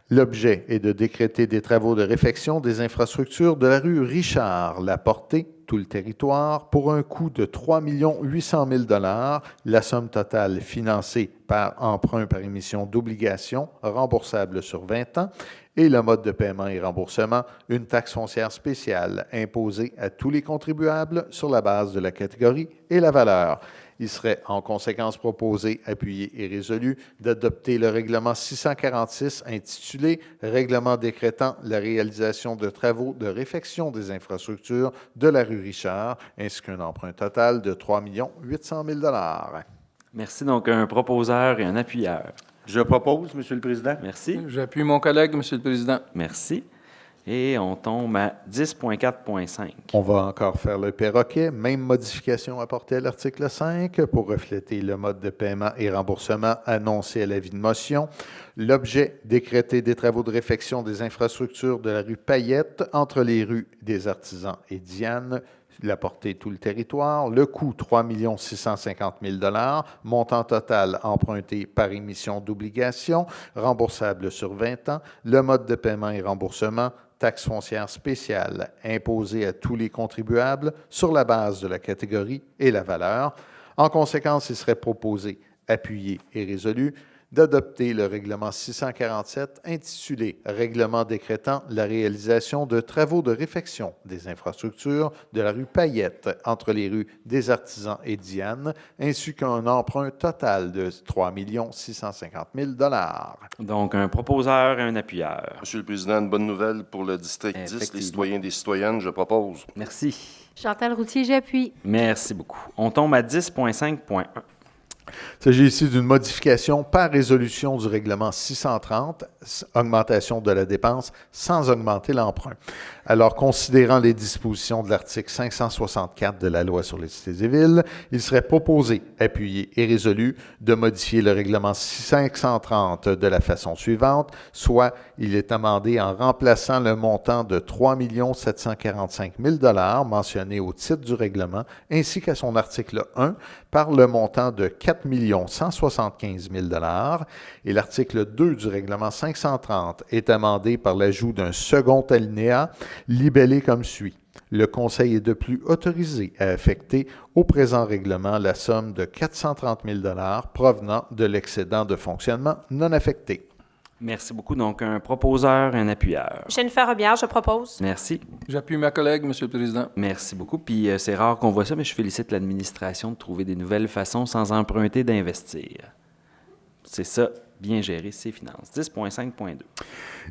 L'objet est de décréter des travaux de réfection des infrastructures de la rue Richard, la portée, tout le territoire, pour un coût de 3 800 000 $, la somme totale financée par emprunt par émission d'obligations remboursables sur 20 ans, et le mode de paiement et remboursement, une taxe foncière spéciale imposée à tous les contribuables sur la base de la catégorie et la valeur. Il serait en conséquence proposé, appuyé et résolu d'adopter le règlement 646 intitulé « Règlement décrétant la réalisation de travaux de réfection des infrastructures de la rue Richard, ainsi qu'un emprunt total de 3 800 000 $. Merci. Donc, un proposeur et un appuyeur. Je propose, Monsieur le Président. Merci. J'appuie mon collègue, Monsieur le Président. Merci. Et on tombe à 10.4.5. On va encore faire le perroquet. Même modification apportée à l'article 5 pour refléter le mode de paiement et remboursement annoncé à l'avis de motion. L'objet, décréter des travaux de réfection des infrastructures de la rue Payette entre les rues des Artisans et Diane, la portée tout le territoire, le coût 3 650 000 $, montant total emprunté par émission d'obligations, remboursable sur 20 ans, le mode de paiement et remboursement, taxe foncière spéciale imposée à tous les contribuables sur la base de la catégorie et la valeur. En conséquence, il serait proposé, appuyé et résolu d'adopter le règlement 647 intitulé « Règlement décrétant la réalisation de travaux de réfection des infrastructures de la rue Payette entre les rues des Artisans et Diane, ainsi qu'un emprunt total de 3 650 000 $. Donc, un proposeur et un appuyeur. Monsieur le Président, une bonne nouvelle pour le district 10, les citoyens et les citoyennes, je propose. Merci. Chantal Routier, j'appuie. Merci beaucoup. On tombe à 10.5.1. Il s'agit ici d'une modification par résolution du règlement 630, augmentation de la dépense sans augmenter l'emprunt. Alors, considérant les dispositions de l'article 564 de la Loi sur les cités et villes, il serait proposé, appuyé et résolu de modifier le règlement 530 de la façon suivante, soit il est amendé en remplaçant le montant de 3 745 000 $ mentionné au titre du règlement, ainsi qu'à son article 1, par le montant de 4 175 000 $, et l'article 2 du règlement 530 est amendé par l'ajout d'un second alinéa libellé comme suit. Le Conseil est de plus autorisé à affecter au présent règlement la somme de 430 000 $ provenant de l'excédent de fonctionnement non affecté. Merci beaucoup. Donc, un proposeur et un appuyeur. Jennifer Robillard, je propose. Merci. J'appuie ma collègue, Monsieur le Président. Merci beaucoup. Puis, c'est rare qu'on voit ça, mais je félicite l'administration de trouver des nouvelles façons sans emprunter d'investir. C'est ça, bien gérer ses finances. 10.5.2.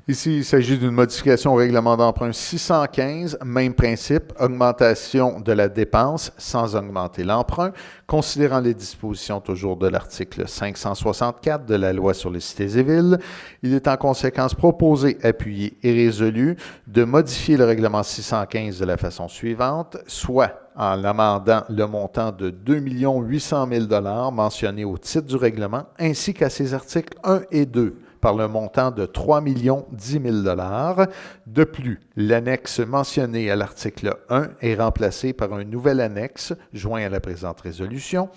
Ici, il s'agit d'une modification au règlement d'emprunt 615, même principe, augmentation de la dépense sans augmenter l'emprunt, considérant les dispositions toujours de l'article 564 de la Loi sur les cités et villes. Il est en conséquence proposé, appuyé et résolu de modifier le règlement 615 de la façon suivante, soit en amendant le montant de 2 800 000 $ mentionné au titre du règlement, ainsi qu'à ses articles 1 et 2, par le montant de 3 10 000 $. De plus, l'annexe mentionnée à l'article 1 est remplacée par un nouvel annexe joint à la présente résolution.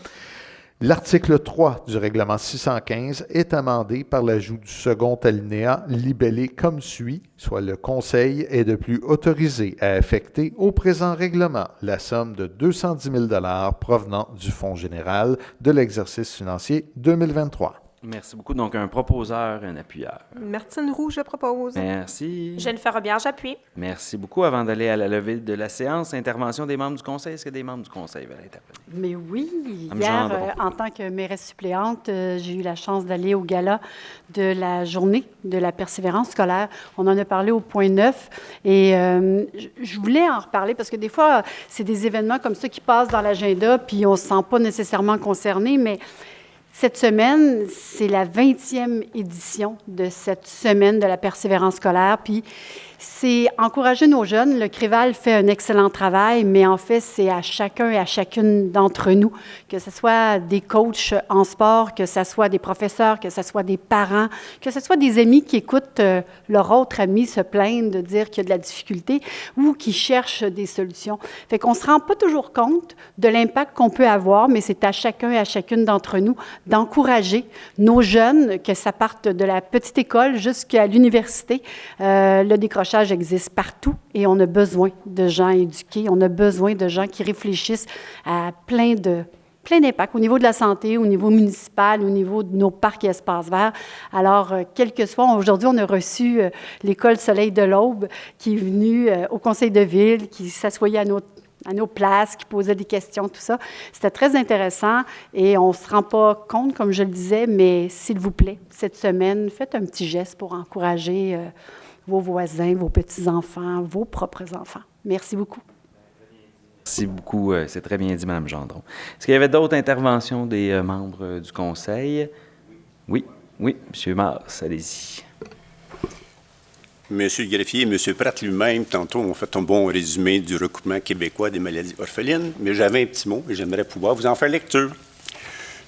L'article 3 du règlement 615 est amendé par l'ajout du second alinéa libellé comme suit, soit le Conseil est de plus autorisé à affecter au présent règlement la somme de 210 000 $ provenant du Fonds général de l'exercice financier 2023. Merci beaucoup. Donc, un proposeur, un appuyeur. Martine Roux, je propose. Merci. Jennifer Robillard, j'appuie. Merci beaucoup. Avant d'aller à la levée de la séance, intervention des membres du Conseil. Est-ce que des membres du Conseil veulent intervenir? Mais oui, Mme hier, Gendron. en tant que mairesse suppléante, j'ai eu la chance d'aller au gala de la journée de la persévérance scolaire. On en a parlé au point 9 et je voulais en reparler parce que des fois, c'est des événements comme ça qui passent dans l'agenda puis on ne se sent pas nécessairement concerné, mais cette semaine, c'est la 20e édition de cette semaine de la persévérance scolaire. Puis, c'est encourager nos jeunes. Le CREVAL fait un excellent travail, mais en fait, c'est à chacun et à chacune d'entre nous, que ce soit des coachs en sport, que ce soit des professeurs, que ce soit des parents, que ce soit des amis qui écoutent leur autre ami se plaindre de dire qu'il y a de la difficulté ou qui cherchent des solutions. Fait qu'on ne se rend pas toujours compte de l'impact qu'on peut avoir, mais c'est à chacun et à chacune d'entre nous d'encourager nos jeunes, que ça parte de la petite école jusqu'à l'université. Le décrochage existe partout et on a besoin de gens éduqués, on a besoin de gens qui réfléchissent à plein d'impacts au niveau de la santé, au niveau municipal, au niveau de nos parcs et espaces verts. Alors, quel que soit, aujourd'hui, on a reçu l'École Soleil de l'Aube qui est venue au conseil de ville, qui s'assoyait à nos places, qui posait des questions, tout ça. C'était très intéressant et on ne se rend pas compte, comme je le disais, mais s'il vous plaît, cette semaine, faites un petit geste pour encourager vos voisins, vos petits-enfants, vos propres enfants. Merci beaucoup. Merci beaucoup. C'est très bien dit, Mme Gendron. Est-ce qu'il y avait d'autres interventions des membres du Conseil? Oui, M. Mars, allez-y. Monsieur le greffier et M. Pratt lui-même, tantôt, ont fait un bon résumé du recoupement québécois des maladies orphelines, mais j'avais un petit mot et j'aimerais pouvoir vous en faire lecture.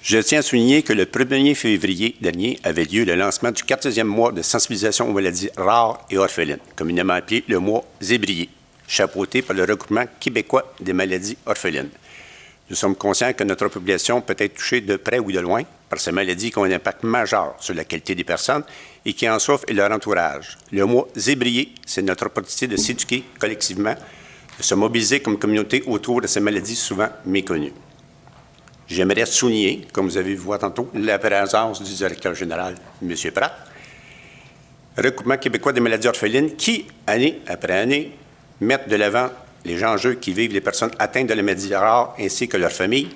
Je tiens à souligner que le 1er février dernier avait lieu le lancement du 14e mois de sensibilisation aux maladies rares et orphelines, communément appelé le mois Zébrier, chapeauté par le regroupement québécois des maladies orphelines. Nous sommes conscients que notre population peut être touchée de près ou de loin par ces maladies qui ont un impact majeur sur la qualité des personnes et qui en souffrent et leur entourage. Le mois Zébrier, c'est notre opportunité de s'éduquer collectivement, de se mobiliser comme communauté autour de ces maladies souvent méconnues. J'aimerais souligner, comme vous avez vu voir tantôt, la présence du directeur général, M. Pratt, Regroupement québécois des maladies orphelines, qui, année après année, mettent de l'avant les enjeux qui vivent les personnes atteintes de la maladie rare ainsi que leurs familles,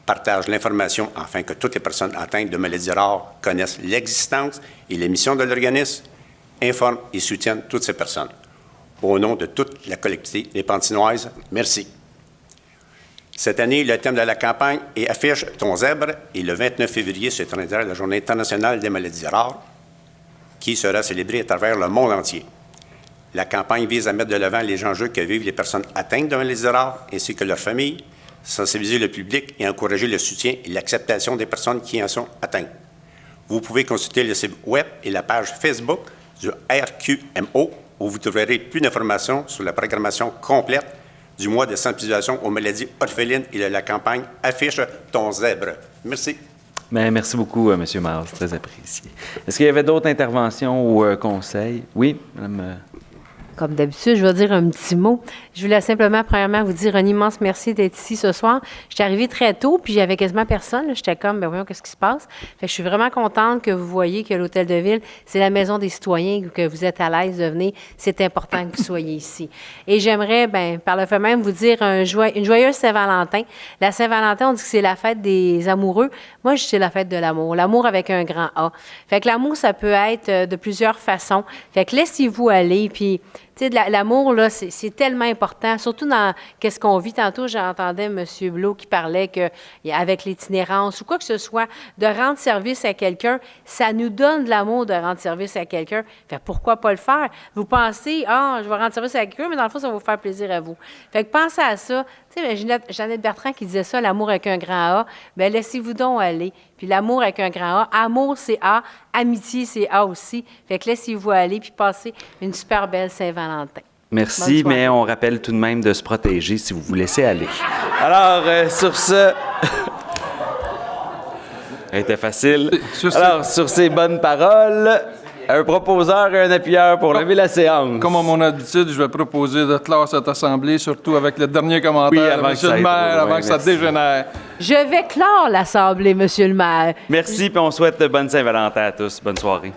partagent l'information afin que toutes les personnes atteintes de maladies rares connaissent l'existence et les missions de l'organisme, informent et soutiennent toutes ces personnes. Au nom de toute la collectivité des Pantinoises, merci. Cette année, le thème de la campagne est « Affiche ton zèbre » et le 29 février se tiendra la Journée internationale des maladies rares qui sera célébrée à travers le monde entier. La campagne vise à mettre de l'avant les enjeux que vivent les personnes atteintes de maladies rares ainsi que leurs familles, sensibiliser le public et encourager le soutien et l'acceptation des personnes qui en sont atteintes. Vous pouvez consulter le site web et la page Facebook du RQMO où vous trouverez plus d'informations sur la programmation complète du mois de sensibilisation aux maladies orphelines et de la campagne « Affiche ton zèbre ». Merci. Bien, merci beaucoup, M. Mars, très apprécié. Est-ce qu'il y avait d'autres interventions au Conseil? Oui, Mme Comme d'habitude, je vais dire un petit mot. Je voulais simplement, premièrement, vous dire un immense merci d'être ici ce soir. J'étais arrivée très tôt, puis j'avais quasiment personne. J'étais comme, ben voyons, qu'est-ce qui se passe? Fait que je suis vraiment contente que vous voyez que l'Hôtel de Ville, c'est la maison des citoyens, que vous êtes à l'aise de venir. C'est important que vous soyez ici. Et j'aimerais, ben, par le fait même, vous dire une joyeuse Saint-Valentin. La Saint-Valentin, on dit que c'est la fête des amoureux. Moi, je dis c'est la fête de l'amour. L'amour avec un grand A. Fait que l'amour, ça peut être de plusieurs façons. Fait que laissez-vous aller, puis tu sais, l'amour, là, c'est tellement important, surtout dans qu'est-ce qu'on vit. Tantôt, j'entendais M. Blot qui parlait qu'avec l'itinérance ou quoi que ce soit, de rendre service à quelqu'un, ça nous donne de l'amour de rendre service à quelqu'un. Fait pourquoi pas le faire? Vous pensez, je vais rendre service à quelqu'un, mais dans le fond, ça va vous faire plaisir à vous. Fait que pensez à ça. Tu sais, Jeannette Bertrand qui disait ça, l'amour avec un grand A, bien, laissez-vous donc aller. Puis l'amour avec un grand A, amour, c'est A, amitié, c'est A aussi. Fait que laissez-vous aller, puis passez une super belle Saint-Valentin. Merci, mais on rappelle tout de même de se protéger si vous vous laissez aller. Alors, sur ce... Elle était facile. Alors, sur ces bonnes paroles... Un proposeur et un appuyeur pour lever la séance. Comme à mon habitude, je vais proposer de clore cette assemblée, surtout avec le dernier commentaire de M. le maire, avant que ça dégénère. Je vais clore l'assemblée, M. le maire. Merci, puis on souhaite bonne Saint-Valentin à tous. Bonne soirée.